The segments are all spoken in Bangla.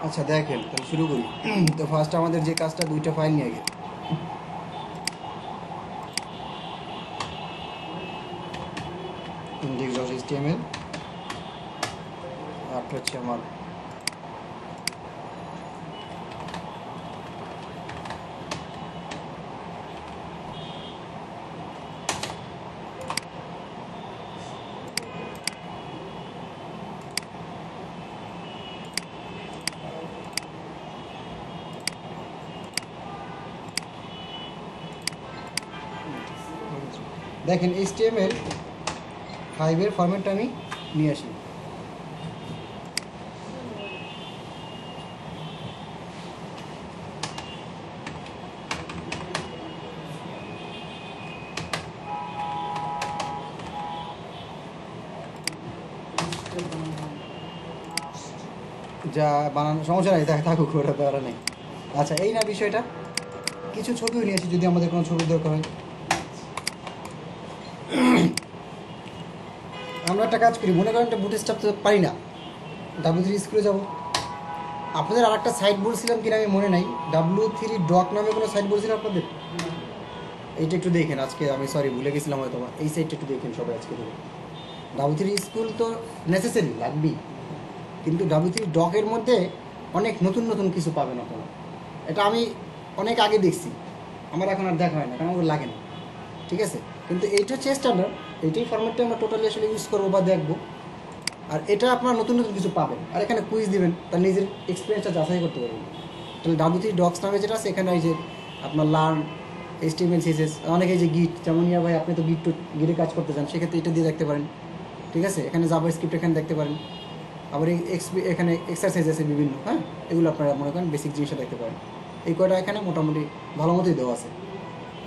আচ্ছা দেখেন তাহলে শুরু করি। তো ফার্স্ট আমাদের যে কাজটা, দুইটা ফাইল নিয়ে আগে index.html আর হচ্ছে আমার দেখেন HTML5 এর ফরম্যাটটা আমি নিয়ে আসি। যা বানানো সমস্যা নাই, থাকুক, ওটা তো আর নেই। আচ্ছা এই না বিষয়টা, কিছু ছবিও নিয়েছি যদি আমাদের কোনো ছবি দরকার হয়। আমরা একটা কাজ করি, মনে করেন একটা বুটস্ট্র্যাপ তো পারি না, W3 স্কুলে যাব। আপনাদের আর একটা সাইট বলছিলাম কিনা আমি মনে নাই, W3 ডক নামে কোনো সাইট বলছিলাম আপনাদের, এইটা একটু দেখেন আজকে। আমি সরি ভুলে গেছিলাম হয়তো, এই সাইটটা একটু দেখেন সবাই আজকে দেখে। W3 স্কুল তো নেসেসারি লাগবেই, কিন্তু W3 ডকের মধ্যে অনেক নতুন নতুন কিছু পাবেন আপনারা। এটা আমি অনেক আগে দেখছি, আমার এখন আর দেখা হয় না, কারণ আমার লাগে না, ঠিক আছে। কিন্তু এইটা হচ্ছে স্ট্যান্ডার্ড, এইটাই ফরম্যাটটা আমরা টোটালি আসলে ইউজ করবো বা দেখবো। আর এটা আপনারা নতুন নতুন কিছু পাবেন, আর এখানে কুইজ দিবেন, তার নিজের এক্সপিরিয়েন্সটা যাচাই করতে পারবেন। তাহলে W3 ডক্স নামে যেটা আছে, এখানে এই যে আপনার লার্ন HTML CSS, অনেকে যে গিট, যেমন ইয়া ভাই আপনি তো গিটে কাজ করতে চান, সেক্ষেত্রে এটা দিয়ে দেখতে পারেন, ঠিক আছে। এখানে জাভাস্ক্রিপ্ট এখানে দেখতে পারেন, আবার এখানে এক্সারসাইজ আছে বিভিন্ন, হ্যাঁ, এগুলো আপনারা মনে করেন বেসিক জিনিসটা দেখতে পারেন। এই কয়টা এখানে মোটামুটি ভালো মতোই দেওয়া আছে,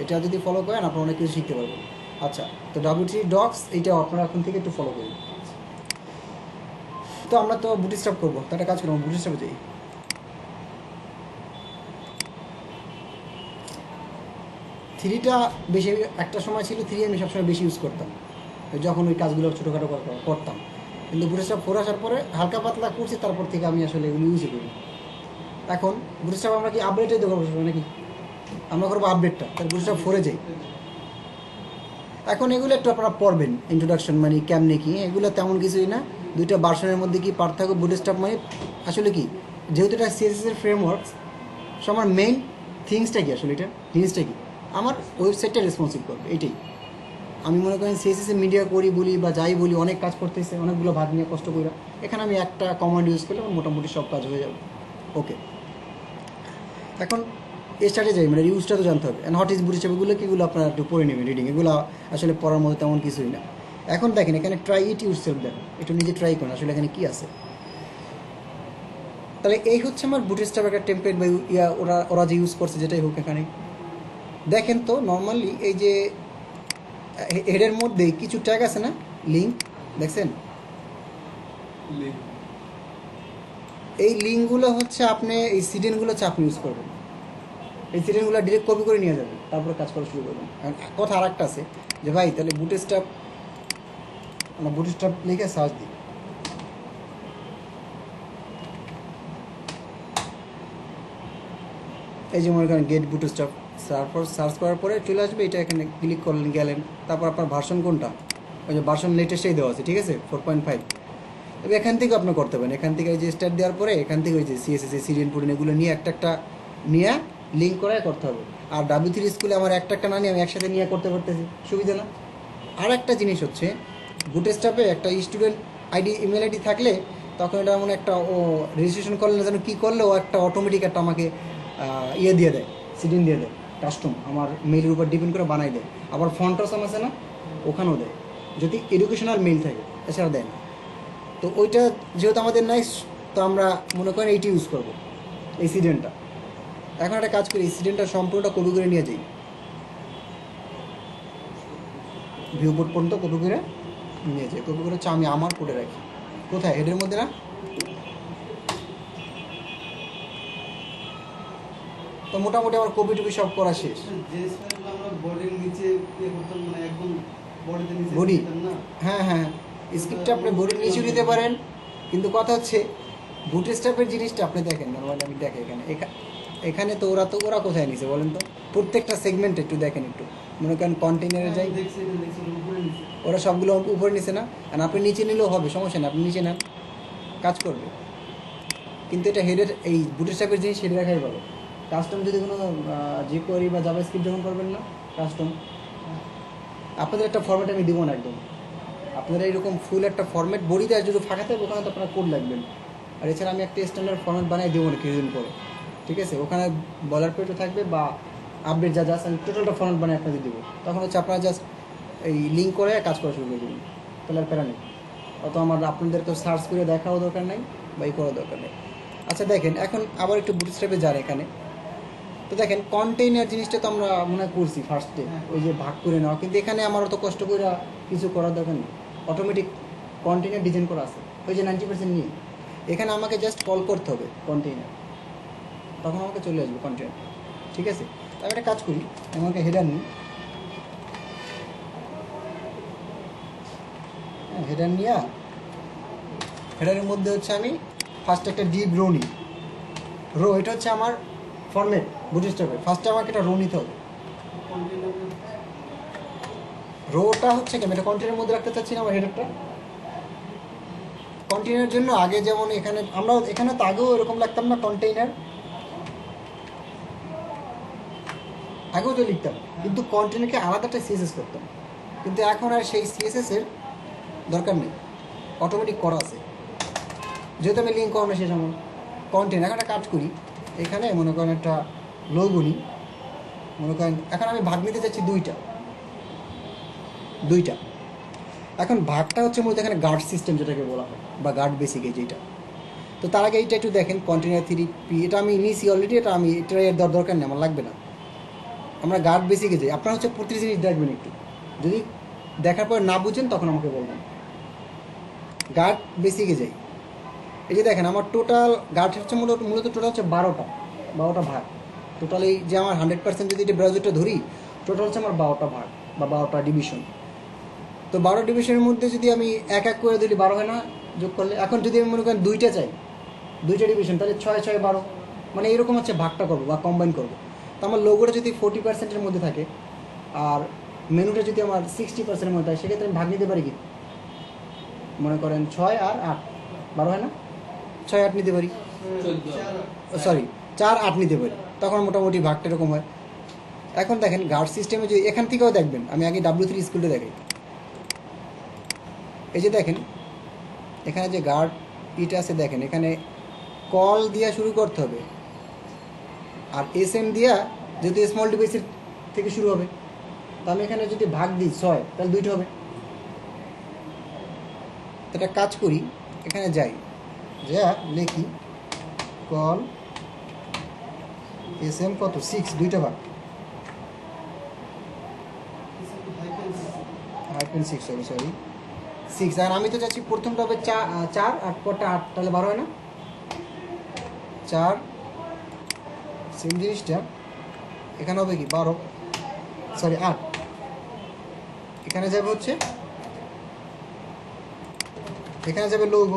এটা যদি ফলো করেন আপনারা অনেক কিছু শিখতে পারবেন। আচ্ছা, তো W3 ডক্স এইটা আপনারা এখন থেকে একটু ফলো করুন। তো আমরা তো বুটস্ট্র্যাপ করবো, তো একটা কাজ করবো, বুটস্ট্র্যাপে যাই। থ্রিটা বেশি, একটা সময় ছিল থ্রি আমি সবসময় বেশি ইউজ করতাম যখন ওই কাজগুলো ছোটোখাটো করতাম, কিন্তু বুটস্ট্র্যাপ 4 আসার পরে হালকা পাতলা করছি, তারপর থেকে আমি আসলে এগুলো ইউজই করি। এখন বুটস্ট্র্যাপ আমরা কি আপডেটে দেবো নাকি, আমরা করবো আপডেটটা, তাহলে বুটস্ট্র্যাপ 4-এ যাই। এখন এগুলো একটু আপনারা পড়বেন, ইন্ট্রোডাকশন মানে কেমনে কি, এগুলো তেমন কিছুই না। দুইটা ভার্সনের মধ্যে কি পার্থক্য, বুটস্ট্র্যাপ মানে আসলে কি, যেহেতু এটা CSS এর ফ্রেমওয়ার্কস, সো আমার মেইন থিংসটা কি, আসলে এটা জিনিসটা কি, আমার ওয়েবসাইটটা রেসপন্সিভ করবে, এটাই। আমি মনে করেন CSS এ মিডিয়া করি বলি বা যাই বলি, অনেক কাজ করতেছে, অনেকগুলো ভাগ নিয়ে কষ্ট করি, এখানে আমি একটা কমান্ড ইউজ করলে আমার মোটামুটি সব কাজ হয়ে যাবে। ওকে, এখন স্টার্টে যাই, মানে ইউজটা তো জানতে হবে। অ্যান্ড হোয়াট ইজ বুটস্ট্র্যাপ, এগুলো কিগুলো আপনারা একটু পড়ে নেবেন, রিডিং এগুলো আসলে পড়ার মতো তেমন কিছুই না। এখন দেখেন এখানে ট্রাই ইট ইউরসেলফ, দেখেন একটু নিজে ট্রাই করেন আসলে এখানে কী আছে। তাহলে এই হচ্ছে আমার বুটস্ট্র্যাপ একটা টেমপ্লেট বা ইয়া, ওরা যে ইউজ করছে যেটাই হোক। এখানে দেখেন তো নর্মালি এই যে হেডের মধ্যে কিছু ট্যাগ আছে না, লিঙ্ক দেখছেন, এই লিঙ্কগুলো হচ্ছে আপনি এই সিডেনগুলো চাপ ইউজ করবেন, এই সিডেনগুলো ডিরেক্ট কপি করে নিয়ে যাবেন, তারপরে কাজ করা শুরু করবেন। কথা আর একটা আছে যে ভাই তাহলে বুটস্ট্র্যাপ, আমরা বুটস্ট্র্যাপ লিখে সার্চ দিই, এই যে মনে করেন গেট বুটস্ট্র্যাপ, তারপর সার্চ করার পরে চলে আসবে এটা, এখানে ক্লিক করলেন, গেলেন, তারপর আপনার ভার্সন কোনটা, ওই যে ভার্সন লেটেস্টেই দেওয়া আছে, ঠিক আছে, 4.5। তবে এখান থেকে আপনি করতে পারেন, এখান থেকে যে স্টার্ট দেওয়ার পরে এখান থেকে ওই যে CSS সিরিয়াল পুরিন এগুলো নিয়ে একটা নিয়ে লিঙ্ক করে করতে হবে। আর W3 স্কুলে আমার একটা না নিয়ে আমি একসাথে নিয়ে করতে পারতেছি, সুবিধা না। আর একটা জিনিস হচ্ছে, বুটস্ট্র্যাপে একটা স্টুডেন্ট ইমেল আইডি থাকলে তখন এটা এমন একটা, ও রেজিস্ট্রেশন করলে যেন কী করলে ও একটা অটোমেটিক একটা আমাকে ইয়ে দিয়ে দেয়, সিডিন দিয়ে দেয়, কাস্টম আমার মেইলের উপর ডিপেন্ড করে বানাই দেয়। আবার ফন্ট অপশন আছে না, ওখানেও দেয়, যদি এডুকেশনাল মেইল থাকে, এছাড়া দেয় না। তো ওইটা যেহেতু আমাদের নাই, তো আমরা মনে করেন এইটি ইউজ করবো, এই সিডেনটা। এখন একটা কাজ করি, এই সিডেনটা সম্পূর্ণটা কপি করে নিয়ে যাই, ভিউ বোর্ড পর্যন্ত কপি করে নিয়ে যাই, কপি করে আমি আমার কোডে রাখি, কোথায়, হেডের মধ্যে না। তো মোটামুটি আমার কপি টপি সব করা শেষ। বডি, হ্যাঁ হ্যাঁ, স্ক্রিপ্টটা আপনি বডির নিচেও নিতে পারেন, কিন্তু কথা হচ্ছে বুটস্ট্র্যাপের জিনিসটা আপনি দেখেন নর্মালি আমি দেখে এখানে তো ওরা কোথায় নিছে বলেন তো? প্রত্যেকটা সেগমেন্ট একটু দেখেন, একটু মনে করেন কন্টেইনারে যাই, ওরা সবগুলো উপরে নিছে না? আর আপনি নিচে নিলেও হবে, সমস্যা নেই, আপনি নিচে নেন, কাজ করবে। কিন্তু এটা হেডের, এই বুটস্ট্র্যাপের জিনিস হেডে রাখাই ভালো। কাস্টম যদি কোনো jQuery বা জাভাস্ক্রিপ্ট যখন করবেন না কাস্টম, আপনাদের একটা ফরম্যাট আমি দেবো না একদম, আপনারা এরকম ফুল একটা ফরম্যাট বড়ি দেওয়ার যদি ফাঁকা থাকবে ওখানে তো আপনারা কোড লাগবেন। আর এছাড়া আমি একটা স্ট্যান্ডার্ড ফরম্যাট বানিয়ে দেবো না কিছুদিন পরে, ঠিক আছে? ওখানে বলার পেটও থাকবে বা আপডেট যা যা আমি টোটালটা ফরম্যাট বানিয়ে আপনাদের দেবো। তখন হচ্ছে আপনারা জাস্ট এই লিঙ্ক করে কাজ করা শুরু করে দেবেন, তাহলে আর প্যারা নেই। অত আমার আপনাদেরকে সার্চ করে দেখাও দরকার নেই বা এই করার দরকার নেই। আচ্ছা দেখেন, এখন আবার একটু বুটস্ট্র্যাপে যান এখানে। তো দেখেন কন্টেইনার জিনিসটা তো আমরা মনে হয় করছি ফার্স্টে, ওই যে ভাগ করে নেওয়া, কিন্তু এখানে আমার অত কষ্ট করে কিছু করার দরকার নেই, অটোমেটিক কন্টেইনার ডিজাইন করা আছে ওই যে 90% নিয়ে। এখানে আমাকে জাস্ট কল করতে হবে কন্টেইনার, তখন আমাকে চলে আসবে কন্টেইনার, ঠিক আছে? আমি একটা কাজ করি, আমাকে হেডার নিই, হেডার নিয়ে হেডারের মধ্যে হচ্ছে আমি ফার্স্ট একটা ডিপ রো নিই। রো এটা হচ্ছে আমার ফরম্যাট বুটস্ট্র্যাপের, ফার্স্টে আমাকে একটা রো নিতে হবে। রোটা হচ্ছে কি, এটা কন্টেইনারের মধ্যে রাখতে চাচ্ছি না আমার হেডারটা। কন্টেইনারের জন্য আগে যেমন এখানে তো আগেও এরকম লাগতাম না, কন্টেইনার আগেও তো লিখতাম, কিন্তু কন্টেইনারকে আলাদা একটা সিএসএস করতাম। কিন্তু এখন আর সেই সিএসএস-এর দরকার নেই, অটোমেটিক করা আছে, যেহেতু আমি লিঙ্ক করানো শেষ আমার কন্টেইনার। এখন একটা কাজ করি, এখানে মনে করেন একটা লোগো নিই, মনে করেন এখন আমি ভাগ নিতে চাচ্ছি দুইটা। এখন ভাগটা হচ্ছে মূলত এখানে গার্ড সিস্টেম যেটাকে বলা হয়, বা গার্ড বেসিকে যেটা। তো তার আগে এইটা একটু দেখেন, কন্টেইনার 3P এটা আমি নিয়েছি অলরেডি, এটা আমি এর দরকার নেই, আমার লাগবে না। আমরা গার্ড বেসিকে যাই, আপনারা হচ্ছে প্রতি জিনিস দেখবেন একটু, যদি দেখার পর না বুঝেন তখন আমাকে বলবেন। গার্ড বেসিকে যাই, এই যে দেখেন আমার টোটাল গার্ড হচ্ছে মূলত টোটাল হচ্ছে 12টা ভাগ। টোটাল এই যে আমার 100% যদি এটা ব্রাউজারটা ধরি, টোটাল হচ্ছে আমার 12টা ভাগ বা 12টা ডিভিশন। তো 12 ডিভিশনের মধ্যে যদি আমি এক করে দিলি 12 হয় না যোগ করলে? এখন যদি আমি মনে করেন দুইটা চাই, দুইটা ডিভিশন, তাহলে 6 6 12, মানে এরকম হচ্ছে ভাগটা করবো বা কম্বাইন করবো। তো আমার লোগোটা যদি 40%-এর মধ্যে থাকে আর মেনুটা যদি আমার 60%-এর মধ্যে থাকে, সেক্ষেত্রে আমি ভাগ নিতে পারি কি, মনে করেন 6 আর 8, 12 হয় না, 6 8 নিতে পারি, সরি 4 8 নিতে পারি, তখন মোটামুটি ভাগটা এরকম হয়। এখন দেখেন গার্ড সিস্টেমে যদি এখান থেকেও দেখবেন, আমি আগে W3 স্কুলটা দেখাই, এই যে দেখেন এখানে যে গার্ড ইটা আছে, দেখেন এখানে কল দিয়া শুরু করতে হবে, আর SM দিয়া যেহেতু স্মল ডিভাইসের থেকে শুরু হবে, তো আমি এখানে যদি ভাগ দিই 6, তাহলে 2টা হবে। তো একটা কাজ করি, এখানে যাই, যা লিখি কল SM কত 6, 2টা ভাগ -6, সরি 6। আর আমি তো চাচ্ছি প্রথমটা হবে 4 আর পরটা 8, তাহলে 12 হয় না? 4 সেম জিনিসটা এখানে হবে কি 12, সরি 8, এখানে যাবে হচ্ছে, এখানে যাবে লৌহ,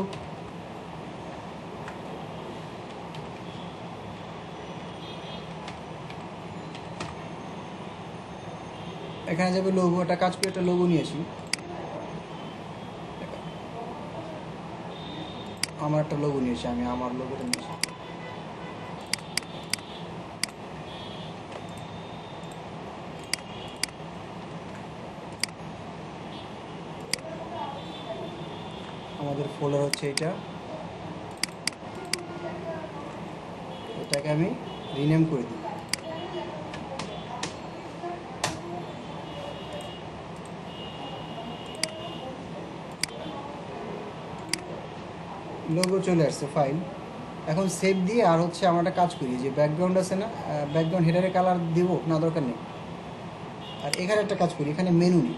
এখানে যাবে লৌহ। একটা কাজ করে একটা লৌহ নিয়ে আসি, আমার একটা লোগো নিয়েছি, আমি আমার লোগোটা নিয়েছি। আমাদের ফোল্ডার হচ্ছে এটা, এটাকে আমি রিনেম করে দিই। লোগো চলে আসছে ফাইল, এখন সেভ দিয়ে আর হচ্ছে আমরা একটা কাজ করি, যে ব্যাকগ্রাউন্ড আছে না, ব্যাকগ্রাউন্ড হেডারে কালার দিব না, দরকার নেই। আর এখানে একটা কাজ করি, এখানে মেনু নিই।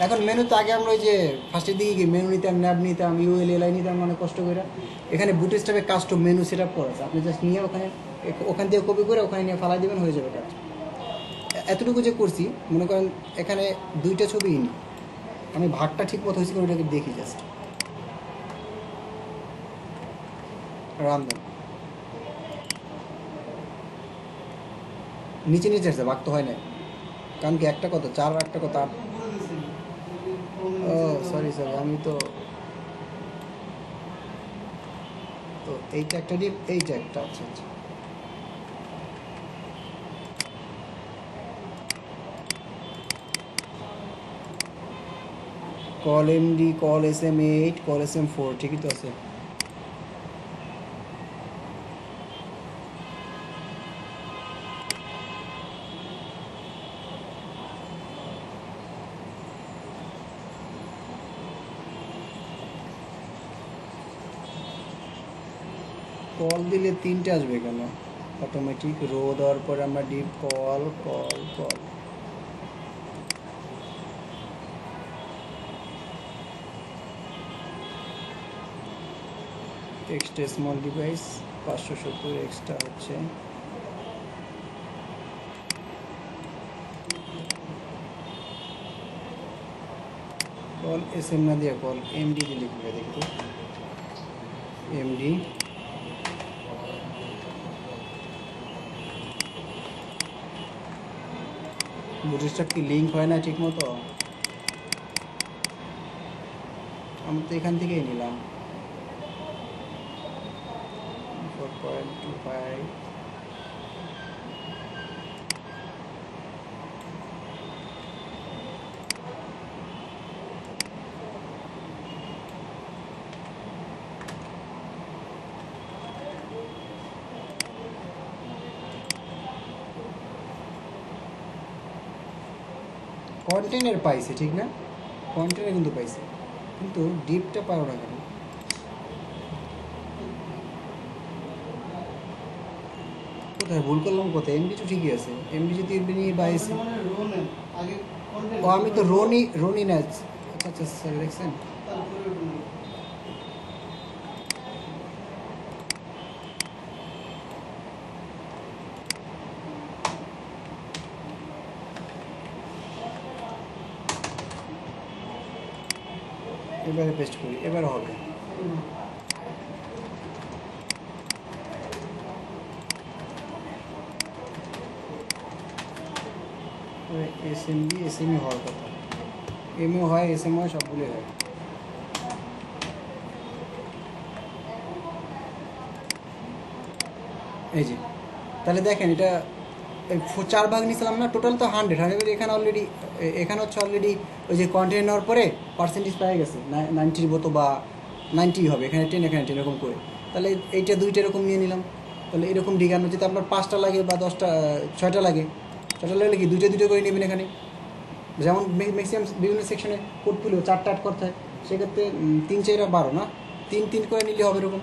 এখন মেনুতে আগে আমরা ওই যে ফার্স্টের দিকে গিয়ে মেনু নিতাম, ন্যাব নিতাম, ULLI নিতাম, মানে কষ্ট করে। এখানে বুটস্ট্র্যাপে কাস্টম মেনু সেট আপ করা আছে, আপনি জাস্ট নিয়ে ওখান থেকে কপি করে ওখানে নিয়ে ফালাই দেবেন, হয়ে যাবে কাজ। এতটুকু যে করছি, মনে করেন এখানে 2টা ছবি নিই, আমি ভাগটা ঠিক মতো হয়েছে কিনা ওটাকে দেখি জাস্ট। রান দেন, নিচে নিচে আসছে, ভাগ তো হয় না, কারণ কি একটা কত 4 আর একটা কত 8। ও সরি সরি, আমি তো তো এইটা একটা ডিপ, এইটা একটা, আচ্ছা আচ্ছা। Call MD, call SM8, call SM4, ঠিকই তো আছে। কল দিলে 3টে আসবে কেন? অটোমেটিক রো দেওয়ার পরে আমরা deep call call call. Extra small device 570 extra হচ্ছে কল SM না দিয়ে কল MD দিয়ে লিখবে, দেখতো MD। বুটস্ট্র্যাপ কি লিঙ্ক হয় না ঠিক মতো? আমি তো এখান থেকেই নিলাম 4.25। কন্টেনের পাইছে ঠিক না, কন্টেনে কিন্তু পাইছে, কিন্তু ডিপটা পারো না কেন? কোথায় ভুল করলাম, কোথায়? এমবি তো ঠিকই আছে, এমবি যদি এমবি নিয়ে বাইছে। ও আমি তো রনি না, আচ্ছা আচ্ছা স্যার দেখছেন। এবারে পেস্ট করি, এবারে হবে। SMB SME হওয়ার কথা, এমও হয় SM হয়, সবগুলোই হয়। এই যে তাহলে দেখেন, এটা 4 ভাগ নিয়েছিলাম না, টোটাল তো 100 এখানে অলরেডি, এখানে হচ্ছে অলরেডি ওই যে কন্টেন্ট নেওয়ার পরে পার্সেন্টেজ পাই গেছে 90 মতো বা 90 হবে, এখানে 10 এখানে 10 এরকম করে। তাহলে এইটা 2টা এরকম নিয়ে নিলাম, তাহলে এরকম ডিগানো যদি আপনার 5টা লাগে বা 10টা 6টা লাগে, 6টা লাগলে কি 2টা করে নেবেন এখানে। যেমন ম্যাক্সিমাম বিভিন্ন সেকশনে কোড তুলেও 4টা 8 করতে হয়, সেক্ষেত্রে 3 4 12 না, 3 করে নিলে হবে এরকম।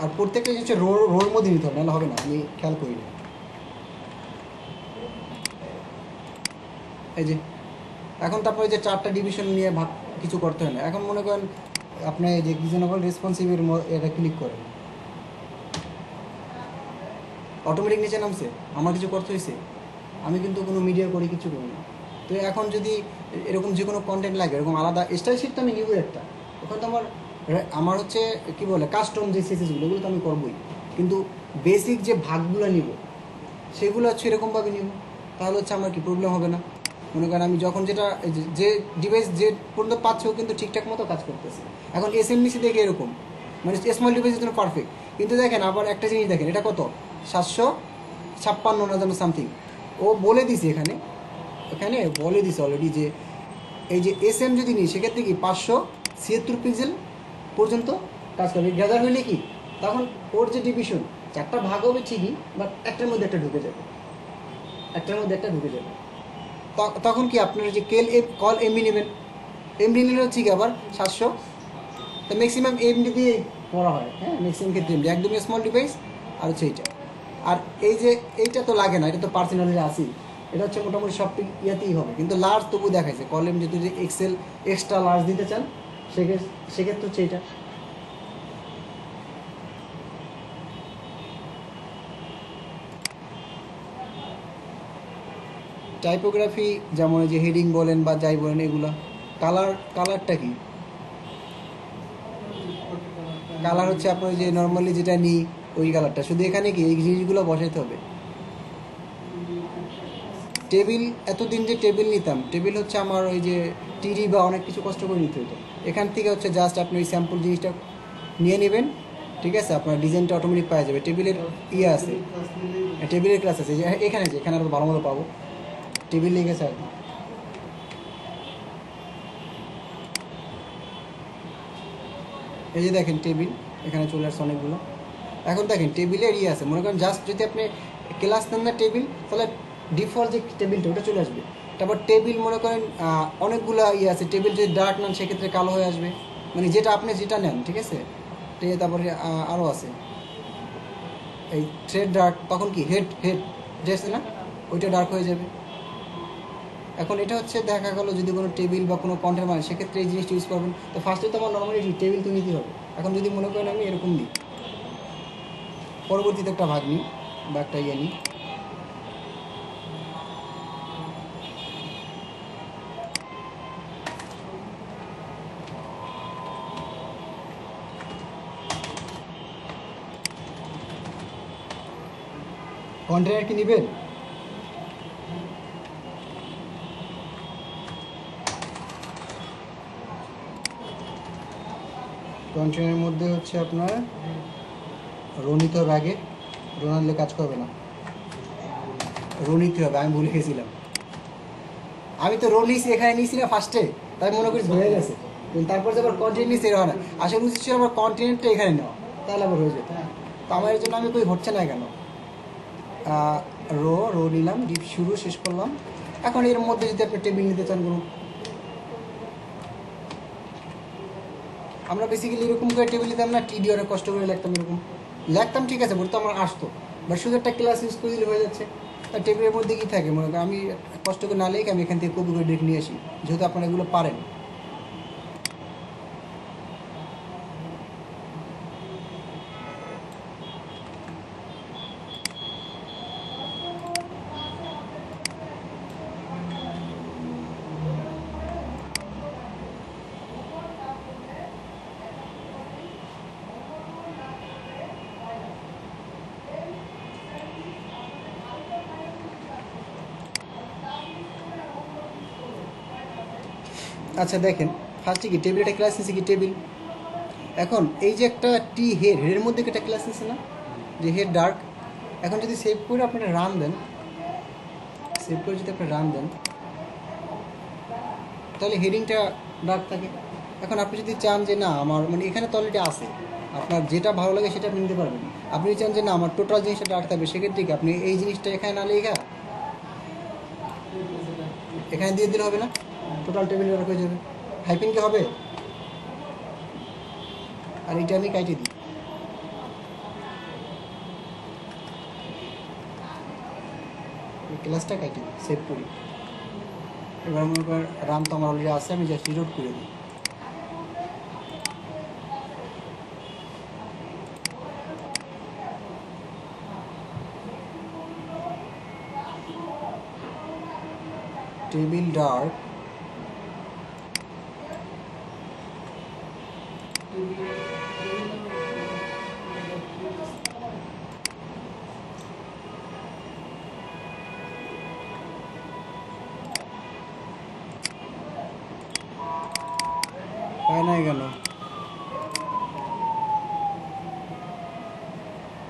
আর প্রত্যেকটা জিনিস রোর মধ্যে নিতে হবে, নাহলে হবে না, আমি খেয়াল করি না। এই যে এখন তারপরে যে 4টা ডিভিশন নিয়ে ভাগ কিছু করতে হয় না, এখন মনে করেন আপনি যে রিজনেবল রেসপন্সিভের এটা ক্লিক করেন, অটোমেটিক নিচে নামছে, আমার কিছু করতে হয়েছে, আমি কিন্তু কোনো মিডিয়া করি কিছু করি না। তো এখন যদি এরকম যে কোনো কন্টেন্ট লাগে, এরকম আলাদা স্টাইল শিট তো আমি নিবই একটা, ওখানে তো আমার হচ্ছে কি বলে কাস্টম যে সিসিসগুলো, এগুলো তো আমি করবোই, কিন্তু বেসিক যে ভাগগুলো নিব সেগুলো হচ্ছে এরকমভাবে নিব, তাহলে হচ্ছে আমার কি প্রবলেম হবে না। মনে করেন আমি যখন যেটা যে ডিভাইস যে পর্যন্ত পাচ্ছে ও কিন্তু ঠিকঠাক মতো কাজ করতেছে। এখন SMBC দেখে এরকম, মানে স্মল ডিভাইসের জন্য পারফেক্ট, কিন্তু দেখেন আবার একটা জিনিস দেখেন, এটা কত 756 না যেন সামথিং, ও বলে দিছে এখানে, এখানে বলে দিছে অলরেডি যে এই যে SM যদি নিই সেক্ষেত্রে কি 576 পিক্সেল পর্যন্ত কাজ করবে। গ্যাদার হইলে কি তখন ওর যে ডিভিশন 4টা ভাগ হবে ঠিকই, বাট একটার মধ্যে একটা ঢুকে যাবে, একটার মধ্যে একটা ঢুকে যাবে। তখন কি আপনারা যে কল এমবি নেবেন, এমডি নিলে হচ্ছে কি আবার 700, তো ম্যাক্সিমাম এমডি দিয়ে করা হয়, হ্যাঁ ম্যাক্সিমাম ক্ষেত্রে এমডি, একদমই স্মল ডিভাইস। আর হচ্ছে এইটা, আর এই যে এইটা তো লাগে না, এটা তো পার্সোনালি আসি, এটা হচ্ছে মোটামুটি সব ইয়াতেই হবে, কিন্তু লার্জ তবু দেখাইছে কল এমডি, যদি এক্সেল এক্সট্রা লার্জ দিতে চান সেক্ষেত্রে হচ্ছে এইটা। টাইপোগ্রাফি যেমন যে হেডিং বলেন বা যাই বলেন এগুলা কালারটা কি? কালার হচ্ছে আপনার যে নর্মালি যেটা নিই ওই কালারটা, শুধু এখানে কি এই জিনিসগুলো বসাইতে হবে। টেবিল, এতদিন যে টেবিল নিতাম, টেবিল হচ্ছে আমার ওই যে টিরি বা অনেক কিছু কষ্ট করে নিতে হতো। এখান থেকে হচ্ছে জাস্ট আপনি ওই স্যাম্পল জিনিসটা নিয়ে নেবেন, ঠিক আছে, আপনার ডিজাইনটা অটোমেটিক পাওয়া যাবে। টেবিলের ইয়ে আছে, টেবিলের ক্লাস আছে, যে এখানে যে এখানে আরও ভালো মতো পাবো, টেবিল লেগেছে আর কি। এই যে দেখেন টেবিল এখানে চলে আসছে অনেকগুলো। এখন দেখেন টেবিলের ইয়ে আছে, মনে করেন জাস্ট যদি আপনি ক্লাস নেন না টেবিল, তাহলে ডিফল্ট যে টেবিলটা ওটা চলে আসবে। তারপর টেবিল মনে করেন অনেকগুলো ইয়ে আছে, টেবিল যদি ডার্ক নেন সেক্ষেত্রে কালো হয়ে আসবে, মানে যেটা আপনি যেটা নেন, ঠিক আছে। তারপরে আরও আছে এই থ্রেড ডার্ক, তখন কি হেড যে আছে না ওইটা ডার্ক হয়ে যাবে। এখন এটা হচ্ছে দেখা গেলো যদি কোনো টেবিল বা কোনো কন্টেন্ট মানে সেক্ষেত্রে এই জিনিসটা ইউজ করবেন। তো ফার্স্টে তো আমার নর্মালি টেবিল তো নিতেই হবে। এখন যদি মনে করেন আমি এরকম নিই, পরবর্তীতে একটা ভাগ নিই বা একটা ইয়ে নিই, কন্টেনার কি নেবেন? কন্টেনারের মধ্যে হচ্ছে আপনার রো নিতে হবে আগে, রো না নিলে কাজ করবে না, রো নিতে হবে। আমি ভুলে গেছিলাম, আমি তো রো নিয়েছি এখানে নিয়েছি না ফার্স্টে, তাই মনে করি হয়ে গেছে, কিন্তু তারপর যে আবার কন্টিনিউ নিয়েছি হয় না। আসলে উচিত ছিল আমার কন্টিনেন্টটা এখানে নেওয়া, তাহলে আবার হয়ে যেত। তো আমার এর জন্য আমি কই হচ্ছে না কেন। রো নিলাম, ডিপ শুরু শেষ করলাম। এখন এর মধ্যে যদি আপনি টেবিল নিতে চান কোনো, আমরা বেসিক্যালি এরকম করে টেবিল নিতাম না, টিডি অনেক কষ্ট করে লিখতাম ঠিক আছে, বলতো আমার আসতো, বাট শুধু একটা ক্লাস ইউজ করে দিলে হয়ে যাচ্ছে। আর টেবিলের মধ্যে কী থাকে মনে করেন, আমি কষ্ট করে না লিখে আমি এখান থেকে কপি করে ডেকে নিয়ে আসি, যেহেতু আপনারা এগুলো পারেন। আচ্ছা দেখেন, ফার্স্টে কি টেবিল, একটা ক্লাস নিচ্ছে কি টেবিল। এখন এই যে একটা টি হেডের মধ্যে একটা ক্লাস নিচ্ছে না, যে হেড ডার্ক। এখন যদি সেভ করে আপনারা রান দেন, তাহলে হেডিংটা ডার্ক থাকে। এখন আপনি যদি চান যে না আমার মানে এখানে তো অলরেডি আছে, আপনার যেটা ভালো লাগে সেটা আপনি নিতে পারবেন। আপনি চান যে না আমার টোটাল জিনিসটা ডার্ক থাকবে, সেক্ষেত্রে কি আপনি এই জিনিসটা এখানে না লেখা এখানে দিয়ে দিলে হবে না, টোটাল টেবিল ডার্ক হয়ে যাবে। হাইপিং কি হবে, আর এটা আমি কাটিয়ে দিই। ক্লাসটা কাটিয়ে দিই, সেভ করি। এবার মনে করেন রাম তো আমার অলরেডি আছে, আমি জাস্ট রিলোড করে দিই। টেবিল ডার্ক, পায় না কেন?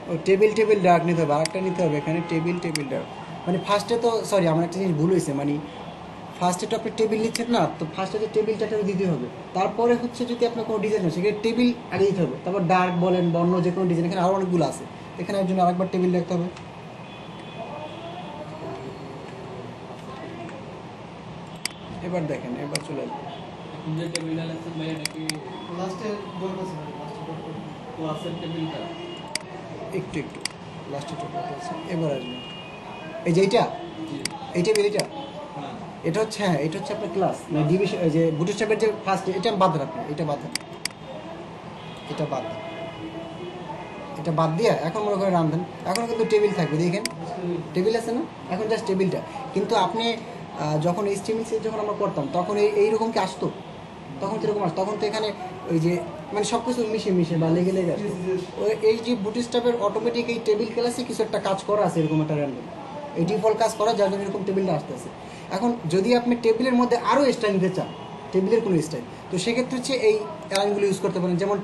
ও টেবিল ডার্ক নিতে হবে, আরেকটা নিতে হবে এখানে টেবিল ডার্ক। মানে ফার্স্টে তো সরি আমার একটা জিনিস ভুল হয়েছে, মানে ফার্স্টে তো আপনি টেবিল নিচ্ছেন না, তো ফার্স্টে যে টেবিলটাকে দিতে হবে, তারপরে হচ্ছে যদি আপনার কোনো ডিজাইন হয় সেখানে টেবিল আগে দিতে হবে, তারপর ডার্ক বলেন বা অন্য যে কোনো ডিজাইন, এখানে আরও অনেকগুলো আছে, এখানে এর জন্য আরেকবার টেবিল রাখতে হবে। এবার দেখেন, এবার চলে আসবে যে টেবিলটা লাগছে ভাই নাকি লাস্টে বলবো স্যার, লাস্টে বলবো ক্লাসের টেবিলটা একটু লাস্টে চলে আসছে, এবার আসবে এই যে এই টেবিল, হ্যাঁ এটা হচ্ছে, হ্যাঁ এটা হচ্ছে আপনার ক্লাস মানে ডিভিশন, যে বুটস্ট্র্যাপের যে ফার্স্ট, এটা বাদ দেন আপনি, এটা বাদ দেন, এটা বাদ দিয়ে এখন মনে করেন রান্ধেন, এখন কিন্তু টেবিল থাকবে, দেখেন টেবিল আছে না, এখন জাস্ট টেবিলটা। কিন্তু আপনি যখন এইচটিএমএল যখন আমরা করতাম তখন এইরকম কি আসতো? তখন তো এরকম আসতো, তখন তো এখানে ওই যে মানে সব কিছু মিশে মিশে বা লেগে লেগে আসতো। এই যে বুটস্ট্র্যাপের অটোমেটিক এই টেবিল ক্লাসে কিছু একটা কাজ করা আছে, এরকম একটা র্যান্ডম এই ডিফল্ট কাজ করা, যার জন্য এরকম টেবিলটা আসতেছে। এখন যদি আপনি টেবিলের মধ্যে আরও স্টাইল নিতে চান, টেবিলের কোনো স্টাইল, তো সেক্ষেত্রে হচ্ছে এই অ্যালাইনগুলো ইউজ করতে পারেন। যেমন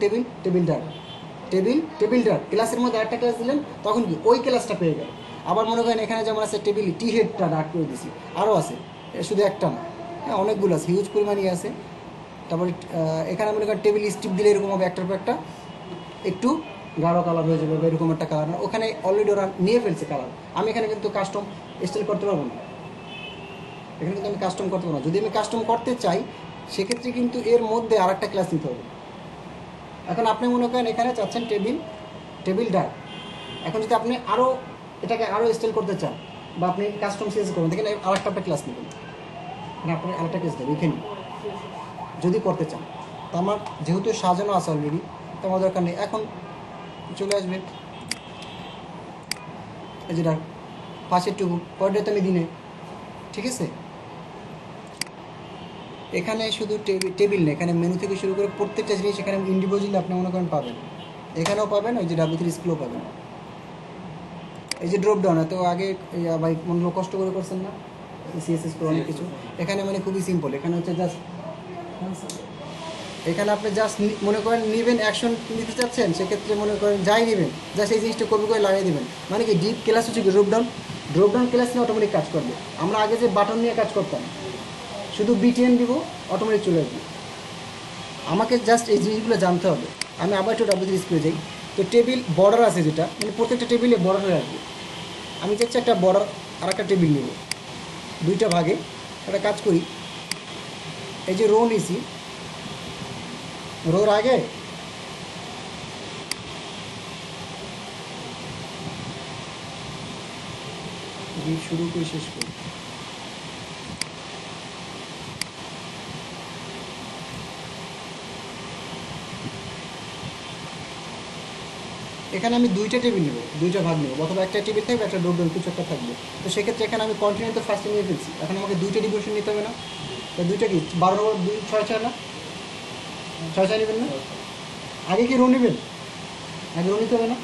টেবিল ডার ক্লাসের মধ্যে আরেকটা ক্লাস দিলেন, তখন কি ওই ক্লাসটা পেয়ে গেল। আবার মনে করেন এখানে যেমন আছে টেবিল টি হেডটা ডাক করে দিছি, আরও আছে, শুধু একটা না, হ্যাঁ অনেকগুলো আছে, হিউজ পরিমাণই আছে। তারপরে এখানে মনে করেন টেবিল স্টিপ দিলে এরকম হবে, একটার পর একটা একটু গাঢ় কালার হয়ে যাবে বা এরকম একটা কালার। ওখানে অলরেডি ওরা নিয়ে ফেলছে কালার, আমি এখানে কিন্তু কাস্টম স্টাইল করতে পারবো না, এখানে কিন্তু আমি কাস্টম করতে পারবো না। যদি আমি কাস্টম করতে চাই সেক্ষেত্রে কিন্তু এর মধ্যে আর একটা ক্লাস নিতে হবে। এখন আপনি মনে করেন এখানে চাচ্ছেন টেবিল ডার, এখন যদি আপনি আরও এটাকে আরও স্টাইল করতে চান বা আপনি কাস্টম সিএস করবেন, দেখেন আরেকটা একটা ক্লাস নেবেন, মানে আপনি আরেকটা ক্লাস দেবেন এখানে যদি করতে চান। তো আমার যেহেতু সাজানো আছে অলরেডি, তো আমার দরকার নেই। এখন চলে আসবেন এই যেটা পাশের টুকু পরের তো আমি দিনে, ঠিক আছে। এখানে শুধু টেবিল নেই, এখানে মেনু থেকে শুরু করে প্রত্যেকটা জিনিস এখানে ইন্ডিভিজুয়ালি আপনি মনে করেন পাবেন, এখানেও পাবেন, ওই যে W3 স্কুলও পাবেন। এই যে ড্রপ ডাউন, এত আগে ভাই মনে কষ্ট করে করছেন না সিএসএস করে অনেক কিছু, এখানে মানে খুবই সিম্পল। এখানে হচ্ছে জাস্ট এখানে আপনি জাস্ট মনে করেন নেবেন, অ্যাকশন নিতে চাচ্ছেন, সেক্ষেত্রে মনে করেন যাই নেবেন জাস্ট এই জিনিসটা করবে করে লাগিয়ে দেবেন। মানে কি ডিপ ক্লাস হচ্ছে কি ড্রপ ডাউন ক্লাস নিয়ে অটোমেটিক কাজ করবে। আমরা আগে যে বাটন নিয়ে কাজ করতাম, শুধু বিটিএন দিব অটোমেটিক চলে আসবে। আমাকে জাস্ট এই জিনিসগুলো জানতে হবে। আমি আবার একটু W3 স্কুলে যাই, তো টেবিল বর্ডার আছে যেটা, মানে প্রত্যেকটা টেবিলে বর্ডার হয়ে আসবে। আমি চাচ্ছি একটা বর্ডার আর একটা টেবিল নেব, দুইটা ভাগে একটা কাজ করি। এই যে রো নিছি, রোর আগে শুরু করে শেষ করি। এখানে আমি দুইটা টেবিল নেব, দুইটা ভাগ নেব, অথবা একটা টেবিল থাকবে, একটা ডোর কিছু একটা থাকবে। তো সেক্ষেত্রে এখানে আমি কন্টিনিউ তো ফার্স্টে নিয়ে ফেলছি, এখন আমাকে দুইটা ডিভিশন নিতে হবে না? তো দুইটা কি 12 নম্বর 2 6 না 6 নেবেন না? আগে কি রো নেবেন? আগে রো নিতে হবে না?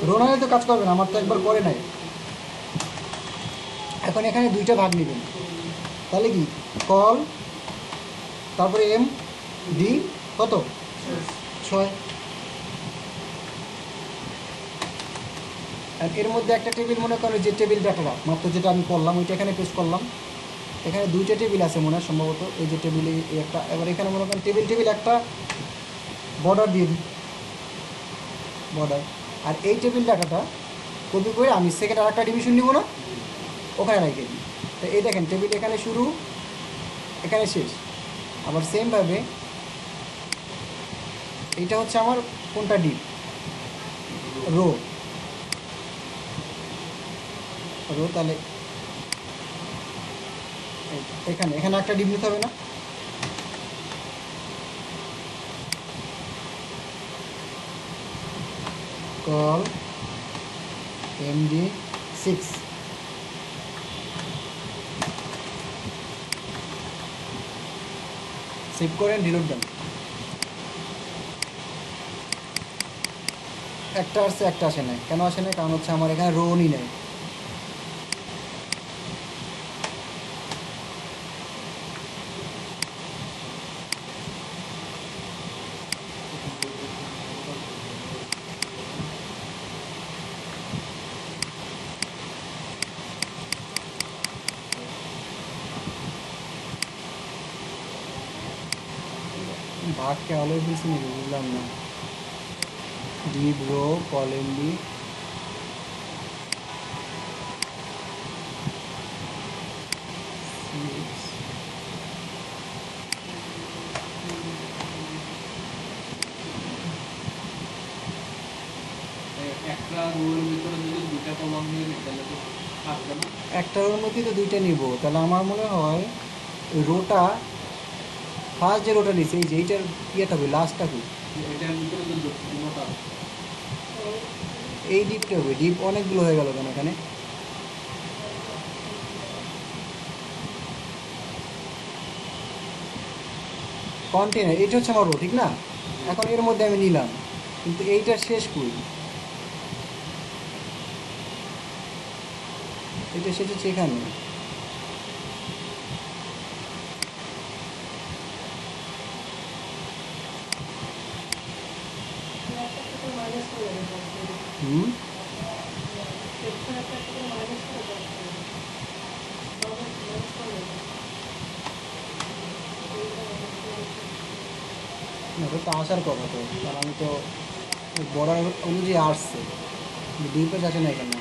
রো না হলে তো কাজ করবে না, আমার তো একবার করে নাই। এখন এখানে দুইটা ভাগ নেবেন, তাহলে কি কল, তারপরে এম ডি কত 6, আর এর মধ্যে একটা টেবিল মনে করো যে টেবিল ডাটাটা মাত্র যেটা আমি করলাম ওইটা এখানে পেস্ট করলাম। এখানে দুইটা টেবিল আছে মনে হয় সম্ভবত, এই যে টেবিলে একটা, এবার এখানে মনে করেন টেবিল একটা বর্ডার দিয়ে দিই, বর্ডার। আর এই টেবিল ডাটাটা কপি করে আমি সেকেন্ড আর একটা ডিভিশন নিব না, ওখানে রেখে দিই। তো এই দেখেন টেবিল এখানে শুরু, এখানে শেষ। আবার সেমভাবে এইটা হচ্ছে আমার কোনটা ডিপ রো, তাহলে এখানে একটা ডিপ নিতে হবে না? কল MD6, সেভ করেন, ডিলিট দেন। একটা আসছে একটা আসে নাই, কেন আসে নাই? কারণ হচ্ছে আমার এখানে রোনই নেই। ভাগ কে অলওয়েজ দিয়েছি নাকি বুঝলাম না। ডিপ রো কল এমডি একটা রোলের ভিতরে যদি দুইটা কলম নিয়ে নিই তাহলে তো আসবে না। একটা রোর মধ্যেই তো দুইটা নিব, তাহলে আমার মনে হয় ওই রোটা ফার্স্ট যে রোটা নিচ্ছে এই যে এইটার ইয়েটা হবে লাস্টটা কি এটার ভিতরে তো দুটোটা এই ডিপটা হবে। ডিপ অনেকগুলো হয়ে গেল কেন এখানে? কন্টেনার এটা হচ্ছে আমার রো, ঠিক না? এখন এর মধ্যে আমি নিলাম, কিন্তু এইটা শেষ করি, এটা শেষ হচ্ছে এখানে। হুম, এটা তো আসার কথা তো, কারণ আমি তো বর্ডার অনুযায়ী আসছে, ডিপে আসে না এখানে।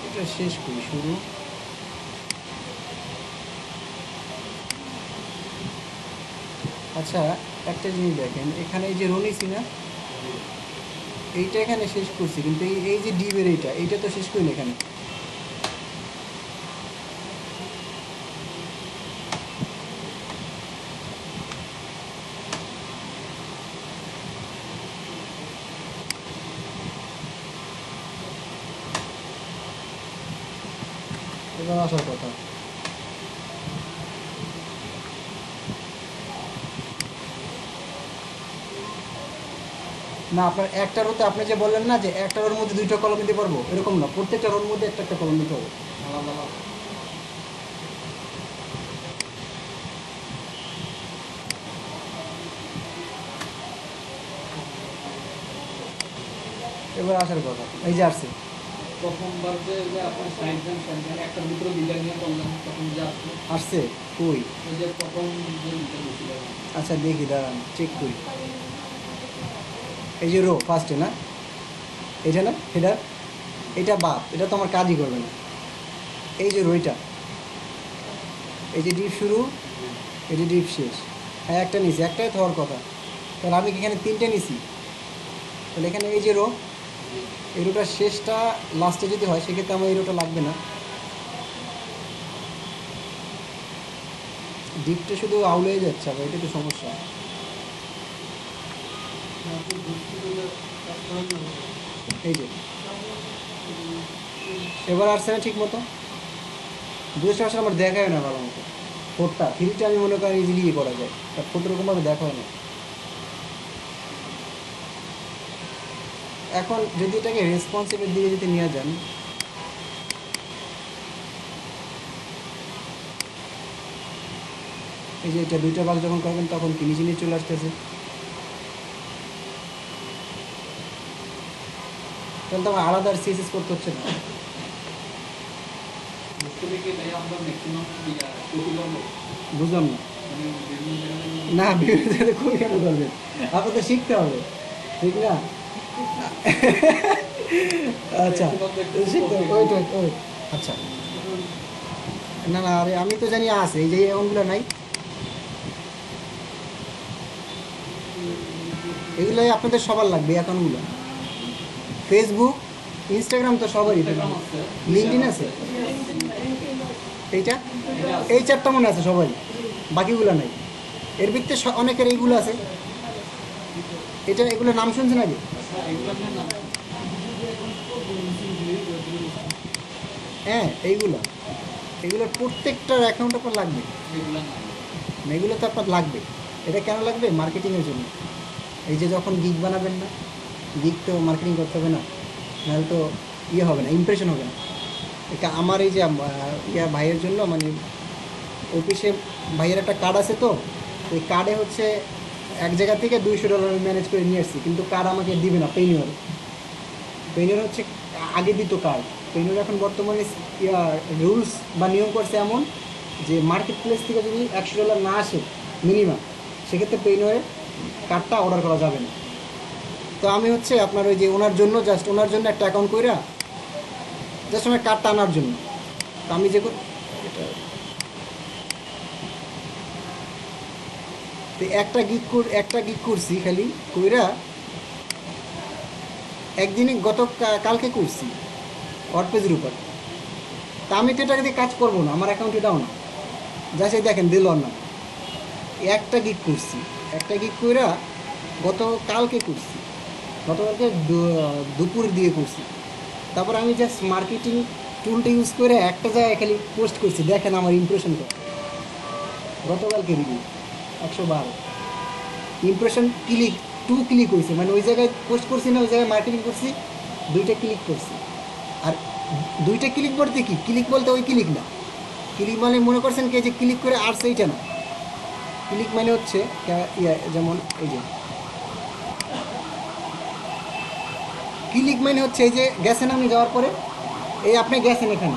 এটা শেষ করি শুরু। আচ্ছা, একটা জিনিস দেখেন, এখানে এই যে রনিসি না, এইটা এখানে শেষ করছি, কিন্তু এই এই যে ডিপের এইটা তো শেষ করিনি এখানে। এবার আসার কথা, না আপনার একটা রোতে আপনি যে বললেন না যে একটা রোর মধ্যে দুইটা কলম দিতে পারবো, এরকম না, প্রত্যেকটা রোর মধ্যে একটা একটা কলম দিতে হবে। আলাদা আলাদা। এবার আসার কথা, এই যে আসছে। প্রথমবার যে আপনি সাইড দেন একটার ভিতরে দুইটা নিয়ে করলেন, তখন যে আসলো আসছে কই? ওই যে প্রথম যে দুইটা দিয়েছিলেন। আচ্ছা দেখি, দাঁড়ান চেক করি। এই যে রো ফার্স্টে না, এটা না হেডার, এটা বাদ, এটা তো আমার কাজই করবে না। এই যে রোইটা, এই যে ডিপ শুরু, এই যে ডিপ শেষ, হ্যাঁ একটা নিছি, একটাই তো হওয়ার কথা, তাহলে আমি কি এখানে তিনটে নিছি? তাহলে এখানে এই যে রো, এই রোটার শেষটা লাস্টে যদি হয় সেক্ষেত্রে আমার এই রোটা লাগবে না, ডিপটা শুধু আউলে যাচ্ছে, আবার এটা তো সমস্যা। এই যে এবার আসছে না ঠিক মতো, বুঝতে আসলে আমার দেখায় না ভালো মতো। ফোরটা থ্রিটা আমি মনে করি ইজিলি করা যায়, বাট ফোরটা ওরকমভাবে দেখা হয় না। এখন যদি এটাকে রেসপন্সিভের দিকে যদি নিয়ে যান, এই যে এটা দুইটা ভাগ যখন করবেন তখন কি নিচে নিয়ে চলে আসতেছে, তাহলে তো আমার আলাদা সিএসএস করতে হচ্ছে না। বুঝতে পেরে তাই আমরা ম্যাক্সিমাম কপি করবো, বুঝলাম না। মানে বিভিন্ন জায়গায় না বিভিন্ন জায়গায় খুবই কেন করবেন, আপনাদের শিখতে হবে, ঠিক না? আচ্ছা শিখতে হবে, ওয়েট ওয়েট ওয়েট। আচ্ছা, না না, আরে আমি তো জানি আছে, এই যে এমনগুলো নাই, এগুলোই আপনাদের সবার লাগবে, অ্যাকাউন্টগুলো ফেসবুক ইনস্টাগ্রাম তো সবারই, ইনস্টাগ্রাম আছে, লিঙ্কডিন আছে, এইটা এই চারটা মনে আছে সবাই, বাকিগুলো নাই। এর ভিত্তিতে অনেকের এইগুলো আছে, এটা এগুলো নাম শুনছেন আগে? এগুলোর নাম হ্যাঁ এইগুলো, এগুলোর প্রত্যেকটার অ্যাকাউন্ট আপনার লাগবে, এগুলোর নাম এগুলো তো আপনার লাগবে। এটা কেন লাগবে? মার্কেটিংয়ের জন্য। এই যে যখন গিগ বানাবেন না, গিগ তো মার্কেটিং করতে হবে না, নাহলে তো ইয়ে হবে না, ইমপ্রেশন হবে না। এটা আমার এই যে ইয়া ভাইয়ের জন্য, মানে অফিসে ভাইয়ের একটা কার্ড আছে, তো ওই কার্ডে হচ্ছে এক জায়গা থেকে $200 ম্যানেজ করে নিয়ে আসছি, কিন্তু কার্ড আমাকে দিবে না পেনিওর। পেনিওর হচ্ছে আগে দিত কার্ড, পেনিওর এখন বর্তমানে ইয়া রুলস বা নিয়ম করছে এমন যে মার্কেট প্লেস থেকে যদি $100 না আসে মিনিমাম, সেক্ষেত্রে পেনিওরে কার্ডটা অর্ডার করা যাবে না। তো আমি হচ্ছে আপনার ওই যে ওনার জন্য জাস্ট ওনার জন্য একটা অ্যাকাউন্ট কইরা জাস্ট আমার কার্ডটা আনার জন্য, তো আমি যে এটা তো একটা গিগ করছি খালি কইরা, একদিনে কালকে করছি ওয়ার্ডপেজের উপর। তা আমি তো এটা দিয়ে কাজ করবো না, আমার অ্যাকাউন্ট এটাও না, যা সে দেখেন দিল না, একটা গিগ করছি, একটা গিগ কইরা গতকালকে করছি, গতকালকে দুপুর দিয়ে করছি। তারপর আমি জাস্ট মার্কেটিং টুলটা ইউজ করে একটা জায়গায় খালি পোস্ট করছি, দেখেন আমার ইমপ্রেশনটা। গতকালকে রিভিউ 112 ইমপ্রেশন, ক্লিক হয়েছে, মানে ওই জায়গায় পোস্ট করছি না, ওই জায়গায় মার্কেটিং করছি, 2টা ক্লিক করছি। আর 2টা ক্লিক বলতে কি, ক্লিক বলতে ওই ক্লিক না, ক্লিক মানে মনে করছেন কি যে ক্লিক করে আর সেইটা না। ক্লিক মানে হচ্ছে যেমন এই যে ক্লিক মানে হচ্ছে এই যে গেছেন, আপনি যাওয়ার পরে এই আপনি গেছেন এখানে,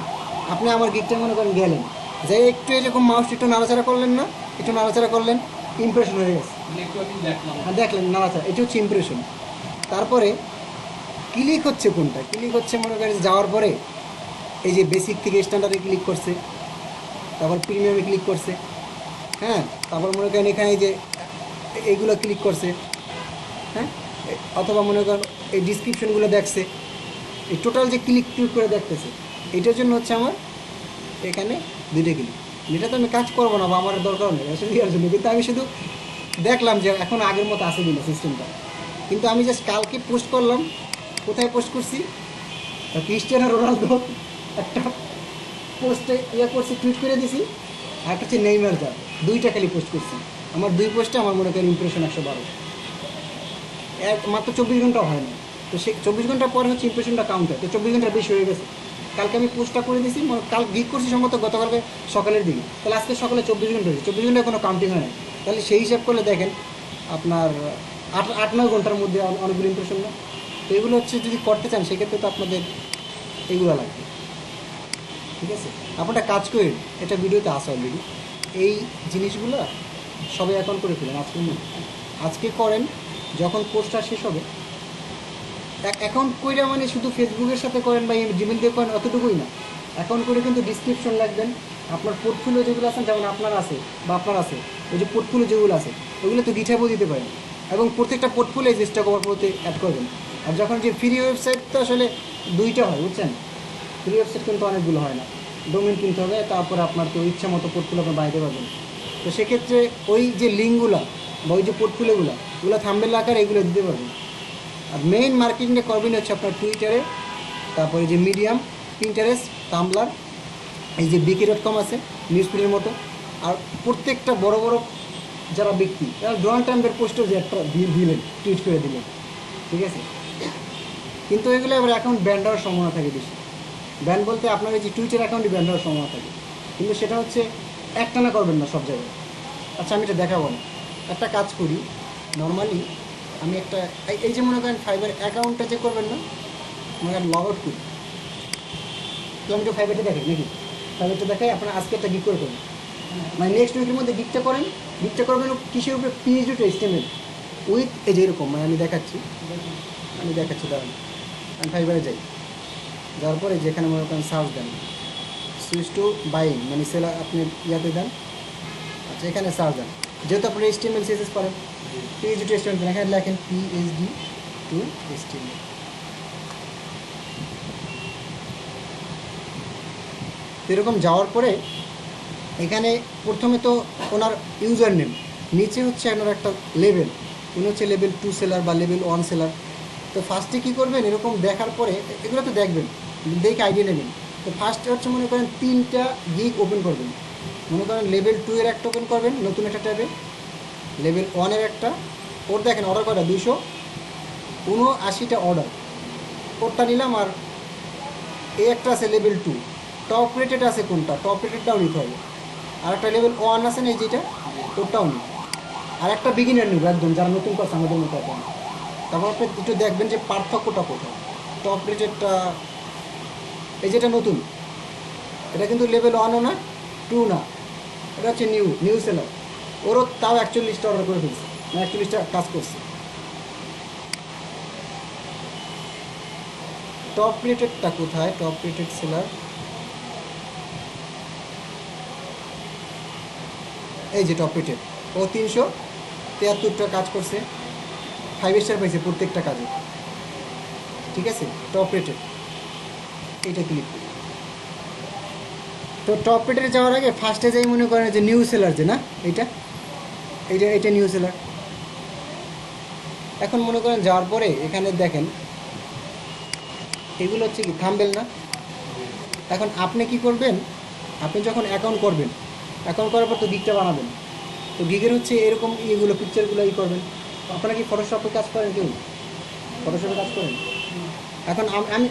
আপনি আমার গিকটা মনে করেন গেলেন, যে একটু এরকম মাউস একটু নাড়াচাড়া করলেন না, একটু নাড়াচাড়া করলেন, ইমপ্রেশন হয়ে গেছে। হ্যাঁ দেখলেন নাড়াচাড়া, এটা হচ্ছে ইমপ্রেশন। তারপরে ক্লিক হচ্ছে কোনটা, ক্লিক হচ্ছে মনে করেন যাওয়ার পরে এই যে বেসিক থেকে স্ট্যান্ডার্ডে ক্লিক করছে, তারপর প্রিমিয়ামে ক্লিক করছে, হ্যাঁ, তারপর মনে করেন এখানে যে এইগুলো ক্লিক করছে, হ্যাঁ, অথবা মনে করেন এই ডিসক্রিপশনগুলো দেখছে, এই টোটাল যে ক্লিক করে দেখতেছে, এটার জন্য হচ্ছে আমার এখানে 2টা ক্লিক। এটা তো আমি কাজ করবো না বা আমার দরকার নেই আসলে দেওয়ার জন্য, কিন্তু আমি শুধু দেখলাম যে এখন আগের মতো আসে কিনা সিস্টেমটা। কিন্তু আমি জাস্ট কালকে পোস্ট করলাম, কোথায় পোস্ট করছি, ক্রিস্টিয়ানো রোনালদো একটা পোস্টে করছি, টুইট করে দিছি, আর একটা হচ্ছে নেইমার যা, 2টা খালি পোস্ট করছি। আমার 2 পোস্টে আমার মনে করেন ইমপ্রেশন 112, মাত্র 24 ঘন্টা হয় না। তো সেই 24 ঘন্টা পরে হচ্ছে ইমপ্রেশনটা কাউন্ট হয়, তো 24 ঘন্টা বেশি হয়ে গেছে। কালকে আমি পোস্টটা করে দিয়েছি, কাল গিক করছি সম্ভবত গতকালকে সকালের দিকে, তাহলে আজকে সকালে 24 ঘন্টা হয়েছে, 24 ঘন্টায় কোনো কাউন্টিং হয় না। তাহলে সেই হিসাব করলে দেখেন আপনার 8-9 ঘন্টার মধ্যে অনেকগুলো ইমপ্রেশন না। তো এগুলো হচ্ছে যদি করতে চান সেক্ষেত্রে তো আপনাদের এইগুলো লাগবে, ঠিক আছে। আপনারা কাজ করেন, এটা ভিডিওতে আসা অলরেডি, এই জিনিসগুলো সবাই অ্যাকাউন্ট করে ফেলেন আজকে করেন, যখন পোস্টটা শেষ হবে অ্যাকাউন্ট কইরা মানে শুধু ফেসবুকের সাথে করেন বা জিমেল দিয়ে করেন অতটুকুই না, অ্যাকাউন্ট করে কিন্তু ডিসক্রিপশন লাগবেন, আপনার পোর্টফোলিও যেগুলো আছেন, যেমন আপনার আছে বা আপনার আছে ওই যে পোর্টফোলিও যেগুলো আছে ওগুলো তো গিটহাবেও দিতে পারেন, এবং প্রত্যেকটা পোর্টফোলিও যে স্টক ওভারফ্লোতে অ্যাড করবেন। আর যখন যে ফ্রি ওয়েবসাইট তো আসলে 2টা হয় বুঝছেন, ফ্রি ওয়েবসাইট কিন্তু অনেকগুলো হয় না, ডোমেন কিনতে হবে, তারপর আপনার তো ইচ্ছা মতো পোর্টফোলিও আপনি বানাতে পারবেন। তো সেক্ষেত্রে ওই যে লিঙ্কগুলো বা ওই যে পোর্টফোলিওগুলো ওগুলো থাম্বনেল আকারে এগুলো দিতে পারবেন। আর মেইন মার্কেটিংটা করবেন হচ্ছে আপনার টুইটারে, তারপরে যে মিডিয়াম, পিন্টারেস্ট, টাম্বলার, এই যে বিকি.com আছে নিউজ ফিডের মতো, আর প্রত্যেকটা বড় বড় যারা ব্যক্তি তারা ডোনাল্ড ট্রাম্পের পোস্টও যে একটা দিলেন, টুইট করে দিলেন, ঠিক আছে। কিন্তু এগুলো আবার অ্যাকাউন্ট ব্যান হওয়ার সম্ভাবনা থাকে বেশি। ব্যান বলতে আপনার এই যে টুইটার অ্যাকাউন্টে ব্যান হওয়ার সম্ভাবনা থাকে, কিন্তু সেটা হচ্ছে একটানা করবেন না সব জায়গায়। আচ্ছা আমি এটা দেখাবো না, একটা কাজ করি, নর্মালি আমি একটা এই যে মনে করেন ফাইবার অ্যাকাউন্টটা যে করবেন না, মনে করেন লগ আউট করি, তো আমি তো ফাইবারটা দেখাই নাকি, ফাইবারটা দেখাই আপনার আজকে একটা গিক করে করবেন, মানে নেক্সট উইকের মধ্যে গিকটা করেন, গিকটা করবেন কিসের উপরে, PHP উইথ এই যে এরকম, মানে আমি দেখাচ্ছি দাঁড়ান, আমি ফাইবারে যাই, যাওয়ার পরে যেখানে মনে করেন search then switch to buying, মানে সেলা আপনি ইয়াতে দেন, আচ্ছা এখানে সার্চ দেন, যেহেতু আপনি HTML CSS করেন, PHP টু HTML দেন, এখানে লেখেন PHP টু HTML, এরকম যাওয়ার পরে এখানে প্রথমে তো ওনার ইউজার নেম, নিচে হচ্ছে ওনার একটা লেভেল, উনি হচ্ছে লেভেল 2 সেলার বা লেভেল 1 সেলার। তো ফার্স্টে কী করবেন, এরকম দেখার পরে এগুলো তো দেখবেন, দেখে আইডিয়া নেবেন। তো ফার্স্টে হচ্ছে মনে করেন 3টা গিগ ওপেন করবেন, মনে করেন লেভেল 2 এর একটা ওপেন করবেন নতুন একটা ট্যাবে, লেভেল 1 এর একটা, ওর দেখেন অর্ডার করা 279টা অর্ডার, ওরটা নিলাম। আর এই একটা আছে লেভেল 2, টপ রেটেড আছে কোনটা, টপ রেটেডটাও নিতে হবে। আর একটা লেভেল 1 আছে না এই যেটা, ওটাও নিই। আর একটা বিগিনার নিব একদম, যারা নতুন করছে আমাদের মতো এখন। তারপর আপনি একটু দেখবেন যে পার্থক্যটা কোথায়, টপ রেটেডটা এই যেটা নতুন, এটা কিন্তু লেভেল 1ও না 2 না, এটা হচ্ছে নিউ সেলার, ওরও তাও 41টা অর্ডার করে ফেলছে, মানে 41টা কাজ করছে। টপ রেটেডটা কোথায়, টপ রেটেড সেলার এই যে টপ রেটেড, ও 373টা কাজ করছে, 5 স্টার পাইছে প্রত্যেকটা কাজে, ঠিক আছে। টপ রেটেড এইটা ক্লিক করি। তো টপ রেটেড যাওয়ার আগে ফার্স্টে যাই মনে করেন যে নিউ সেলার, যে না এইটা এটা নিউ সেলার। এখন মনে করেন যাওয়ার পরে এখানে দেখেন এগুলো হচ্ছে কি থাম্বনেল না। এখন আপনি কি করবেন, আপনি যখন অ্যাকাউন্ট করবেন, অ্যাকাউন্ট করার পর তো গিগটা বানাবেন, তো গিগের হচ্ছে এরকম ইয়েগুলো পিকচারগুলো করবেন। আপনারা কি ফটোশপে কাজ করেন, কেউ ফটোশপে কাজ করেন? এখন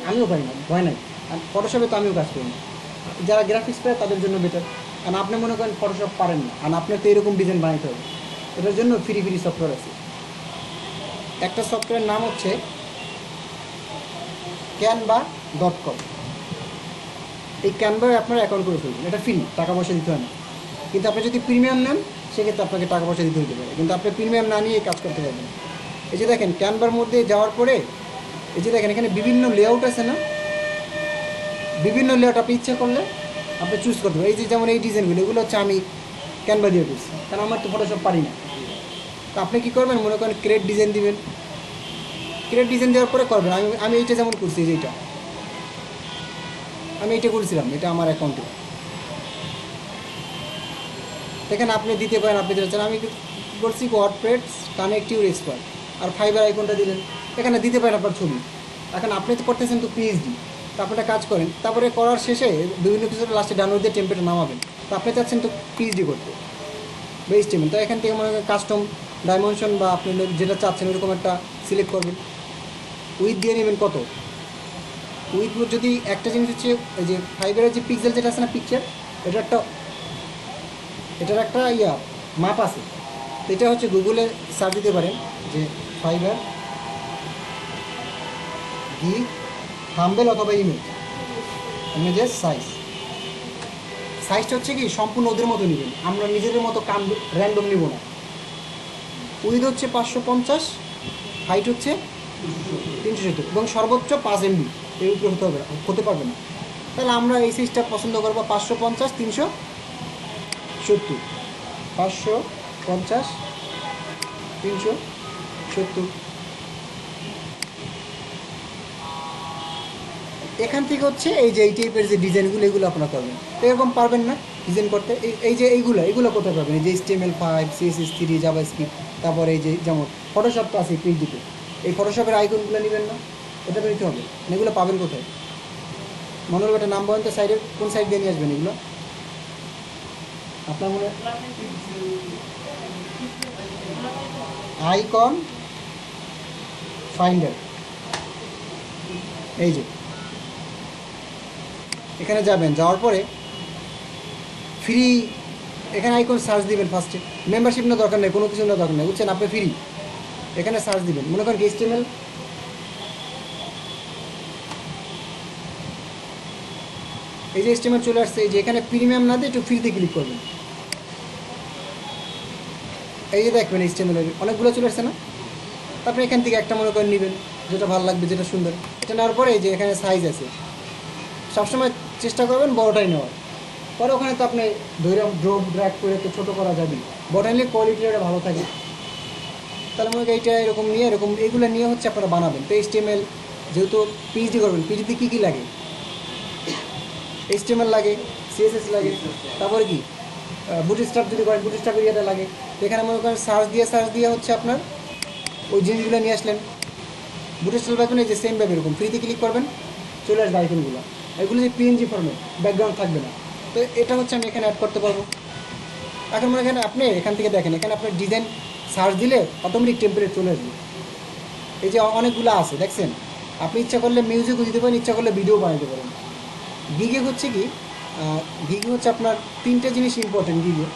আমিও পারি না, ভয় নাই। আর ফটোশপে তো আমিও কাজ করি না। যারা গ্রাফিক্স পায় তাদের জন্য বেটার। কারণ আপনি মনে করেন ফটোশপ পারেন না, আর আপনার তো এরকম ডিজাইন বানাইতে হবে, এটার জন্য ফ্রি সফটওয়্যার আছে। একটা সফটওয়্যারের নাম হচ্ছে canva.com। এই ক্যানভায় আপনার অ্যাকাউন্ট করে ফেলবেন, এটা ফ্রি, টাকা পয়সা দিতে হয় না। কিন্তু আপনি যদি প্রিমিয়াম নেন সেক্ষেত্রে আপনাকে টাকা পয়সা দিতে হতে পারে, কিন্তু আপনি প্রিমিয়াম না নিয়ে কাজ করতে পারবেন। এই যে দেখেন ক্যানভার মধ্যে যাওয়ার পরে এই যে দেখেন এখানে বিভিন্ন লেআউট আছে না, বিভিন্ন লেআউট আপনি ইচ্ছা করলে আপনি চুজ করতে পারেন। এই যে যেমন এই ডিজাইনগুলো, এগুলো হচ্ছে আমি ক্যানভা দিয়ে করছি, কারণ আমার তো ফটোশপ পারি না। তো আপনি কী করবেন, মনে করেন ক্রিয়েট ডিজাইন দিবেন, ক্রিয়েট ডিজাইন দেওয়ার পরে করবেন। আমি এইটা যেমন করছি, যে এইটা আমি এইটা করেছিলাম, এটা আমার অ্যাকাউন্টে। এখানে আপনি দিতে পারেন, আপনি দিতে চান। আমি বলছি ওয়ার্ডপ্রেস কানেক্ট ইউর এক্সপার্ট, আর ফাইবার আইকনটা দিলেন, এখানে দিতে পারেন আপনার ছবি। এখন আপনি তো করতেছেন তো পিএইচডি, তো আপনারা কাজ করেন, তারপরে করার শেষে বিভিন্ন কিছু লাস্টে ডাউনলোড দিয়ে টেমপ্লেট নামাবেন। তো আপনি চাচ্ছেন তো পিএইচডি করতে বা এইচটিএমএল, তো এখান থেকে মনে করেন কাস্টম ডাইমেনশন বা আপনি যেটা চাচ্ছেন ওরকম একটা সিলেক্ট করবেন। উইথ দিয়ে নেবেন কত, উইথ যদি একটা জিনিস হচ্ছে এই যে ফাইবারের যে পিক্সেল যেটা আছে না, পিকচার, এটার একটা মাপ আছে। তো এটা হচ্ছে গুগলে সার্চ দিতে পারেন যে ফাইবার গিগ থাম্বনেল অথবা ইমেজের সাইজটা হচ্ছে কি সম্পূর্ণ ওদের মতো নেবেন, আমরা নিজেদের মতো র্যান্ডম নিব না। উইথ হচ্ছে 550, হাইট হচ্ছে 370 এবং সর্বোচ্চ 5 MB, এর উপরে হতে পারবে না। তাহলে আমরা এই সাইজটা পছন্দ করবো 550 370, 550 370। এখান থেকে হচ্ছে এই যে এই টাইপের যে ডিজাইনগুলো, এগুলো আপনারা করবেন। তো এরকম পারবেন না ডিজাইন করতে, এই যে এইগুলো কোথায় পাবেন, এই যে HTML5 CSS3 জাভাস্ক্রিপ্ট, তারপরে এই যে যেমন ফটোশপ তো আছে পেজটিতে, এই ফটোশপের আইকনগুলো নেবেন না, এটা তো নিতে হবে। এগুলো পাবেন কোথায়, মনে হলো একটা নাম বলেন তো, সাইডের কোন সাইড দিয়ে নিয়ে আসবেন এগুলো আপনার মনে আইকন ফাইন্ডার, এই যে এখানে যাবেন, যাওয়ার পরে ফ্রি এখানে আইকন সার্চ দিবেন। ফার্স্টে মেম্বারশিপ না দরকার নেই, কোনো কিছু না দরকার নেই, বুঝছেন, আপনি ফ্রি এখানে সার্চ দিবেন। মনে করেন HTML, এই যে HTML চলে আসছে, এই যে এখানে প্রিমিয়াম না দিয়ে একটু ফ্রিতে ক্লিক করবেন। এই যে দেখবেন HTML অনেকগুলো চলে আসছে না, তারপরে এখান থেকে একটা মনে করেন নেবেন, যেটা ভালো লাগবে, যেটা সুন্দর। এটা নেওয়ার পরে এই যে এখানে সাইজ আছে, সবসময় চেষ্টা করবেন বড়টাই নেওয়ার। পরে ওখানে তো আপনি ধরে ড্রপ ড্র্যাগ করে তো ছোটো করা যাবে, বড় নিলে কোয়ালিটিটা ভালো থাকে। তাহলে মনে করি এইটা এরকম নিয়ে এইগুলো নিয়ে হচ্ছে আপনারা বানাবেন। তো HTML যেহেতু পিএইচডি করবেন, পিএইচডিতে কী কী লাগে, HTML লাগে, CSS লাগে, তারপরে কি বুটস্ট্র্যাপ যদি করেন বুটস্ট্র্যাপ এরিয়াটা লাগে। তো এখানে মনে করেন সার্চ দিয়ে হচ্ছে আপনার ওই জিনিসগুলো নিয়ে আসলেন। বুটস্ট্র্যাপ আইকন এই যে সেম ভাবে এরকম ফ্রিতে ক্লিক করবেন, চলে আসবে আইকনগুলো। এগুলো যে PNG ফর্মেট, ব্যাকগ্রাউন্ড থাকবে না। তো এটা হচ্ছে আমি এখানে অ্যাড করতে পারবো। এখন মনে করেন আপনি এখান থেকে দেখেন, এখানে আপনার ডিজাইন সার্চ দিলে অটোমেটিক টেমপ্লেট চলে আসবে। এই যে অনেকগুলো আছে দেখছেন, আপনি ইচ্ছা করলে মিউজিকও দিতে পারেন, ইচ্ছা করলে ভিডিও বানাতে পারেন। গিগে হচ্ছে কি, গিগে হচ্ছে আপনার 3টে জিনিস ইম্পর্টেন্ট। গিগে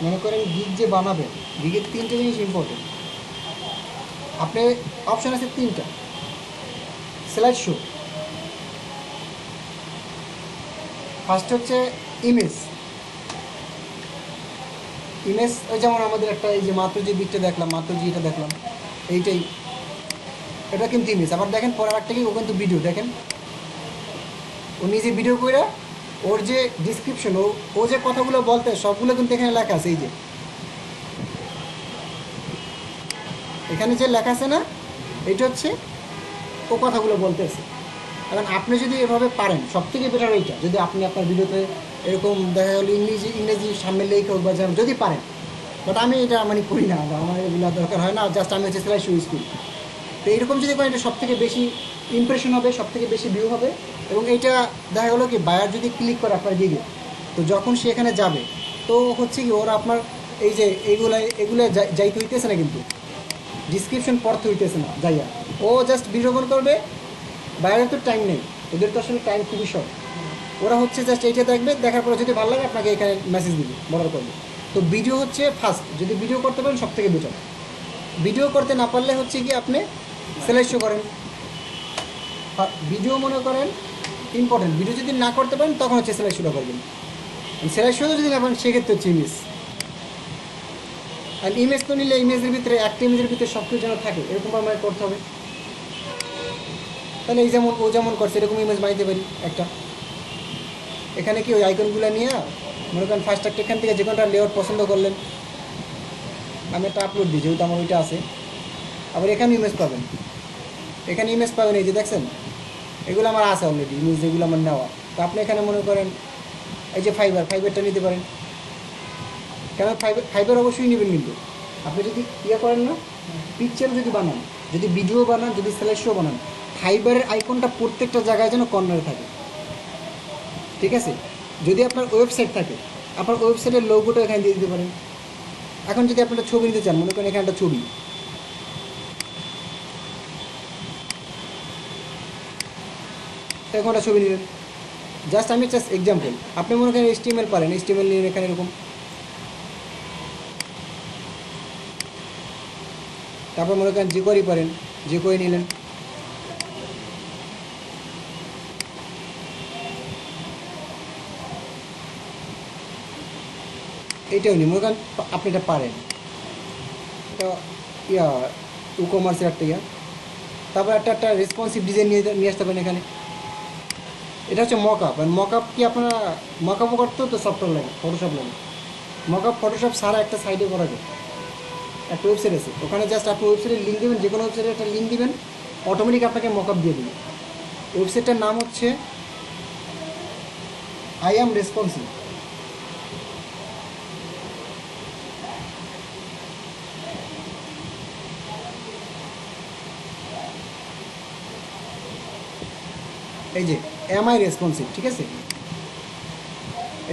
মনে করেন গিগ যে বানাবেন, গিগের 3টে জিনিস ইম্পর্টেন্ট। আপনি অপশান আছে 3টা। স্লাইড শো, ফার্স্ট হচ্ছে ইমেজ। ওই যেমন আমাদের একটা এই যে মাত্র যে দিকটা দেখলাম, মাত্র যে এটা দেখলাম, এইটাই, এটা কিন্তু ইমেজ। আবার দেখেন পরে একটা কি, ও কিন্তু ভিডিও, দেখেন ও নিজে ভিডিও করে, ওর যে ডিসক্রিপশন, ও যে কথাগুলো বলতে, সবগুলো কিন্তু এখানে লেখা আছে। এই যে এখানে যে লেখা আছে না, এটা হচ্ছে ও কথাগুলো বলতেছে। এখন আপনি যদি এভাবে পারেন, সব থেকে বেটার এইটা, যদি আপনি আপনার ভিডিওতে এরকম দেখা গেলো ইংরেজি সামনে লেখা হোক বা যদি পারেন, বাট আমি এটা মানে করি না, আমার এগুলো দরকার হয় না, জাস্ট আমি হচ্ছে স্লাইড শো ইউজ করি। তো এরকম যদি করেন এটা সব থেকে বেশি ইমপ্রেশন হবে, সব থেকে বেশি ভিউ হবে। এবং এইটা দেখা গেলো কি বায়ার যদি ক্লিক করে আপনার গিগে, তো যখন সে এখানে যাবে তো হচ্ছে কি ওরা আপনার এই যে এগুলো যাইতে হইতেছে না, কিন্তু ডিসক্রিপশন পড়তে হইতেছে না যাইয়া, ও জাস্ট বিজ্ঞাপন করবে। বাইরের তো টাইম নেই, ওদের তো আসলে টাইম খুবই শর্ট। ওরা হচ্ছে জাস্ট এইটা দেখবে, দেখার পরে যদি ভালো লাগে আপনাকে এখানে মেসেজ দিবে, বর্ডার করবে। তো ভিডিও হচ্ছে ফার্স্ট, যদি ভিডিও করতে পারেন সব থেকে বেটার। ভিডিও করতে না পারলে হচ্ছে কি আপনি স্লাইড শো করেন। ভিডিও মনে করেন ইম্পর্টেন্ট, ভিডিও যদি না করতে পারেন তখন হচ্ছে স্লাইড শোটা করবেন। স্লাইড শো যদি না পারেন সেক্ষেত্রে হচ্ছে ইমেজ। আর ইমেজ তো নিলে ইমেজের ভিতরে একটা ইমেজের ভিতরে সব কিছু যেন থাকে এরকম আমার করতে হবে। তাহলে এই যেমন ও যেমন করছে এরকম ইমেজ বানাইতে পারি একটা। এখানে কি ওই আইকনগুলো নিয়ে মনে করেন ফার্স্ট একটা এখান থেকে যে কোনটা লেআউট পছন্দ করলেন, আমি একটা আপলোড দিই যেহেতু আমার ওইটা আছে। আবার এখানে ইমেজ পাবেন, এখানে ইমেজ পাবেন, এই যে দেখছেন এগুলো আমার আছে অলরেডি ইমেজ, যেগুলো আমার নেওয়া। তো আপনি এখানে মনে করেন এই যে ফাইবারটা নিতে পারেন। কেন ফাইবার অবশ্যই নেবেন, কিন্তু আপনি যদি ইয়ে করেন না, পিকচার যদি বানান, যদি ভিডিও বানান, যদি স্লাইড শো বানান, ফাইবারের আইকনটা প্রত্যেকটা জায়গায় যেন কর্নারে থাকে, ঠিক আছে? যদি আপনার ওয়েবসাইট থাকে, আপনার ওয়েবসাইটের লোগোটা এখানে দিয়ে দিতে পারেন। এখন যদি আপনি একটা ছবি নিতে চান, মনে করেন এখানে একটা ছবি, এখন একটা ছবি নিলেন, জাস্ট এক্সাম্পল। আপনি মনে করেন HTML পারেন, HTML নিলেন এখানে এরকম, তারপর মনে করেন jQuery পারেন, jQuery নিলেন, এইটাও নিন, মনে করেন আপনি এটা পারেন, এটা কমার্সের একটা তারপর একটা রেসপন্সিভ ডিজাইন নিয়ে আসতে পারেন এখানে। এটা হচ্ছে মকআপ। আর মকআপ কি আপনারা মকআপও করতেও তো সফটওয়্যার লাগে, ফটোশপ লাগে। মকআপ ফটোশপ সারা একটা সাইডে করা যায়, একটা ওয়েবসাইট আছে, ওখানে জাস্ট আপনি ওয়েবসাইটের লিঙ্ক দেবেন, যে কোনো ওয়েবসাইটে একটা লিঙ্ক দিবেন, অটোমেটিক আপনাকে মকআপ দিয়ে দেবে। ওয়েবসাইটটার নাম হচ্ছে আই অ্যাম রেসপন্সিভ। এই যে MI রেসপন্সিভ, ঠিক আছে?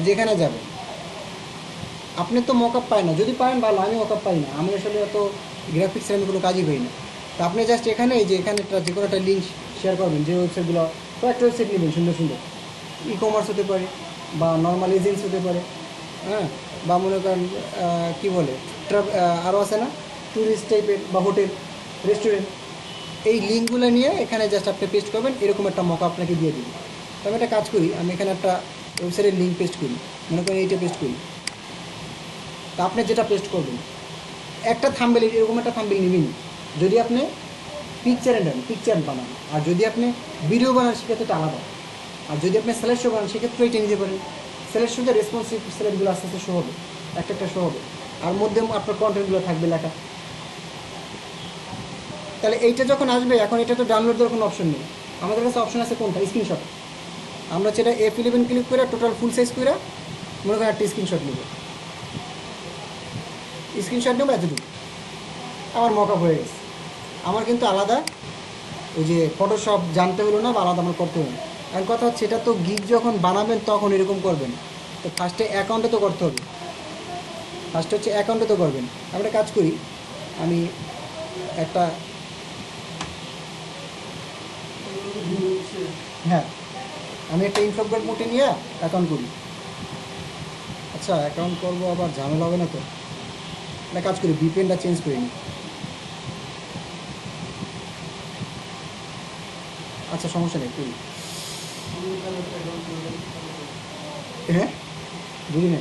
যেখানে যাবে আপনি তো মকআপ পায় না, যদি পারেন ভালো, আমি মকআপ পাই না, আমি আসলে অত গ্রাফিক্সের আমি কোনো কাজই করি না। তো আপনি জাস্ট এখানে এই যে এখানে একটা যে কোনো একটা লিঙ্ক শেয়ার করবেন, যে ওয়েবসাইটগুলো, তো একটা ওয়েবসাইট নেবেন সুন্দর সুন্দর, কমার্স হতে পারে বা নর্মাল এজেন্সি হতে পারে, হ্যাঁ, বা মনে করেন কী বলে আরও আছে না ট্যুরিস্ট টাইপের বা হোটেল রেস্টুরেন্ট, এই লিঙ্কগুলো নিয়ে এখানে জাস্ট আপনি পেস্ট করবেন, এরকম একটা মকআপ আপনাকে দিয়ে দিবে। তো আমি একটা কাজ করি, আমি এখানে একটা ওয়েবসাইটের লিঙ্ক পেস্ট করি, মনে করেন এইটা পেস্ট করি। তা আপনি যেটা পেস্ট করবেন একটা থাম্বনেল, এরকম একটা থাম্বনেল নেবেন যদি আপনি পিকচার বানান, আর যদি আপনি ভিডিও বানান সেক্ষেত্রে এটা আলাদা, আর যদি আপনি স্লাইড শো বানান সেক্ষেত্রে এটা নিতে পারেন। স্লাইড শোতে রেসপন্সিভ স্লাইডগুলো আস্তে আস্তে শো হবে, একটা শো হবে, আর মধ্যে আপনার কন্টেন্টগুলো থাকবে লেখা। তাহলে এইটা যখন আসবে, এখন এটা তো ডাউনলোড দেওয়ার কোনো অপশন নেই, আমাদের কাছে অপশন আছে কোনটা, স্ক্রিনশট। আমরা সেটা F11 ক্লিক করে টোটাল ফুল সাইজ করে মনে করেন একটা স্ক্রিনশট নেব, এতটুকু আমার মকআপ হয়ে গেছে। আমার কিন্তু আলাদা ওই যে ফটোশপ জানতে হলো না, বা আলাদা আমার করতে হলো না। আর কথা হচ্ছে এটা তো গিগ যখন বানাবেন তখন এরকম করবেন, তো ফার্স্টে অ্যাকাউন্টে তো করতে হবে, করবেন। আমরা কাজ করি, আমি একটা ইনফোগ্রাফ মোটে নিয়ে অ্যাকাউন্ট করি। আচ্ছা, অ্যাকাউন্ট করবো আবার ঝামেলা হবে না তো, একটা কাজ করি, VPNটা চেঞ্জ করে নিই। আচ্ছা, সমস্যা নেই, করি। হ্যাঁ, বুঝি না,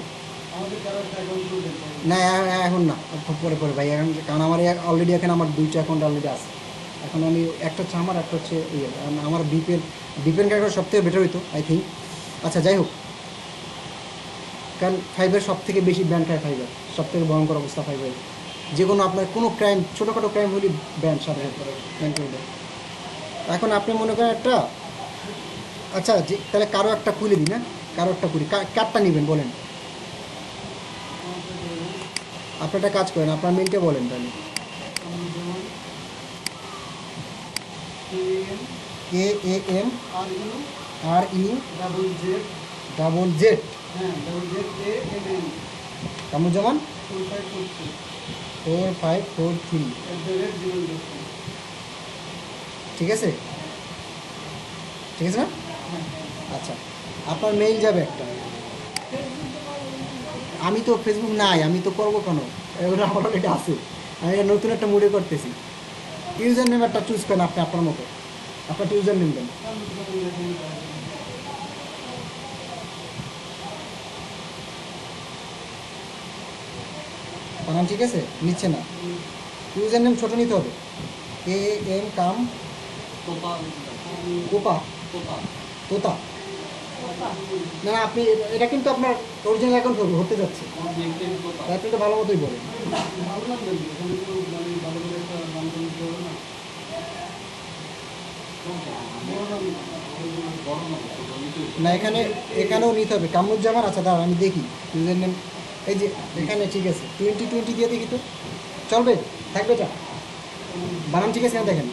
না এখন না, পরে ভাই, এখন কারণ আমার অলরেডি এখানে আমার 2টা অ্যাকাউন্ট অলরেডি আছে। এখন আমি একটা হচ্ছে আমার, একটা হচ্ছে আমার VPN ক্যারেক্টার সব থেকে বেটার হইতো আই থিঙ্ক। আচ্ছা, যাই হোক, কারণ ফাইবার সব থেকে বেশি ব্যান খায়, ফাইবার সব থেকে ভয়ঙ্কর অবস্থা। ফাইবার যে কোনো আপনার কোনো ক্রাইম, ছোটোখাটো ক্রাইম হলে ব্যান, সাথে ব্যান করে দেয়। এখন আপনি মনে করেন একটা, আচ্ছা তাহলে কারো একটা খুলে দিন, হ্যাঁ, কারোরটা করি, কারটা নেবেন বলেন। আপনি একটা কাজ করেন, আপনার মেলটা বলেন তাহলে। KAM RU ZZZ Kamruzzaman 4543। ঠিক আছে, ঠিক আছে না? আচ্ছা, আপনার মেইল যাবে একটা। আমি তো ফেসবুক নাই, আমি তো করবো কেন, এগুলো আমার অলরেডি আছে। আমি এটা নতুন একটা মুডে করতেছি। ইউজার নেম একটা চুজ করেন আপনি আপনার মতো, আপনার ইউজার নেম দেন। বানান ঠিক আছে, নিচ্ছে না। ইউজার নেম ছোটো নিতে হবে। KAM কাম তোপা কোপা তোপা তোতা। না না, আপনি এটা কিন্তু আপনার অরিজিনাল অ্যাকাউন্ট হতে যাচ্ছে, নিকনেম তোপা। তাই আপনি তো ভালো মতোই বলেন। ভালো নাম দেন, এখানে তো মানে ভালো করে একটা নাম দিতে হবে না। বড় নাম বড় না ছোট নিতে না, এখানেও নিতে হবে কামরুজ্জামান। আচ্ছা দাঁড়ান আমি দেখি ইউজার নেম, এই যে এখানে ঠিক আছে 2020 দিয়ে দেখি তো, চলবে, থাকবে এটা, বানান ঠিক আছে না দেখেন।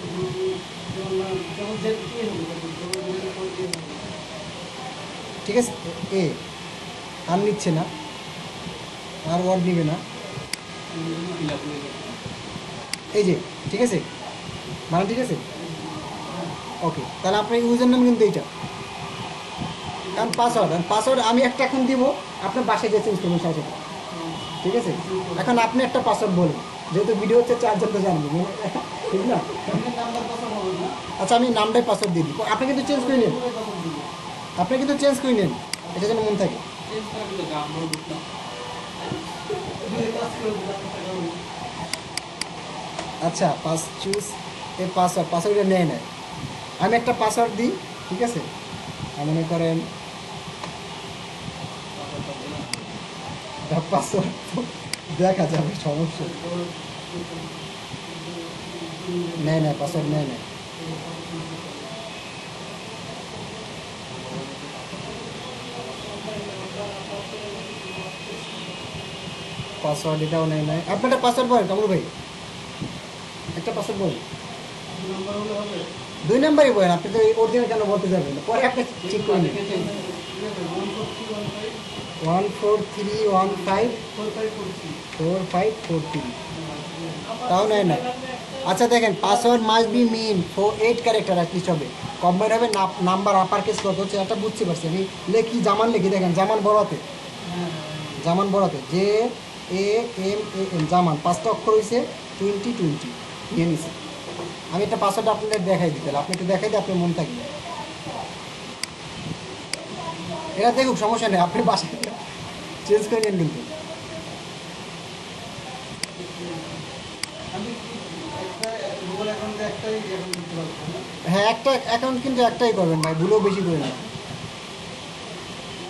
যেমন জেড এ হবে, যেমন জেড পর এ হবে। ঠিক আছে, এ আর নিচ্ছে না, আর ওয়ার্ড নিবে না, ফিল আপ হয়ে যাবে। এই যে ঠিক আছে, বানান ঠিক আছে। ওকে, তাহলে আপনার ইউজার নেম কিন্তু এইটা, কারণ পাসওয়ার্ড আমি একটা এখন দিব, আপনার বাসায় যে চেঞ্জ করবেন সাথে, ঠিক আছে। এখন আপনি একটা পাসওয়ার্ড বলুন, যেহেতু ভিডিও হচ্ছে 4 জন তো জানবে, ঠিক না? এখানে নাম্বার কথা হবে না, আচ্ছা, আমি নামটাই পাসওয়ার্ড দিয়ে দিই, আপনি কিন্তু চেঞ্জ করে নেন, পুরো কথা দিবে। আপনি কিন্তু চেঞ্জ করে নেন, এটা যেন মনে থাকে। চেঞ্জ করা কিন্তু গাম বড় বুঝলাম। দুই কাজ করে দিলাম টাকা হবে। আচ্ছা, চুজ এই পাসওয়ার্ডটা নেয় নেয়, আমি একটা পাসওয়ার্ড দিই, ঠিক আছে। মনে করেন পাসওয়ার্ড দেখা যাবে, সমস্যা নেয় নেয়, পাসওয়ার্ড নেয় নেয়। পাসওয়ার্ড এটাও নেয় নেয়। আপনি একটা পাসওয়ার্ড বলেন কামরু ভাই, একটা পাসওয়ার্ড বলেন। নাম্বার হলে হবে। 2 নাম্বারই বলেন, আপনি তো অরিজিনাল কেন বলতে যাবেন, পরে আপনি ঠিক করে নিন। 14315 4543, তাও নেয় না। আচ্ছা দেখেন, password must be min 8 character at least হবে, কম্বাইন হবে, নাম্বার আপার কেস কত হচ্ছে এটা বুঝতে পারছি আমি। লেখি জামান, লিখি দেখেন, জামান বড়াতে, জামান বড়াতে JAMAN জামান, 5টা অক্ষর হয়েছে 2020 নিয়ে নিছে। আমি একটা পাসওয়ার্ড আপনাদের দেখাই দিই, তাহলে আপনি একটু দেখাই দিই, আপনার মন থাকবে। এটা দেখুক, সমস্যা নেই, আপনি বাসায় চেঞ্জ করে নেন কিন্তু। আমি কি একটা গুগল অ্যাকাউন্টে একটাই অ্যাকাউন্ট দিতে পারবো না? হ্যাঁ, একটা অ্যাকাউন্ট কিন্তু একটাই করবেন ভাই, ভুলেও বেশি করে না।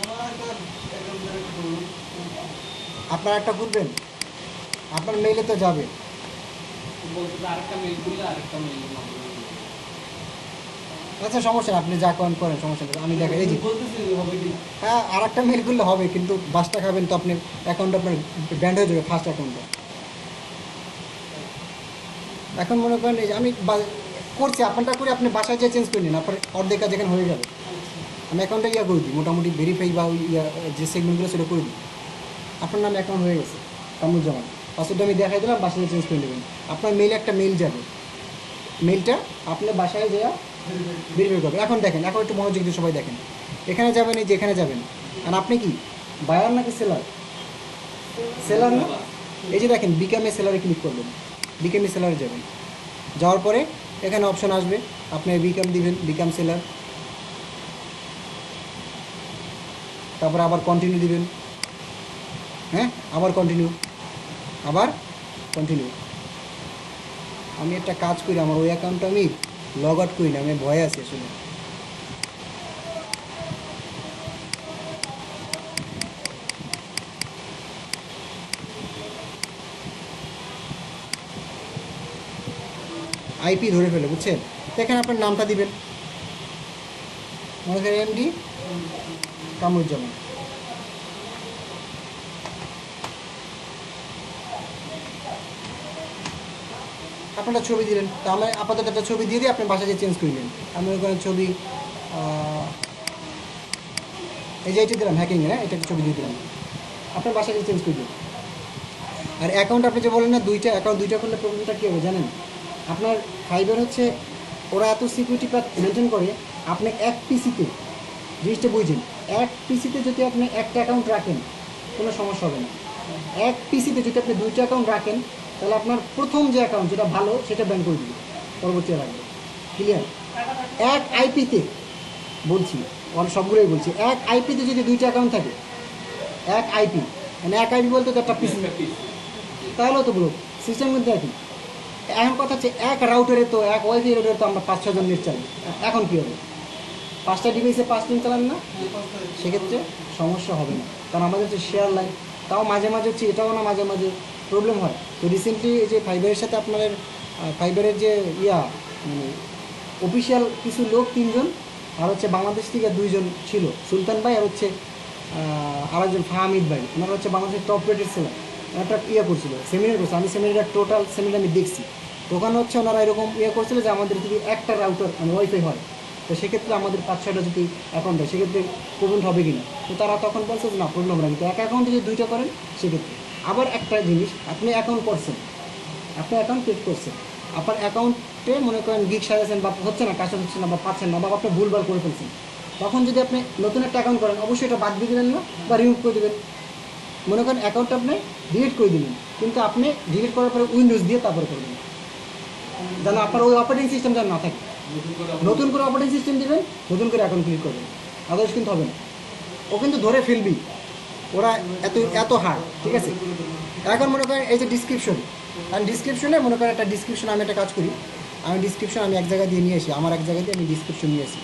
আমার একটা অ্যাকাউন্ট ধরে করুন। আপনার একটা খুলবেন, আপনার মেইলে তো যাবে। বলতে যে আরেকটা মেইল করলে আরেকটা মেইল নাম্বার। আচ্ছা সমস্যা নেই, আপনি যা করেন করেন, সমস্যা নেই, আমি দেখাই। এই যে বলতেছি হবে কি? হ্যাঁ, আর একটা মেইল করলে হবে, কিন্তু বাসটা খাবেন তো আপনি, অ্যাকাউন্ট আপনার ব্যান্ড হয়ে যাবে, ফার্স্ট অ্যাকাউন্টটা। এখন মনে করেন এই যে আমি করছি, আপনারটা করে আপনি বাসায় যেয়ে চেঞ্জ করে নিন, আপনার অর্ধেক কাজ এখানে হয়ে যাবে। আমি অ্যাকাউন্টটা করে দিই, মোটামুটি ভেরিফাই বা ওই যে সেগমেন্টগুলো সেটা করে দিই। আপনার নামে অ্যাকাউন্ট হয়ে গেছে কামরুজ্জামান, পাসওয়ার্ডটা আমি দেখাই দিলাম, বাসায় চেঞ্জ করে নেবেন। আপনার মেইলে একটা মেইল যাবে, মেইলটা আপনার বাসায় যাওয়া ভেরিফাই করবে। এখন দেখেন, এখন একটু মনোযোগ দিয়ে সবাই দেখেন, এখানে যাবেন, এই যে এখানে যাবেন। আর আপনি কি বায়ার নাকি সেলার? সেলার না? এই যে দেখেন, বিকামে সেলারে ক্লিক করবেন, বিকামে সেলারে যাবেন, যাওয়ার পরে এখানে অপশন আসবে, আপনি বিকাম দিবেন, বিকাম সেলার, তারপরে আবার কন্টিনিউ দিবেন। হ্যাঁ, আবার কন্টিনিউ, আবার কন্টিনিউ। আমি একটা কাজ করি, আমার ওই অ্যাকাউন্টটা আমি লগ আউট করি না, আমি ভয়ে আছি আসলে। আইপি ধরে ফেলে, বুঝছেন? তো এখানে আপনার নামটা দিবেন, মনে করেন MD কামরুজ্জামান। আপনারা ছবি দিলেন, তা আমি আপাতত একটা ছবি দিয়ে দিই, আপনি বাসায় চেঞ্জ করে নেন। আমি ওখানে ছবি এই যে এটা দিলাম হ্যাকিং, হ্যাঁ এটা একটা ছবি দিয়ে দিলাম, আপনার বাসায় চেঞ্জ করে দিন। আর অ্যাকাউন্ট আপনি যে বলেন না দুইটা অ্যাকাউন্ট দুইটা করলে প্রবলেমটা কী হবে জানেন? আপনার ফাইবার হচ্ছে ওরা এত সিকিউরিটি মেনটেন করে, আপনি এক পিসিতে জিনিসটা বুঝছেন, এক পিসিতে যদি আপনি একটা অ্যাকাউন্ট রাখেন কোনো সমস্যা হবে না। এক পিসিতে যদি আপনি দুইটা অ্যাকাউন্ট রাখেন তাহলে আপনার প্রথম যে অ্যাকাউন্ট যেটা ভালো সেটা ব্যান করে দিবে, পরবর্তী রাখবে। ক্লিয়ার? এক আইপিতে বলছি, সবগুলোই বলছি, এক আইপিতে যদি দুইটা অ্যাকাউন্ট থাকে, এক আইপি মানে এক আইপি বলতে তো একটা পিসি, তাহলেও তো বলো সিস্টেম কিন্তু একই। এখন কথা হচ্ছে এক রাউটারে তো এক ওয়াইফাই রাউটারে তো আমরা 5-6 জন নেট চালাই, এখন কী হবে? 5টা ডিভাইসে 5 জন চালান না, সেক্ষেত্রে সমস্যা হবে না, কারণ আমাদের হচ্ছে শেয়ার লাইন। তাও মাঝে মাঝে হচ্ছে এটাও না, মাঝে মাঝে প্রবলেম হয়। তো রিসেন্টলি এই যে ফাইবারের সাথে আপনাদের ফাইবারের যে মানে অফিসিয়াল কিছু লোক 3 জন, আর হচ্ছে বাংলাদেশ থেকে 2 জন ছিল, সুলতান ভাই আর হচ্ছে আরেকজন ফাহামিদ ভাই, ওনারা হচ্ছে বাংলাদেশের টপ রেটেড সেলার। একটা করছিল, সেমিনার করছে, আমি সেমিনারের টোটাল সেমিনার আমি দেখছি। তো ওখানে হচ্ছে ওনারা এরকম করছিল যে আমাদের যদি একটা রাউটার মানে ওয়াইফাই হয়, তো সেক্ষেত্রে আমাদের 5-6টা যদি অ্যাকাউন্ট হয় সেক্ষেত্রে প্রবলেম হবে কি না। তো তারা তখন বলছে যে না, প্রবলেম হবে না, কিন্তু এক অ্যাকাউন্টে যদি 2টা করেন সেক্ষেত্রে। আবার একটা জিনিস, আপনি অ্যাকাউন্ট করছেন, আপনি অ্যাকাউন্ট ক্রিয়েট করছেন, আপনার অ্যাকাউন্টে মনে করেন গিগ সাজাচ্ছেন বা হচ্ছে না, কাজটা হচ্ছে না বা পাচ্ছেন না, বা আপনি ভুলভাল করে ফেলছেন, তখন যদি আপনি নতুন একটা অ্যাকাউন্ট করেন অবশ্যই এটা বাদ দিয়ে দেবেন না বা রিমুভ করে দেবেন। মনে করেন অ্যাকাউন্টটা আপনি ডিলিট করে দিলেন, কিন্তু আপনি ডিলিট করার পরে উইন্ডোজ দিয়ে তারপরে করবেন, যেন আপনার ওই অপারেটিং সিস্টেম যেন না থাকে। নতুন করে অপারেটিং সিস্টেম দেবেন, নতুন করে অ্যাকাউন্ট ক্লিক করবেন, আদার্স কিন্তু হবে না। ও কিন্তু ধরে ফেলবি, ওরা এত হার্ড, ঠিক আছে? এখন মনে করেন এই যে ডিসক্রিপশন, আর ডিসক্রিপশনে মনে করেন একটা ডিসক্রিপশন, আমি একটা কাজ করি, আমি ডিসক্রিপশন আমি এক জায়গায় দিয়ে নিয়ে আসি, আমার এক জায়গায় দিয়ে আমি ডিসক্রিপশন নিয়ে আসি।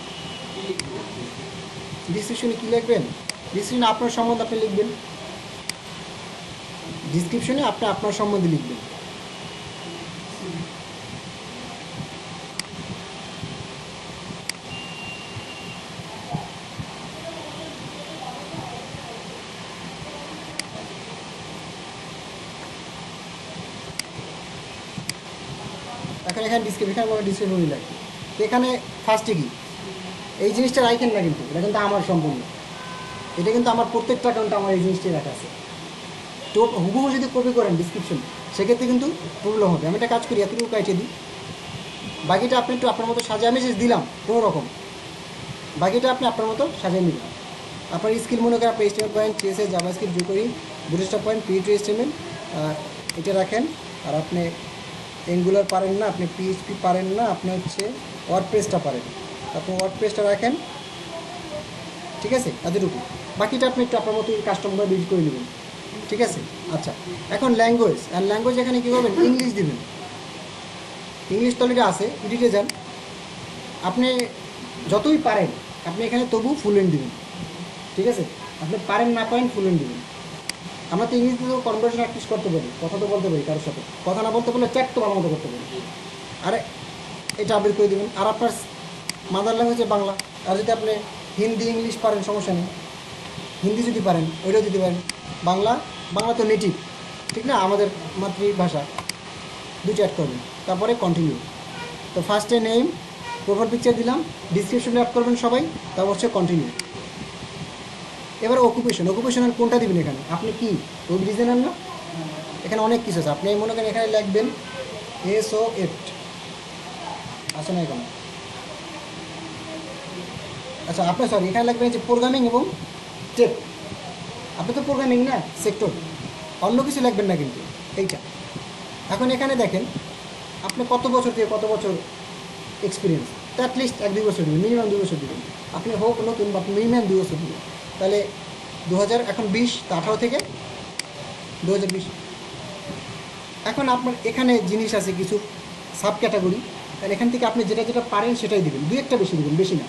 ডিসক্রিপশনে কী লিখবেন? ডিসক্রিপশনে আপনার সম্বন্ধে আপনি লিখবেন, ডিসক্রিপশনে আপনি আপনার সম্বন্ধে লিখবেন। এখন এখানে ডিসক্রিপশন লাগবে। তো এখানে ফার্স্টে কি এই জিনিসটা রাখেন না, কিন্তু এটা কিন্তু আমার সম্পূর্ণ, এটা কিন্তু আমার প্রত্যেকটা অ্যাকাউন্টে আমার এই জিনিসটাই রাখা আছে। তো হুবহু যদি কপি করেন ডিসক্রিপশন, সেক্ষেত্রে কিন্তু প্রবলেম হবে। আমি একটা কাজ করি, এতটুকু কাইটে দিই, বাকিটা আপনি একটু আপনার মতো সাজিয়ে, আমি শেষ দিলাম কোনো রকম, বাকিটা আপনি আপনার মতো সাজিয়ে নেবেন। আপনার স্কিল মনে করেন আপনি HTML point, CSS, JavaScript, jQuery, bootstrap point, PHP, HTML এটা রাখেন। আর আপনি অ্যাঙ্গুলার পারেন না, আপনি PHP পারেন না, আপনি হচ্ছে ওয়ার্ডপ্রেসটা পারেন, আপনি ওয়ার্ডপ্রেসটা রাখেন, ঠিক আছে? এতটুকু, বাকিটা আপনি একটু আপনার মতো কাস্টমার বিল্ড করে নেবেন, ঠিক আছে? আচ্ছা, এখন ল্যাঙ্গুয়েজ, আর ল্যাঙ্গুয়েজ এখানে কী করবেন? ইংলিশ দেবেন। ইংলিশ তো অলরেডি আছে, এডিটে যান, আপনি যতই পারেন আপনি এখানে তবু ফুলএন্ড দেবেন, ঠিক আছে? আপনি পারেন না পারেন ফুলএন্ড দেবেন। আমরা তো ইংলিশে তো কনভারসেশন প্র্যাকটিস করতে পারি, কথা তো বলতে পারি কারোর সাথে, কথা না বলতে পারলে চ্যাট তো ভালো মতো করতে পারি। আরে এটা আপডেট করে দেবেন। আর আপনার মাদার ল্যাঙ্গুয়েজ বাংলা, আর যদি আপনি হিন্দি ইংলিশ পারেন সমস্যা নেই, হিন্দি যদি পারেন ওইটাও দিতে পারেন। বাংলা তো নেটিভ, ঠিক না, আমাদের মাতৃভাষা, দুটো অ্যাড করবেন, তারপরে কন্টিনিউ। তো ফার্স্টে নেম, প্রোফাইল পিকচার দিলাম, ডিসক্রিপশনে অ্যাড করবেন সবাই, তারপর হচ্ছে কন্টিনিউ। এবার অকুপেশনাল কোনটা দিবেন? এখানে আপনি কি ওয়েব ডিজাইনার না? এখানে অনেক কিছু আছে, আপনি মনে করেন এখানে লিখবেন SOF, আছে না এখানে? আচ্ছা, আপনার সরি এখানে লিখবেন যে প্রোগ্রামিং এবং টেক, আপনি তো প্রোগ্রামিং না সেক্টর, অন্য কিছু লিখবেন না কিন্তু এইটা। এখন এখানে দেখেন আপনি কত বছর থেকে কত বছর এক্সপিরিয়েন্স, তো অ্যাটলিস্ট 1-2 বছর দেবেন, মিনিমাম 2 বছর দেবেন। আপনি হোক নতুন বা মিনিমাম 2 বছর দেবেন, তাহলে 2000 এখন 20, তো 18 থেকে 2020। এখন আপনার এখানে জিনিস আছে কিছু সাব ক্যাটাগরি, তাহলে এখান থেকে আপনি যেটা যেটা পারেন সেটাই দেবেন, 2-1টা বেশি দেবেন, বেশি না।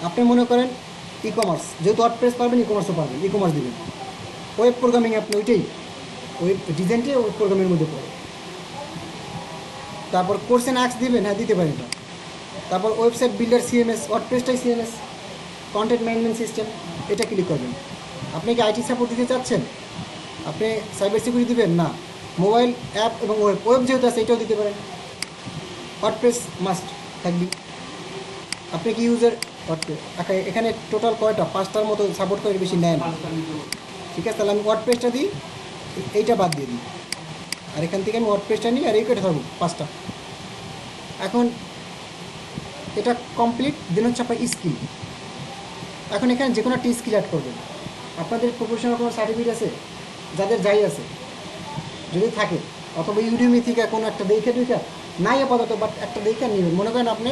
আপনি মনে করেন ই-কমার্স, যেহেতু ওয়ার্ডপ্রেস পারবেন, ই-কমার্সও পারবেন, ই-কমার্স দেবেন। ওয়েব প্রোগ্রামিং আপনি ওইটাই, ওয়েব ডিজাইনটাই ওয়েব প্রোগ্রামিংয়ের মধ্যে পড়ে। তারপর কোর্স অ্যান্ড অ্যাক্স দিবেন, হ্যাঁ দিতে পারেন এটা। তারপর website builder CMS, ওয়ার্ডপ্রেসটাই CMS, content management system, এটা ক্লিক করবেন। আপনি কি আইটি সাপোর্ট দিতে চাচ্ছেন? আপনি সাইবার সিকিউরিটি দিবেন? না, মোবাইল অ্যাপ এবং ওয়েব যেহেতু আছে এটাও দিতে পারেন। ওয়ার্ডপ্রেস মাস্ট থাকবে। আপনি কি ইউজার ওয়ার্ডপ্রেস এখানে টোটাল কয়টা? 5টার মতো সাপোর্ট করে, বেশি নেয় না। ঠিক আছে, তাহলে আমি ওয়ার্ডপ্রেসটা দিই, এইটা বাদ দিয়ে দিই, আর এখান থেকে আমি ওয়ার্ডপ্রেসটা নিই আর এই কেটে থাকবো 5টা। এখন এটা কমপ্লিট। দেন হচ্ছে আপনার স্কিল। এখন এখানে যে কোনো একটা স্কিল অ্যাড করবেন। আপনাদের প্রফেশনাল কোনো সার্টিফিকেট আছে? যাদের যাই আছে যদি থাকে, অথবা ইউডিমি থেকে কোনো একটা দেখে দুইটা, নাই আপাতত, বাট একটা দেখে নেবেন। মনে করেন আপনি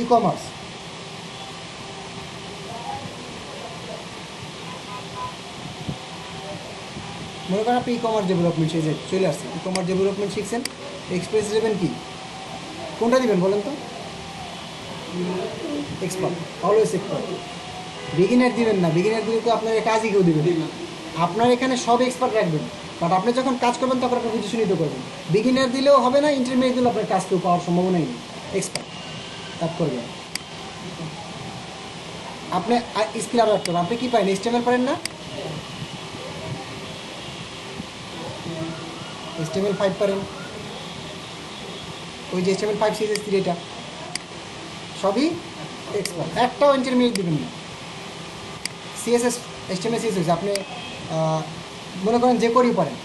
ই কমার্স, মনে করেন আপনি ই কমার্স ডেভেলপমেন্ট সে চলে আসছে, ই কমার্স ডেভেলপমেন্ট শিখছেন, এক্সপ্রেস দেবেন কি, কোনটা দিবেন বলেন তো? Expert, always expert. বিগিনার দিবেন না, বিগিনার দিলে তো আপনার কাজই কেউ দিবেন। আপনার এখানে সব এক্সপার্ট রাখবেন, বাট আপনি যখন কাজ করবেন তখন আপনি বুঝে শুনিত করবেন। বিগিনার দিলেও হবে না, ইন্টারমিডিয়েট দিলেও আপনার কাজ কেউ পাওয়ার সম্ভাবনাই নেই। এক্সপার্ট কাজ করবেন। আপনি স্কিল আরও একটা, আপনি কী পারেন? HTML পারেন না? HTML5 পারেন, ওই যে HTML5 CSS3 এটা সবই এক্সপার্ট। একটাও ইন্টারমিডিয়েট দেবেন না। CSS, HTML, CSS আপনি মনে করেন যে করেও পারেন,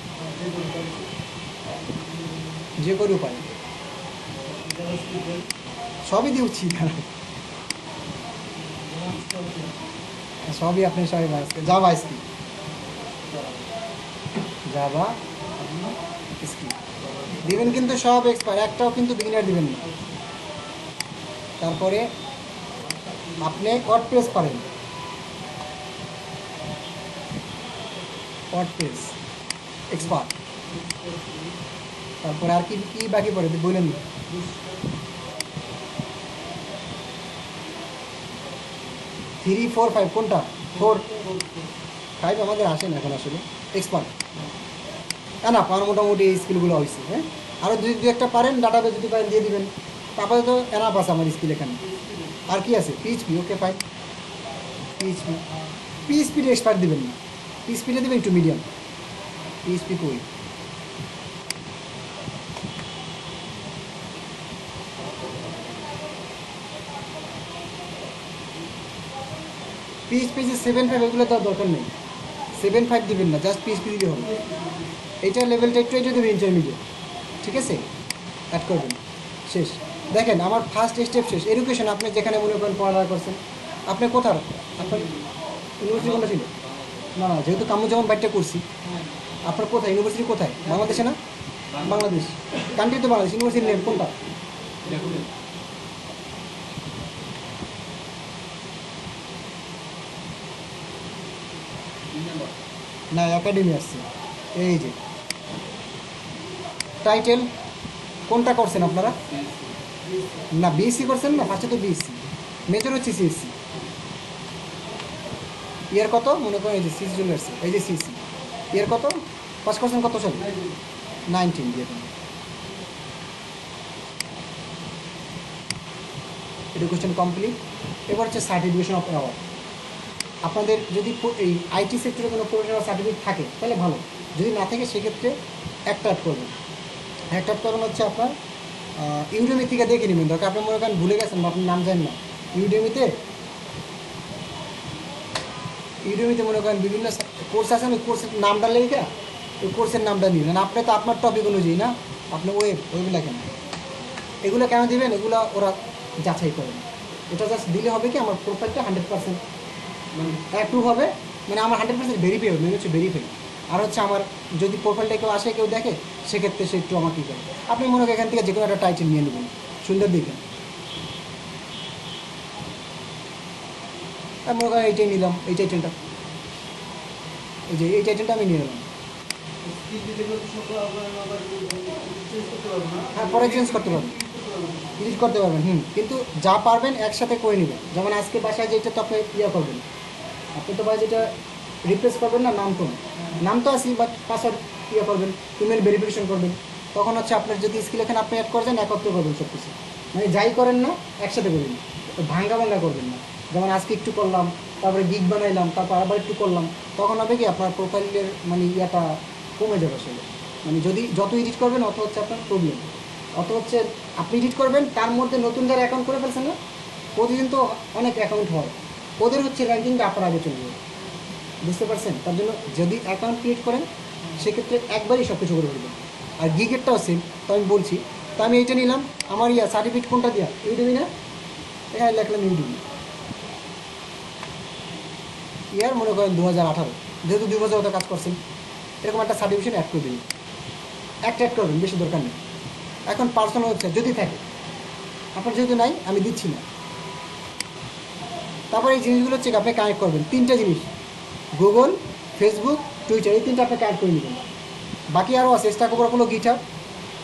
যে করেও পারেন, সবই দিচ্ছি, সবই আপনি সবই জাভা স্ক্রিপ্ট, জাভা স্ক্রিপ্ট দিবেন, কিন্তু সব এক্সপার্ট, একটাও কিন্তু বিগিনার দিবেন না। তারপরে আপনি ওয়ার্ডপ্রেস পারেন, ওয়ার্ডপ্রেস এক্সপার্ট। তারপরে আর কি কি বাকি পড়ে বললেন? 3, 4, 5 কোনটা? 4, 5 আমাদের আসে না এখন আসলে। এক্সপার্ট না, আমার মোটামুটি এই স্কিলগুলো হয়েছে। হ্যাঁ, আরও দুই একটা পারেন, ডাটাবেস যদি পারেন দিয়ে দিবেন। তারপরে তো এনাফ আছে আমার স্কিল এখানে। আর কি আছে? PHP, okay fine. পিএইচপিতে এক্সপার্ট দিবেন না, পিএইচপিতে দেবেন একটু মিডিয়াম। পিএইচপি কই? পিএইচপি যে 7.5 এগুলো তার দরকার নেই। 7.5 দিবেন না, জাস্ট পিএইচপি দিলে হবে। এইটা লেভেলটা একটু এটা দেবেন, ইন্টারমিডিয়েট। ঠিক আছে, অ্যাড করবেন, শেষ। দেখেন আমার ফার্স্ট স্টেপ শেষ। এডুকেশন, আপনি যেখানে মনে করেন পড়ালেখা করছেন, আপনি কোথার? আপনার ইউনিভার্সিটি কোনটা ছিল? না, যেহেতু কামরুজ্জামান বাইকটা করছি, আপনার কোথায় ইউনিভার্সিটি? কোথায়? বাংলাদেশে না? বাংলাদেশ কান্ট্রি তো বাংলাদেশ। ইউনিভার্সিটির নেম কোনটা? না, একাডেমি আসছে। এই যে টাইটেল কোনটা করছেন আপনারা? না, বিএসসি করছেন না? ফার্স্টে তো বিএসসি, মেজর হচ্ছে সিএসসি। ইয়ার কত? মনে করেন এই যে সিএসসি চলে আসছে, এই যে সিএসসি। ইয়ার কত? পাস করছেন কত সালে? 19 দিয়ে দেন। Education complete. এবার হচ্ছে সার্টিফিকেশন অফ অ্যাওয়ার্ড। আপনাদের যদি এই আইটি সেক্টরে কোনো প্রফেশনাল সার্টিফিকেট থাকে তাহলে ভালো, যদি না থাকে সেক্ষেত্রে একটা অ্যাড করবেন। একটা অ্যাড করবেন হচ্ছে আপনার ইউডেমি থেকে দেখে নেবেন। দরকার আপনি মনে করেন ভুলে গেছেন বা আপনি নাম জানেন না, ইউডেমিতে মনে করেন বিভিন্ন কোর্স আছে, ওই কোর্সের নামটা লেখা, ওই কোর্সের নামটা নিবেন। আপনি তো আপনার টপিক অনুযায়ী না, আপনি ওয়েব লেখেন। এগুলো কেন দিবেন? এগুলো ওরা যাচাই করেন। এটা জাস্ট দিলে হবে কি, আমার প্রোফাইলটা 100% মানে অ্যাপ্রুভ হবে, মানে আমার 100% ভেরিফাই হবে, মানে হচ্ছে ভেরিফাই। আর হচ্ছে আমার যদি প্রোফাইলটা কেউ আসে, কেউ দেখে, সেক্ষেত্রে সে একটু আমাকে করে। আপনি মনে করেন এখান থেকে যে কোনো একটা টাইটেল নিয়ে নেবেন, সুন্দর দেখেন। আর মনে করেন এইটাই নিলাম, এই টাইটেলটা, এই টাইটেলটা আমি নিয়ে নিলাম। হ্যাঁ, পরে চেঞ্জ করতে পারবেন, এডিট করতে পারবেন। কিন্তু যা পারবেন একসাথে করে নেবেন। যেমন আজকে বাসায় যেটা তো আপনি করবেন, আপনি তো বাসায় যেটা রিপ্লেস করবেন না, নাম তো আসি, বাট পাসওয়ার্ড করবেন, ইমেল ভেরিফিকেশন করবেন। তখন হচ্ছে আপনার যদি স্কিল এখানে আপনি অ্যাড করে দেন একত্রে করবেন সব কিছু, মানে যাই করেন না একসাথে করবেন, ভাঙ্গা ভাঙ্গা করবেন না। যেমন আজকে একটু করলাম, তারপরে গিগ বানাইলাম, তারপর আবার একটু করলাম, তখন হবে কি আপনার প্রোফাইলের মানে ইয়াটা কমে যাবে আসলে। মানে যদি যত এডিট করবেন অত হচ্ছে আপনার প্রবলেম, অত হচ্ছে আপনি এডিট করবেন তার মধ্যে নতুন যারা অ্যাকাউন্ট করে ফেলছেন না, প্রতিদিন তো অনেক অ্যাকাউন্ট হয়, ওদের হচ্ছে র্যাঙ্কিংটা আপনার আগে চলে যাবে, বুঝতে পারছেন? তার জন্য যদি অ্যাকাউন্ট ক্রিয়েট করেন সেক্ষেত্রে একবারই সব কিছু করে ফেলবেন। আর গিগেরটাও সেম, তো আমি বলছি, তো আমি এইটা নিলাম, আমার সার্টিফিকেট কোনটা দেওয়া ইউডিমি না, এখানে লিখলাম ইউডিমি ইয়ার মনে করেন 2018, যেহেতু 2 বছর হতে কাজ করছেন, এরকম একটা সার্টিফিকেশন অ্যাড করে দিন, একটা অ্যাড করবেন, বেশি দরকার নেই। এখন পার্সোনাল ওয়েবসাইট যদি থাকে, আপনার যেহেতু নাই আমি দিচ্ছি না। তারপর এই জিনিসগুলো হচ্ছে আপনি কানেক্ট করবেন, 3টা জিনিস, গুগল, ফেসবুক, টুইটার, এই 3টা আপনি কানেক্ট করে নেবেন। বাকি আরও আছে, স্ট্যাক ওভারফ্লো, গিটহাব,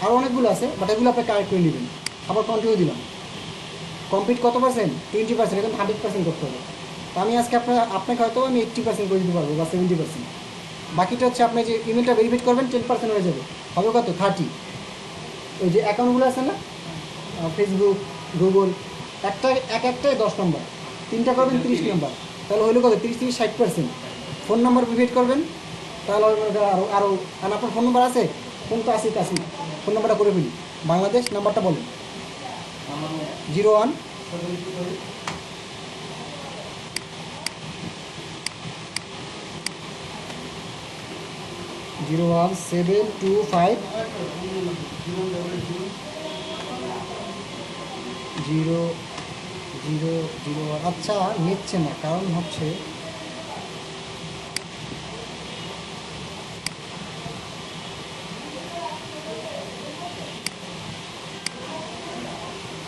আরও অনেকগুলো আছে, বাট এগুলো আপনি কানেক্ট করে নেবেন। আবার কন্টিনিউ দিলাম, কমপ্লিট কত পার্সেন্ট? 20%, এখন 100% করতে হবে। তো আমি আজকে আপনাকে হয়তো আমি 80% করে দিতে পারবো বা 70%। বাকিটা হচ্ছে আপনি যে ইমেলটা ভেরিফাই করবেন 10% হয়ে যাবে, হবে কত? 30। ওই যে অ্যাকাউন্টগুলো আছে না, ফেসবুক, গুগল, একটাই 10 নম্বর, 3টা করবেন 30 নম্বর, তাহলে হলো কত? 30-60%। ফোন নাম্বার ভেরিফাই করবেন, তাহলে আরও আর আপনার ফোন নাম্বার আছে? ফোন তো আসি কাশি, ফোন নাম্বারটা করে ফেলি। বাংলাদেশ নাম্বারটা বলুন, আমার 01 01725 0001। আচ্ছা, নিচ্ছে না, কারণ হচ্ছে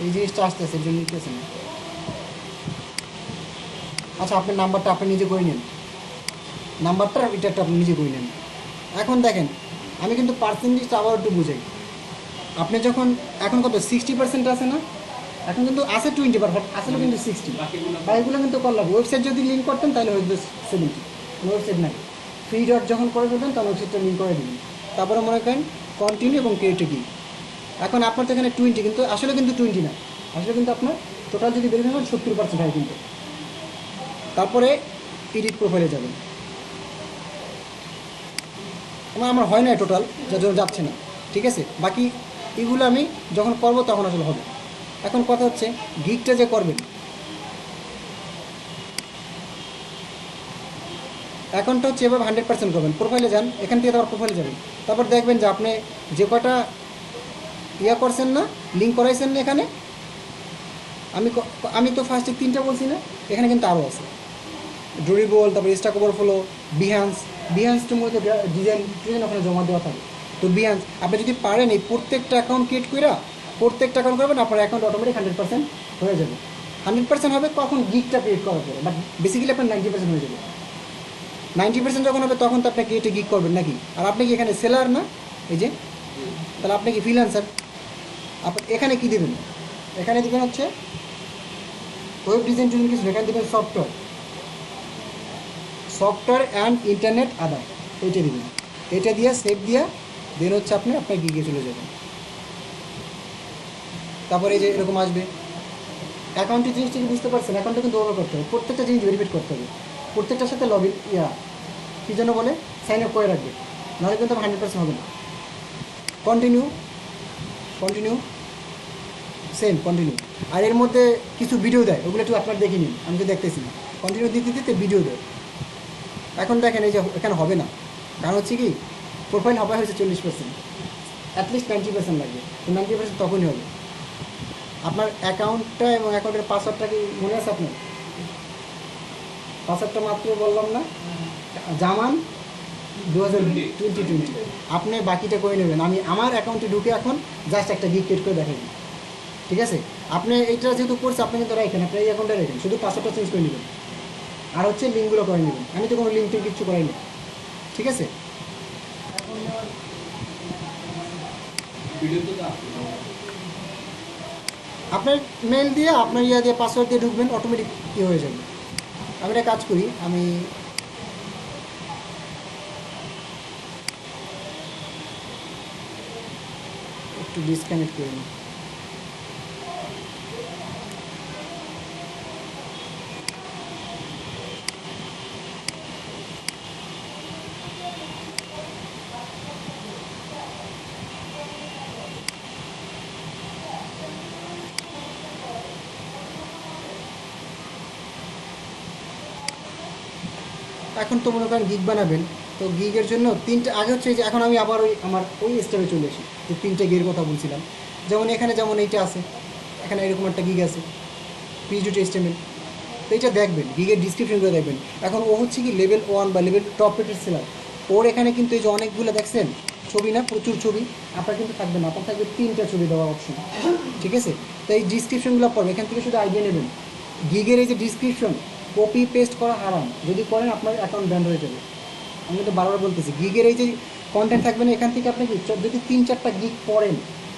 এই জিনিসটা আসতেছে, এই জন্য নিতেছে না। আচ্ছা, আপনার নাম্বারটা আপনি নিজে করে নেন, নাম্বারটা এটা আপনি নিজে করে নেন। এখন দেখেন, আমি কিন্তু পার্সেন্টেজটা আবার একটু বুঝাই। আপনি যখন এখন কত 60% আছে না, এখন কিন্তু আছে 20%, আসলে কিন্তু 60, বাকিগুলো কিন্তু করলাম। ওয়েবসাইট যদি লিঙ্ক করতেন তাহলে হয়তো 70, ওয়েবসাইট নাই। ফ্রি ডট যখন করে দেবেন তখন ওয়েবসাইটটা লিঙ্ক করে দেবেন, তারপরে মনে করেন কন্টিনিউ এবং ক্রিয়েটে কি। এখন আপনার তো এখানে 20, কিন্তু আসলে কিন্তু 20 না, আসলে কিন্তু আপনার টোটাল যদি বেরিয়ে যাবেন 70% হয় কিন্তু। তারপরে এডিট প্রোফাইলে যাবেন, আমার হয় না টোটাল, যার জন্য যাচ্ছে না, ঠিক আছে। বাকি এগুলো আমি যখন করবো তখন আসলে হবে। এখন কথা হচ্ছে গিগটা যে করবেন, অ্যাকাউন্টটা হচ্ছে এভাবে 100% করবেন। প্রোফাইলে যান, এখান থেকে তারপর প্রোফাইলে যাবেন, তারপর দেখবেন যে আপনি যে কটা ইয়া করছেন না, লিঙ্ক করাইছেন না এখানে, আমি তো ফার্স্টে 3টা বলছি না, এখানে কিন্তু আরও আছে, ড্রিবল, তারপর স্ট্যাক ওভারফ্লো, বিহান্স তো মূলত ডিজাইন ওখানে জমা দেওয়া থাকে। তো বিহান্স আপনি যদি পারেন এই প্রত্যেকটা অ্যাকাউন্ট ক্রিয়েট করে প্রত্যেকটা অ্যাকাউন্ট করবেন, আপনার অ্যাকাউন্ট অটোমেটিক 100% হয়ে যাবে। 100% হবে কখন? গিগটা ক্রিয়েট করার পরে, বাট বেসিক্যালি আপনার 90% হয়ে যাবে। 90% যখন হবে তখন তো আপনি ক্রিয়েটে গিগ করবেন নাকি? আর আপনি কি এখানে সেলার না, এই যে, তাহলে আপনি কি ফ্রিল্যান্সার? আপনি এখানে কি দেবেন? এখানে দেবেন হচ্ছে ওয়েব ডিজাইন জন্য কিছু, এখানে দেবেন সফটওয়্যার অ্যান্ড ইন্টারনেট আদার, এইটা দেবেন। এটা দিয়ে সেভ দিয়া দেন হচ্ছে আপনি আপনার গিগে চলে যাবেন। তারপরে এই যে এরকম আসবে অ্যাকাউন্টের জিনিসটা কি বুঝতে পারছেন? অ্যাকাউন্টটা কিন্তু ওভার করতে হবে, প্রত্যেকটা জিনিস ভেরিফাই করতে হবে, প্রত্যেকটার সাথে লগ ইন কী জন্য বলে সাইন আপ করে রাখবে, নাহলে কিন্তু 100% হবে না। Continue same continue. আর এর মধ্যে কিছু ভিডিও দেয়, ওগুলো একটু আপনার দেখে নিন, আমি তো দেখতেছি না। কন্টিনিউ দিতে দিতে ভিডিও দেয়। এখন দেখেন এই যে এখানে হবে না, কারণ হচ্ছে কি প্রোফাইল হবে হয়েছে 40%, অ্যাটলিস্ট 90% লাগবে, তো 90% তখনই হবে। আপনার অ্যাকাউন্টটা এবং অ্যাকাউন্টের পাসওয়ার্ডটা কি মনে আছে আপনার? পাসওয়ার্ডটা মাত্র বললাম না, জামান 2020। আপনি বাকিটা করে নেবেন, আমি আমার অ্যাকাউন্টে ঢুকে এখন জাস্ট একটা গিগ ক্রিয়েট করে দেখাই, ঠিক আছে? আপনি এইটা যেহেতু করছে আপনি কিন্তু রাখেন, আপনি এই অ্যাকাউন্টে রাখেন, শুধু পাসওয়ার্ডটা চেঞ্জ করে নেবেন, আর হচ্ছে লিঙ্কগুলো করে নেবেন। আমি তো কোনো লিঙ্ক টিঙ্ক কিচ্ছু করাইনি, ঠিক আছে? আপনার মেল দিয়ে আপনার ইয়া দিয়ে পাসওয়ার্ড দিয়ে ঢুকবেন, অটোমেটিক ইয়ে হয়ে যাবে। আমি একটা কাজ করি, আমি একটু ডিসকানেক্ট করে নিই। এখন তো মনে করেন গিগ বানাবেন, তো গিগের জন্য তিনটে আগে হচ্ছে এই যে এখন আমি আবার আমার ওই স্টেপে চলে আসি যে তিনটে গিগের কথা বলছিলাম। যেমন এখানে যেমন এইটা আছে, এখানে এরকম একটা গিগ আছে পিএইচডি এস্টিমেল, তো এইটা দেখবেন গিগের ডিসক্রিপশনগুলো দেখবেন। এখন ও হচ্ছে কি লেভেল 1 বা লেভেল টপ রেটেড সেলার, ওর এখানে কিন্তু এই যে অনেকগুলো দেখছেন ছবি না, প্রচুর ছবি, আপনার কিন্তু থাকবে না, আপনার থাকবে 3টা ছবি দেওয়ার অপশন, ঠিক আছে? তো এই ডিসক্রিপশনগুলো পড়বে, এখান থেকে শুধু আইডিয়া নেবেন। গিগের এই যে ডিসক্রিপশন কপি পেস্ট করা হারাম, যদি করেন আপনার অ্যাকাউন্ট ব্যান্ড হয়ে যাবে। আমি কিন্তু বারবার বলতেছি গিগের এই যে কন্টেন্ট থাকবে না, এখান থেকে আপনি কি যদি 3-4টা গিগ পড়েন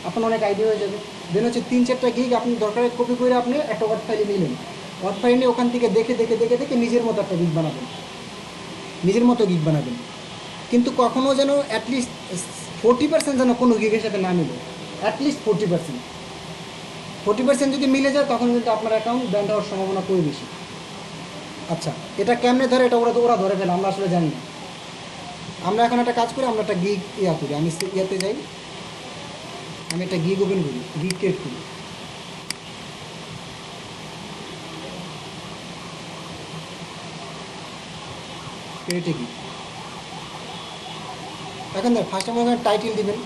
আপনার অনেক আইডিয়া হয়ে যাবে। দেন হচ্ছে 3-4টা গিগ আপনি দরকারে কপি করে আপনি একটা ওয়ার্ড ফাইলে নিলেন, ওয়ার্ড ফাইল নিয়ে ওখান থেকে দেখে দেখে দেখে দেখে নিজের মতো একটা গিগ বানাবেন, নিজের মতো গিগ বানাবেন। কিন্তু কখনও যেন অ্যাটলিস্ট 40% যেন কোনো গিগের সাথে না মিলে, অ্যাটলিস্ট 40% যদি মিলে যায় তখন কিন্তু আপনার অ্যাকাউন্ট ব্যান্ড হওয়ার সম্ভাবনা খুবই বেশি। আচ্ছা, এটা কেমনে ধরে, এটা ওরা ধরে ফেলে, আমরা আসলে জানি না। আমরা এখন একটা কাজ করি, আমরা একটা গিগ করি, আমি ইয়াতে যাই, আমি একটা গিগ ওপেন করি, গিগ ক্রিয়েট করি। ক্রিয়েটে গিগ, এখন দেখ ফার্স্ট আমরা টাইটেল দিবেন।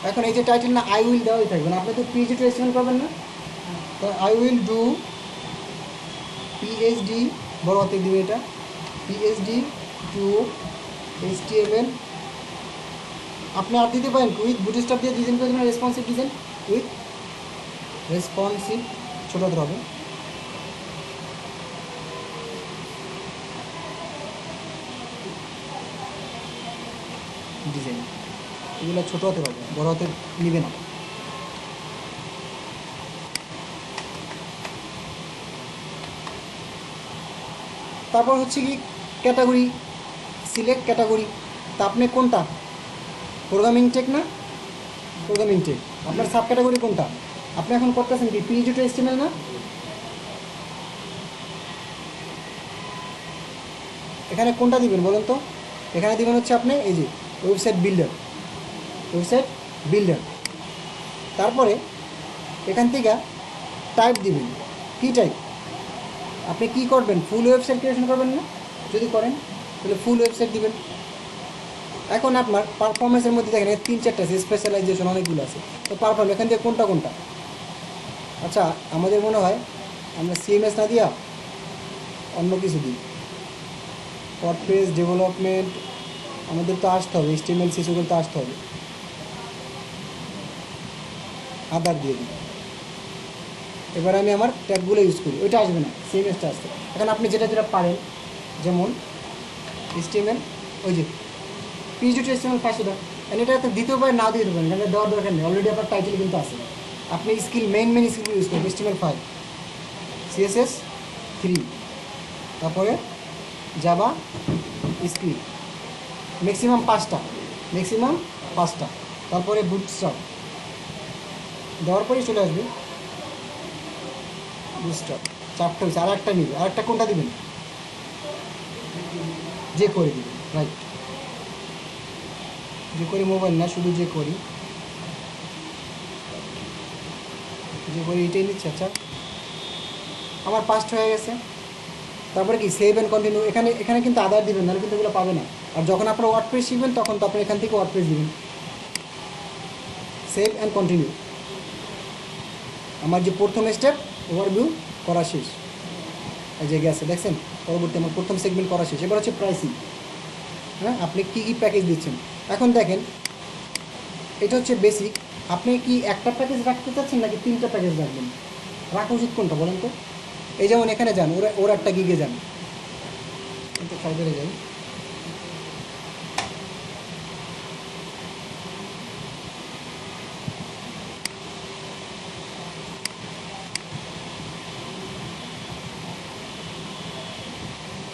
এখন এই যে টাইটেল না আই উইল দেওয়াই থাকবে না, আপনি তো পিএইচডি টু এস্টিমেল করবেন না, তো আই উইল ডু পিএইচডি বড় হাতে দিবে, এটা পিএইচডি টু HTML। আপনি আর দিতে পারেন উইথ বুটস্ট্র্যাপ দিয়ে ডিজাইন করে দেবেন, রেসপন্সিভ ডিজাইন উইথ রেসপন্সিভ, ছোটো হতে হবে। ডিজাইন এগুলো ছোটো হতে হবে, বড় হতে নিবে না। তারপর হচ্ছে কি ক্যাটাগরি, সিলেক্ট ক্যাটাগরি। তা আপনি কোনটা, প্রোগ্রামিং টেক না প্রোগ্রামিং টেক, আপনার সাব ক্যাটাগরি কোনটা? আপনি এখন করতেছেন কি পিএইচডি টু এস্টিমেল না? এখানে কোনটা দিবেন বলেন তো? এখানে দিবেন হচ্ছে আপনি এই যে ওয়েবসাইট বিল্ডার। তারপরে এখান থেকে টাইপ দিবেন, কি টাইপ আপনি কি করবেন, ফুল ওয়েবসাইট ক্রিয়েশন করবেন না? যদি করেন তাহলে ফুল ওয়েবসাইট দিবেন। এখন আপনার পারফরমেন্সের মধ্যে দেখেন 3-4টা আছে, স্পেশালাইজেশন অনেকগুলো আছে, তো পারফরমেন্স এখান থেকে কোনটা? আচ্ছা, আমাদের মনে হয় আমরা CMS না দিয়া অন্য কিছু দিই, ওয়ার্ডপ্রেস ডেভেলপমেন্ট, আমাদের তো আসতে হবে, HTML CSS তো আসতে হবে, আদার দিয়ে দিই। এবার আমি আমার ট্যাগগুলো ইউজ করি, ওইটা আসবে না, CMSটা আসবে। এখন আপনি যেটা যেটা পারেন, যেমন HTML, ওই যে পিএইচডি টু HTML 500 দেন, এটা তো দিতেও পারেন না দিতে পারেন, এখানে দেওয়ার দরকার নেই, অলরেডি আপনার টাইটেল কিন্তু আছে। আপনি মেইন স্কিল ইউজ করবেন, HTML 5, CSS 3, তারপরে জাভা স্ক্রিপ্ট, ম্যাক্সিমাম 5টা, তারপরে বুটস্ট্র্যাপ দেওয়ার পরেই চলে আসবে বুটস্ট্র্যাপ। 4টা হয়েছে, আর একটা নিবে, আরেকটা কোনটা দিবেন? যে করে দিবেন, রাইট, যে করি মোবাইল না, শুধু যে করি এটাই নিচ্ছে। আচ্ছা, আমার 5টা হয়ে গেছে। তারপরে কি সেভ অ্যান্ড কন্টিনিউ, এখানে কিন্তু আদার দিবেন, নাহলে কিন্তু এগুলো পাবে না। আর যখন আপনারা ওয়ার্ডপ্রেস শিখবেন তখন তো আপনি এখান থেকে ওয়ার্ডপ্রেস দিবেন। সেভ অ্যান্ড কন্টিনিউ, আমার যে প্রথম স্টেপ ওভারভিউ করা শেষ, এই যে গেছে দেখছেন, পরবর্তী আমার প্রথম সেগমেন্ট করা শেষ। এবার হচ্ছে প্রাইসিং, হ্যাঁ, আপনি কী কী প্যাকেজ দিচ্ছেন। এখন দেখেন এটা হচ্ছে বেসিক, আপনি কি একটা প্যাকেজ রাখতে চাচ্ছেন নাকি 3টা প্যাকেজ রাখবেন? রাখা উচিত কোনটা বলেন তো? এই যেমন এখানে যান, ওরা একটা গিগে যান, কিন্তু ফাইবারে যাই,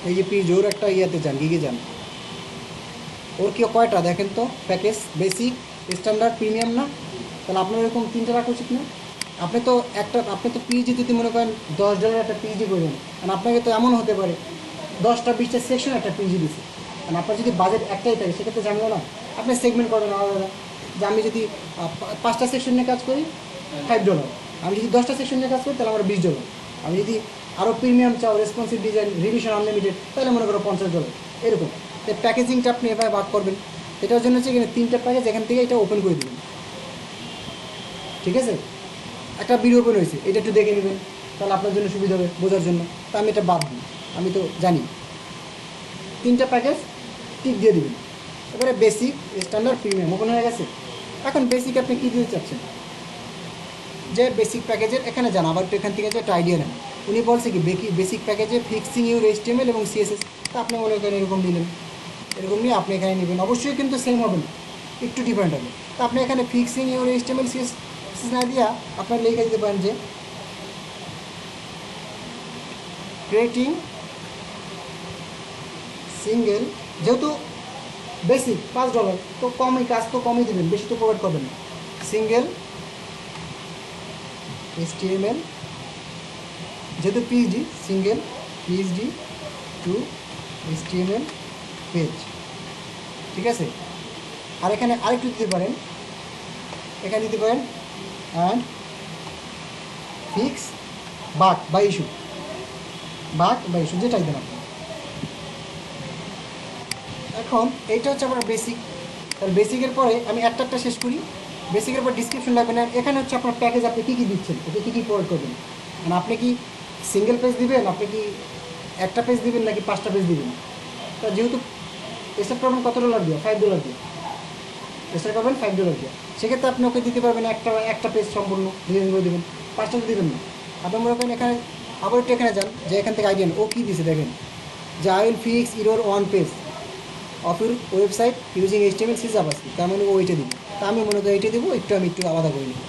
এই যে ওর একটা ইয়াতে যান, গিগে যান, ওর কি কয়টা দেখেন তো প্যাকেজ, বেসিক, স্ট্যান্ডার্ড, প্রিমিয়াম না? তাহলে আপনার এরকম 3টা রাখা উচিত না? আপনি তো পিএইচডি যদি মনে করেন $10 একটা পিএইচডি করবেন, কারণ আপনাকে তো এমন হতে পারে 10টা 20টা সেকশন একটা পিএইচডি দিচ্ছে, কারণ আপনার যদি বাজেট একটাই থাকে সেক্ষেত্রে জানবো না, আপনি সেগমেন্ট করবেন আলাদা, যে আমি যদি 5টা সেকশন নিয়ে কাজ করি $5, আমি যদি 10টা সেকশন নিয়ে কাজ করি তাহলে আমার $20, আমি যদি আরও প্রিমিয়াম চাও, রেসপন্সিভ ডিজাইন, রিভিশন আনলিমিটেড, তাহলে মনে করো $50, এরকম। তো প্যাকেজিংটা আপনি এভাবে ভাগ করবেন। এটার জন্য হচ্ছে এখানে 3টা প্যাকেজ, এখান থেকে এটা ওপেন করে দেবেন, ঠিক আছে? একটা ভিডিও ওপেন হয়েছে, এটা একটু দেখে নেবেন, তাহলে আপনার জন্য সুবিধা হবে বোঝার জন্য। তা আমি এটা বাদ দিই, আমি তো জানি। 3টা প্যাকেজ টিক দিয়ে দিবেন। এবারে বেসিক, স্ট্যান্ডার্ড, প্রিমিয়াম ওপেন হয়ে গেছে। এখন বেসিক আপনি কী দিতে চাচ্ছেন, যে বেসিক প্যাকেজের এখানে যান, আবার একটু এখান থেকে একটা আইডিয়া নেন। উনি বলছে কি বেসিক প্যাকেজে ফিক্সিং ইউর HTML এবং CSS, তা আপনি মনে করেন এরকম নিলেন, এরকম নিয়ে আপনি এখানে নেবেন, অবশ্যই কিন্তু সেম হবে না, একটু ডিফারেন্ট হবে। তা আপনি এখানে ফিক্সিং ইউর HTML CSS না দিয়া আপনার লিখে দিতে পারেন যে ক্রিয়েটিং সিঙ্গেল, যেহেতু বেসিক $5, তো কমই কাজ, তো কমই দেবেন, বেশি তো প্রোভাইড করবেন না। সিঙ্গেল HTML, যেহেতু PSD, single PSD to HTML page, ঠিক আছে? আর এখানে আরেকটু দিতে পারেন, এখানে দিতে পারেন অ্যান্ড ফিক্স বাগ বা ইস্যু, যেটাই দেন আপনি। এখন এইটা হচ্ছে আপনার বেসিক। তাহলে বেসিকের পরে আমি একটা শেষ করি। বেসিকের পর ডিসক্রিপশন লাগবে না। এখানে হচ্ছে আপনার প্যাকেজ, আপনি কী কী দিচ্ছেন, ওকে কী কী প্রোভাইড করবেন, মানে আপনি কি সিঙ্গেল পেজ দিবেন, আপনি কি একটা পেজ দিবেন, নাকি 5টা পেজ দিবেন। তা যেহেতু স্টার্ট করবেন কত $, দিয়ে $5 দিয়ে স্টার্ট করবেন, $5 দিয়ে, সেক্ষেত্রে আপনি ওকে দিতে পারবেন একটা পেজ সম্পূর্ণ ডিজাইন করে দেবেন, 5টা তো দেবেন না। আপনি মনে করেন এখানে আবার একটু এখানে যান, যে এখান থেকে আইডিয়া ও কী দিয়েছে দেখেন, যে I will fix your one page of your website using HTML CSS JavaScript, তার মানে ও এইটা দিব। তা আমি মনে করি এইটা দেবো, আমি একটু আলাদা করে নিব,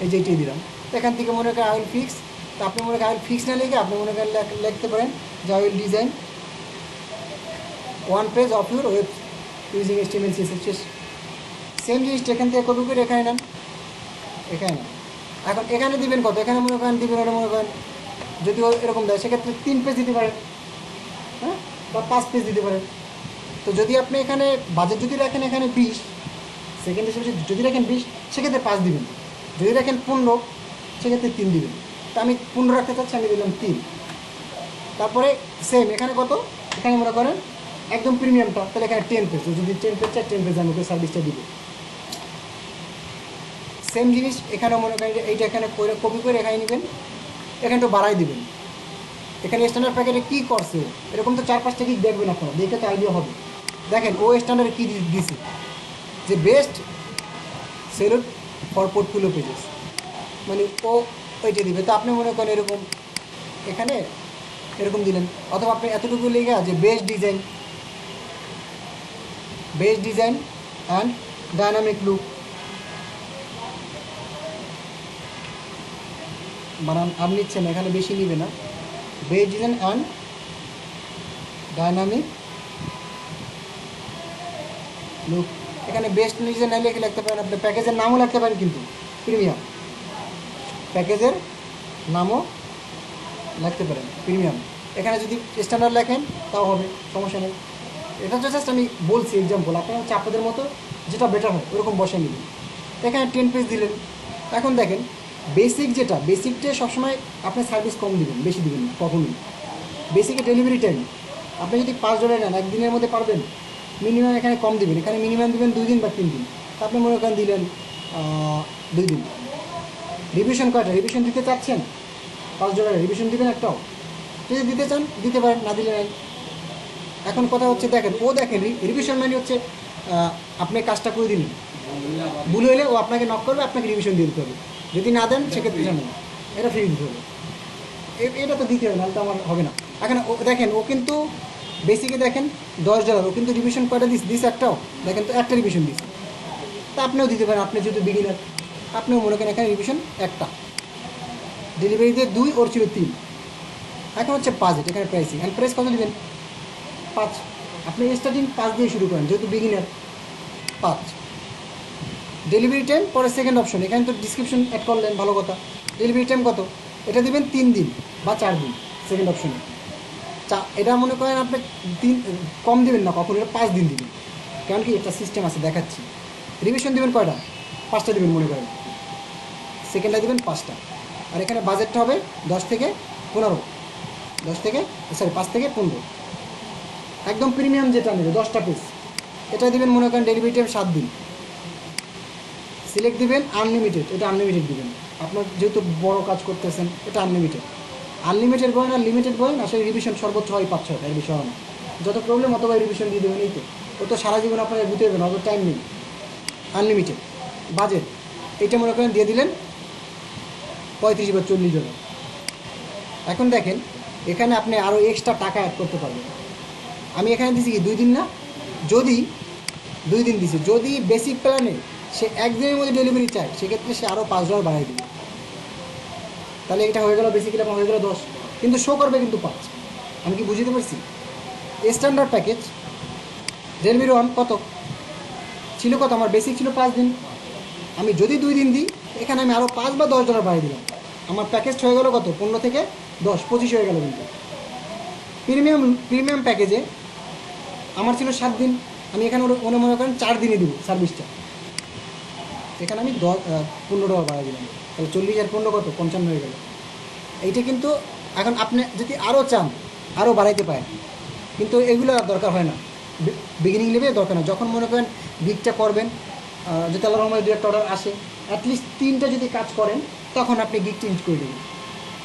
এই যে এইটাই দিলাম। তো এখান থেকে মনে করেন আই উইল ফিক্স, তা আপনি মনে করেন আই উইল ফিক্স না লিখে আপনি মনে করেন লিখতে পারেন যে I will design one page of your web using HTML CSS। Same জিনিসটা এখান থেকে কপি করে এখানে নেন, এখানে নেন। এখন এখানে দিবেন কত, এখানে মনে করেন দিবেন, ওটা মনে করেন যদি এরকম দেয় সেক্ষেত্রে 3 পেজ দিতে পারেন, হ্যাঁ, বা 5 পেজ দিতে পারেন। তো যদি আপনি এখানে বাজেট যদি রাখেন এখানে 20, সেকেন্ড হিসেবে যদি রাখেন 20, সেক্ষেত্রে 5 দিবেন। যদি রাখেন 15, সেক্ষেত্রে 3 দিবেন। তো আমি 15 রাখতে চাচ্ছি, আমি দিলাম 3। তারপরে সেম এখানে কত, এখানে মনে করেন একদম প্রিমিয়ামটা, তাহলে এখানে 10 পেজ, যদি 10 পেজ চাই 10 পেজ আমি ওকে সার্ভিসটা দিব। সেম জিনিস এখানেও মনে করেন এইটা এখানে করে কপি করে এখানে নেবেন, এখানে একটু বাড়াই দেবেন। এখানে স্ট্যান্ডার্ড প্যাকেটে কী করছে, এরকম তো 4-5টা কি দেখবেন আপনারা, দেখে তো আইডিয়া হবে। দেখেন ও স্ট্যান্ডার্ডে কী দিছে, যে best salute for portfolio pages, মানে ও ওইটা দিবে। তো আপনি মনে করেন এরকম এখানে এরকম দিলেন, অথবা আপনি এতটুকু লেখা যে best design and dynamic look, বানান আপনি নিচ্ছেন, এখানে বেশি নিবে না, best design and dynamic look. এখানে বেস্ট ডিজাইন না লিখে লিখতে পারেন, আপনি প্যাকেজের নামও লিখতে পারেন, কিন্তু প্রিমিয়াম প্যাকেজের নামও লিখতে পারেন প্রিমিয়াম। এখানে যদি স্ট্যান্ডার্ড লেখেন তাও হবে, সমস্যা নেই। এটা জাস্ট আমি বলছি এক্সাম্পল, আপনারা হচ্ছে আপনাদের মতো যেটা বেটার হয় ওরকম বসে নেবেন। এখানে 10 পেজ দিলেন। এখন দেখেন বেসিকটা সবসময় আপনি সার্ভিস কম দিবেন, বেশি দিবেন না কখনোই। বেসিকে ডেলিভারি টাইম আপনি যদি $5 নেন, একদিনের মধ্যে পারবেন, মিনিমাম এখানে কম দিবেন, এখানে মিনিমাম দিবেন 2 দিন বা 3 দিন। আপনি মনে করেন দিলেন 2 দিন। রিভিশন কয়টা, রিভিশন দিতে চাচ্ছেন $5 রিভিশন দিবেন একটাও, যদি দিতে চান দিতে পারেন, না দিলে নেন। এখন কথা হচ্ছে দেখেন রিভিশন মানে হচ্ছে আপনি কাজটা করে দিলেন, ভুল হইলে ও আপনাকে নক করবে, আপনাকে রিভিশন দিয়ে দিতে হবে। যদি না দেন সেক্ষেত্রে জানেন এটা ফ্রি দিতে হবে, এটা তো দিতে হবে, নাহলে তো আমার হবে না। এখন দেখেন ও কিন্তু বেসিকে দেখেন $10, ও কিন্তু রিভিশন কয়টা দিস একটাও, দেখেন তো একটা রিভিশন দিস। তা আপনিও দিতে পারেন, আপনি যেহেতু বিগিনার, আপনিও মনে করেন এখানে রিভিশন একটা, ডেলিভারিতে 2, ওর ছিল 3। এখন হচ্ছে বাজেট, এখানে প্রাইসিং, আর প্রাইস কত দেবেন 5। আপনি স্টার্টিং 5 দিয়ে শুরু করেন, যেহেতু বিগিনার 5। ডেলিভারি টাইম পরে সেকেন্ড অপশন, এখানে তো ডিসক্রিপশন অ্যাড করলেন, ভালো কথা। ডেলিভারি টাইম কত, এটা দিবেন 3 দিন বা 4 দিন সেকেন্ড অপশনে। এটা মনে করেন আপনি কম দিবেন না কখন, এটা 5 দিন দিবেন, কারণ কি একটা সিস্টেম আছে দেখাচ্ছি। রিভিশন দেবেন কয়টা, 5টা দেবেন মনে করেন, সেকেন্ডটা দেবেন 5টা। আর এখানে বাজেটটা হবে 10 থেকে 15, 5 থেকে 15, একদম প্রিমিয়াম যেটা নেবে 10টা পিস, এটা দেবেন মনে করেন ডেলিভারি টাইম 7 দিন। সিলেক্ট দিবেন আনলিমিটেড, এটা আনলিমিটেড দিবেন, আপনার যেহেতু বড় কাজ করতেছেন এটা আনলিমিটেড। আনলিমিটেড বলেন আর লিমিটেড বলেন, আসলে রিভিশন সর্বোচ্চ হয় 5-6টা, এর বিষয় না। যত প্রবলেম অতবার রিভিশন দিয়ে দেবেন, এই তো। ও তো সারা জীবন আপনাকে বুঝতে দেবেন, অত টাইম নেই। আনলিমিটেড বাজেট এইটা মনে করেন দিয়ে দিলেন 35 বা 40 জন। এখন দেখেন এখানে আপনি আরও এক্সট্রা টাকা অ্যাড করতে পারবেন। আমি এখানে দিছি কি 2 দিন না, যদি 2 দিন দিছি, যদি বেসিক প্ল্যানে সে 1 দিনের মধ্যে ডেলিভারি চায়, সেক্ষেত্রে সে আরও $5 বাড়াই দেবে। তাহলে এটা হয়ে গেল বেসিক্যালি আপনার হয়ে গেল 10, কিন্তু শো করবে কিন্তু 5। আমি কি বুঝতে পারছি? স্ট্যান্ডার্ড প্যাকেজ রিয়েলমি ওয়ান কত ছিল, কত আমার বেসিক ছিল 5 দিন, আমি যদি 2 দিন দিই এখানে আমি আরও $5 বা $10 বাড়িয়ে দিলাম, আমার প্যাকেজ হয়ে গেল কত, 15 থেকে 10, 25 হয়ে গেল। কিন্তু প্রিমিয়াম প্যাকেজে আমার ছিল 7 দিন, আমি এখানে মনে করেন 4 দিনে দিব সার্ভিসটা, এখানে আমি $15 বাড়িয়ে দিলাম, তাহলে 40 আর 15 কত, 55 হয়ে গেল। এইটা কিন্তু এখন আপনি যদি আরও চান আরও বাড়াইতে পারেন, কিন্তু এগুলো আর দরকার হয় না, বিগিনিং লেভে দরকার না। যখন মনে করেন গিগটা করবেন, যদি আল্লাহর রহমতে 2-1 অর্ডার আসে, অ্যাটলিস্ট 3টা যদি কাজ করেন তখন আপনি গিগ চেঞ্জ করে দেবেন।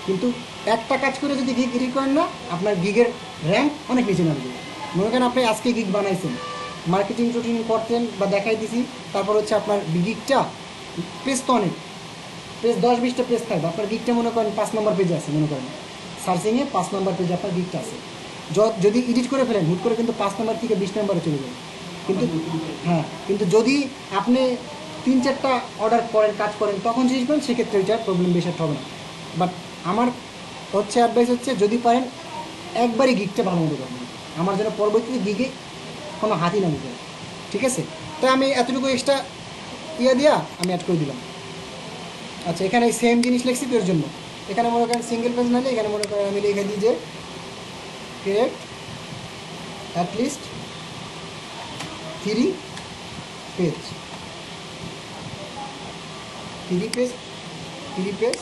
কিন্তু একটা কাজ করে যদি গিগ রেডি করেন না, আপনার গিগের র্যাঙ্ক অনেক নিচে নামবে। মনে করেন আপনি আজকে গিগ বানাইছেন, মার্কেটিং টুটিং করতেন বা দেখাই দিছি, তারপর হচ্ছে আপনার গিগটা পেজ তো অনেক, পেজ 10-20টা পেজ থাকবে, আপনার গিগটা মনে করেন 5 নম্বর পেজে আছে, মনে করেন সার্চিংয়ে 5 নম্বর পেজে আপনার গিগটা আছে। যদি এডিট করে ফেলেন হুট করে কিন্তু 5 নম্বর থেকে 20 নম্বরে চলে যাবে। কিন্তু হ্যাঁ, কিন্তু যদি আপনি 3-4টা অর্ডার করেন, কাজ করেন, তখন জিনিস করেন, সেক্ষেত্রে ওইটা প্রবলেম বেশি একটা হবে না। বাট আমার হচ্ছে অ্যাডভাইস হচ্ছে, যদি পারেন একবারই গিগটা ভালো মতো করবেন, আমার যেন পরবর্তীতে গিগে কোনো হাতই না দিতে। ঠিক আছে, তাই আমি এতটুকু এক্সট্রা দিয়া আমি অ্যাড করে দিলাম। আচ্ছা, এখানে সেম জিনিস লিখছি তোর জন্য, এখানে মনে করেন সিঙ্গেল পেজ নাহলে এখানে মনে করেন আমি লিখে দিই যে create at least 3 page, 3 page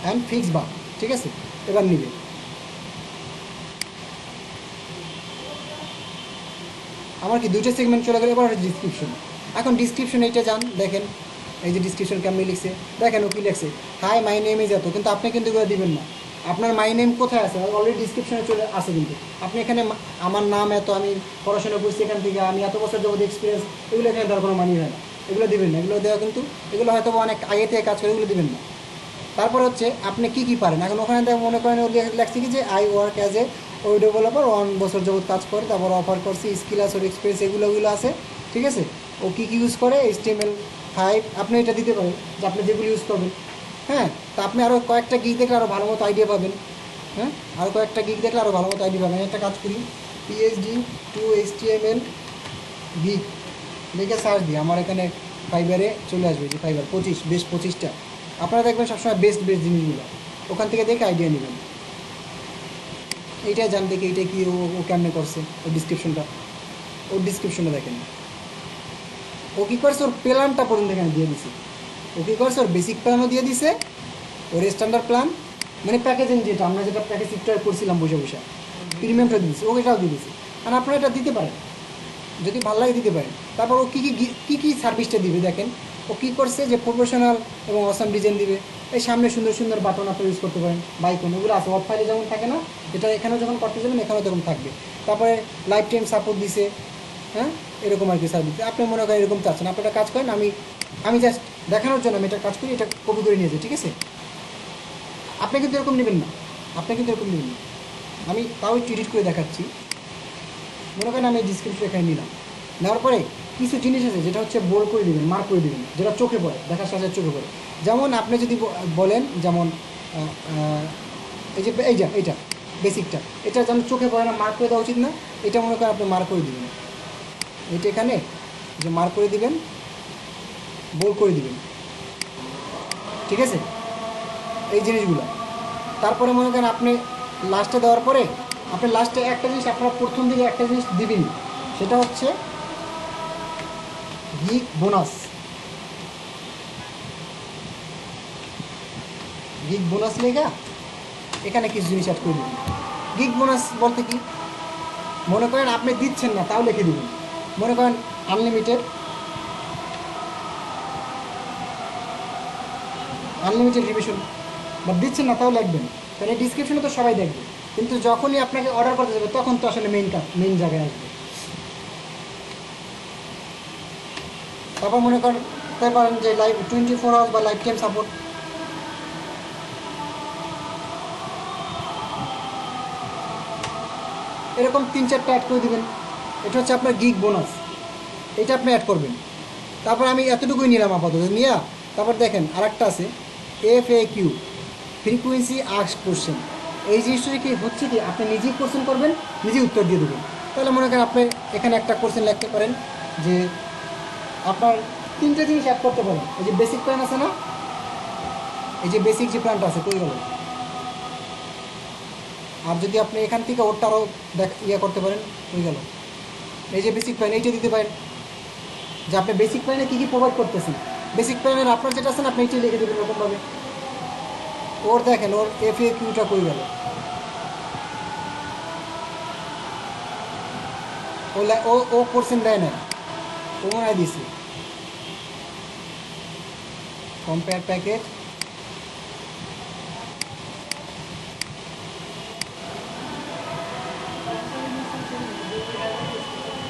and fix bar. ঠিক আছে, এবার নিবে আমার কি 2টা সেগমেন্ট চলে গেল। এবার ডিসক্রিপশন, এখন ডিসক্রিপশন এইটা যান, দেখেন এই যে ডিসক্রিপশন কেমন লিখছে, দেখেন ও কি লিখছে, হাই মাই নেম ইজ এত, কিন্তু আপনি কিন্তু এগুলো দিবেন না। আপনার মাই নেম কোথায় আছে, অলরেডি ডিসক্রিপশনে চলে আসে, কিন্তু আপনি এখানে আমার নাম এত, আমি পড়াশোনা করছি এখান থেকে, আমি এত বছর যাবত এক্সপিরিয়েন্স, এগুলো এখানে দেওয়ার কোনো মানি হয় না, এগুলো দিবেন না। এগুলো দেওয়া কিন্তু এগুলো হয়তো অনেক আগে থেকে কাজ করে, এগুলো দিবেন না। তারপর হচ্ছে আপনি কী পারেন, এখন ওখানে মনে করেন লেখছি কি যে I work as a web developer 1 বছর যাবত কাজ করে, তারপর অফার করছি স্কিল আছে, এক্সপিরিয়েন্স, এগুলো আছে। ঠিক আছে, ও কী ইউজ করে, HTML5, আপনি এটা দিতে পারেন যে আপনি যেগুলো ইউজ করবেন। হ্যাঁ, তা আপনি আরও কয়েকটা গিগ দেখলে আরও ভালো মতো আইডিয়া পাবেন। হ্যাঁ, আরও কয়েকটা গিগ দেখলে আরও ভালো মতো আইডিয়া পাবেন। একটা কাজ করি, PhD to HTML গিগ লিখে সার্চ দিই, আমার এখানে ফাইবারে চলে আসবে, যে ফাইবার 25টা। আপনারা দেখবেন সবসময় বেস্ট জিনিসগুলো, ওখান থেকে দেখে আইডিয়া নেবেন। এইটাই জান দেখে এইটাই কি ও কেমনে করছে, ওর ডিসক্রিপশনটা দেখেন। ও কী করছে, ওর প্ল্যানটা পর্যন্ত এখানে দিয়ে দিছে। ও কী করছে, ওর বেসিক প্ল্যানও দিয়ে দিছে, ওর স্ট্যান্ডার্ড প্ল্যান মানে প্যাকেজিং যেটা আমরা যেটা প্যাকেজ সিফটওয়্যার করছিলাম বসে প্রিমিয়ামটা দিয়ে দিচ্ছে, ও এটাও দিয়ে দিচ্ছে। আর আপনারা এটা দিতে পারেন, যদি ভালো লাগে দিতে পারেন। তারপর ও কী সার্ভিসটা দিবে দেখেন, ও কী করছে যে প্রফেশনাল এবং অসাম ডিজাইন দিবে। এই সামনে সুন্দর সুন্দর বাটন আপনি ইউজ করতে পারেন, বাইকন, ওগুলো আছে ওয়ার্ড ফাইলে যেমন থাকে না, এটা এখানেও যখন করতে যাবেন এখানেও তখন থাকবে। তারপরে লাইফ টাইম সাপোর্ট দিছে। হ্যাঁ, এরকম আর কি সার্ভিস। আপনি মনে করেন এরকম চাচ্ছেন, আপনি একটা কাজ করেন, আমি জাস্ট দেখানোর জন্য আমি এটা কাজ করি, এটা কপি করে নিয়ে যাই। ঠিক আছে, আপনি কিন্তু এরকম নেবেন না, আমি তাও একটু এডিট করে দেখাচ্ছি। মনে করেন আমি ডিসক্রিপশন এখানে নিলাম, নেওয়ার পরে কিছু জিনিস আছে যেটা হচ্ছে বোল্ড করে দেবেন, মার্ক করে দেবেন, যেটা চোখে পড়ে, দেখার সাথে চোখে পড়ে। যেমন আপনি যদি বলেন, যেমন এইটা বেসিকটা, এটা যেন চোখে পড়ে না, মার্ক করে দেওয়া উচিত না, এটা মনে করেন আপনি মার্ক করে দেবেন। এইটা এখানে যে মার্ক করে দিবেন, বোল্ড করে দিবেন, ঠিক আছে, এই জিনিসগুলো। তারপরে মনে করেন আপনি লাস্টে দেওয়ার পরে আপনি লাস্টে একটা জিনিস আপনারা প্রথম দিকে একটা জিনিস দিবেন, সেটা হচ্ছে গিগ বোনাস। গিগ বোনাস লেখা এখানে কিছু জিনিস অ্যাড করে দেবেন। গিগ বোনাস বলতে কি, মনে করেন আপনি দিচ্ছেন না তাও লিখে দেবেন, মনে করেন আনলিমিটেড রিভিশন, বা দিচ্ছেন না তাও লিখবেন, তাহলে ডিসক্রিপশনে তো সবাই দেখবে, কিন্তু যখনই আপনাকে অর্ডার করতে যাবে তখন তো আসলে মেইন জায়গায় আসবে। তারপর মনে করতে পারেন যে লাইভ 24 আওয়ার্স বা লাইফ টাইম সাপোর্ট। এরকম 3-4টা অ্যাড করে দেবেন। এটা হচ্ছে আপনার গিগ বোনাস, এটা আপনি অ্যাড করবেন। তারপর আমি এতটুকুই নিলাম আপাতত নিয়ে, তারপর দেখেন আরেকটা আছে FAQ, ফ্রিকুয়েন্সি আস্কড কোশ্চেন। এই জিনিসটা কি হচ্ছে কি, আপনি নিজেই কোশ্চেন করবেন, নিজেই উত্তর দিয়ে দেবেন। তাহলে মনে করেন আপনি এখানে একটা কোশ্চেন লিখতে পারেন যে আপনার 3টে জিনিস অ্যাড করতে পারেন। এই যে বেসিক প্ল্যান আছে না, এই যে বেসিক যে প্ল্যানটা আছে কই গেল, আর যদি আপনি এখান থেকে ওরটা আরও করতে পারেন, কই গেল, এই যে বেসিক প্ল্যান এইটা দিতে পারেন, যে আপনি বেসিক প্ল্যানে কী কী প্রোভাইড করতেছেন। বেসিক প্ল্যানের আপনার যেটা আছে না আপনি এইটাই লিখে দেবেন এরকমভাবে। ওর দেখেন ওর FAQটা কই গেল, ও কোশ্চেন দেয় না, ও মনে হয় দিছি কম্পেয়ার প্যাকেজ।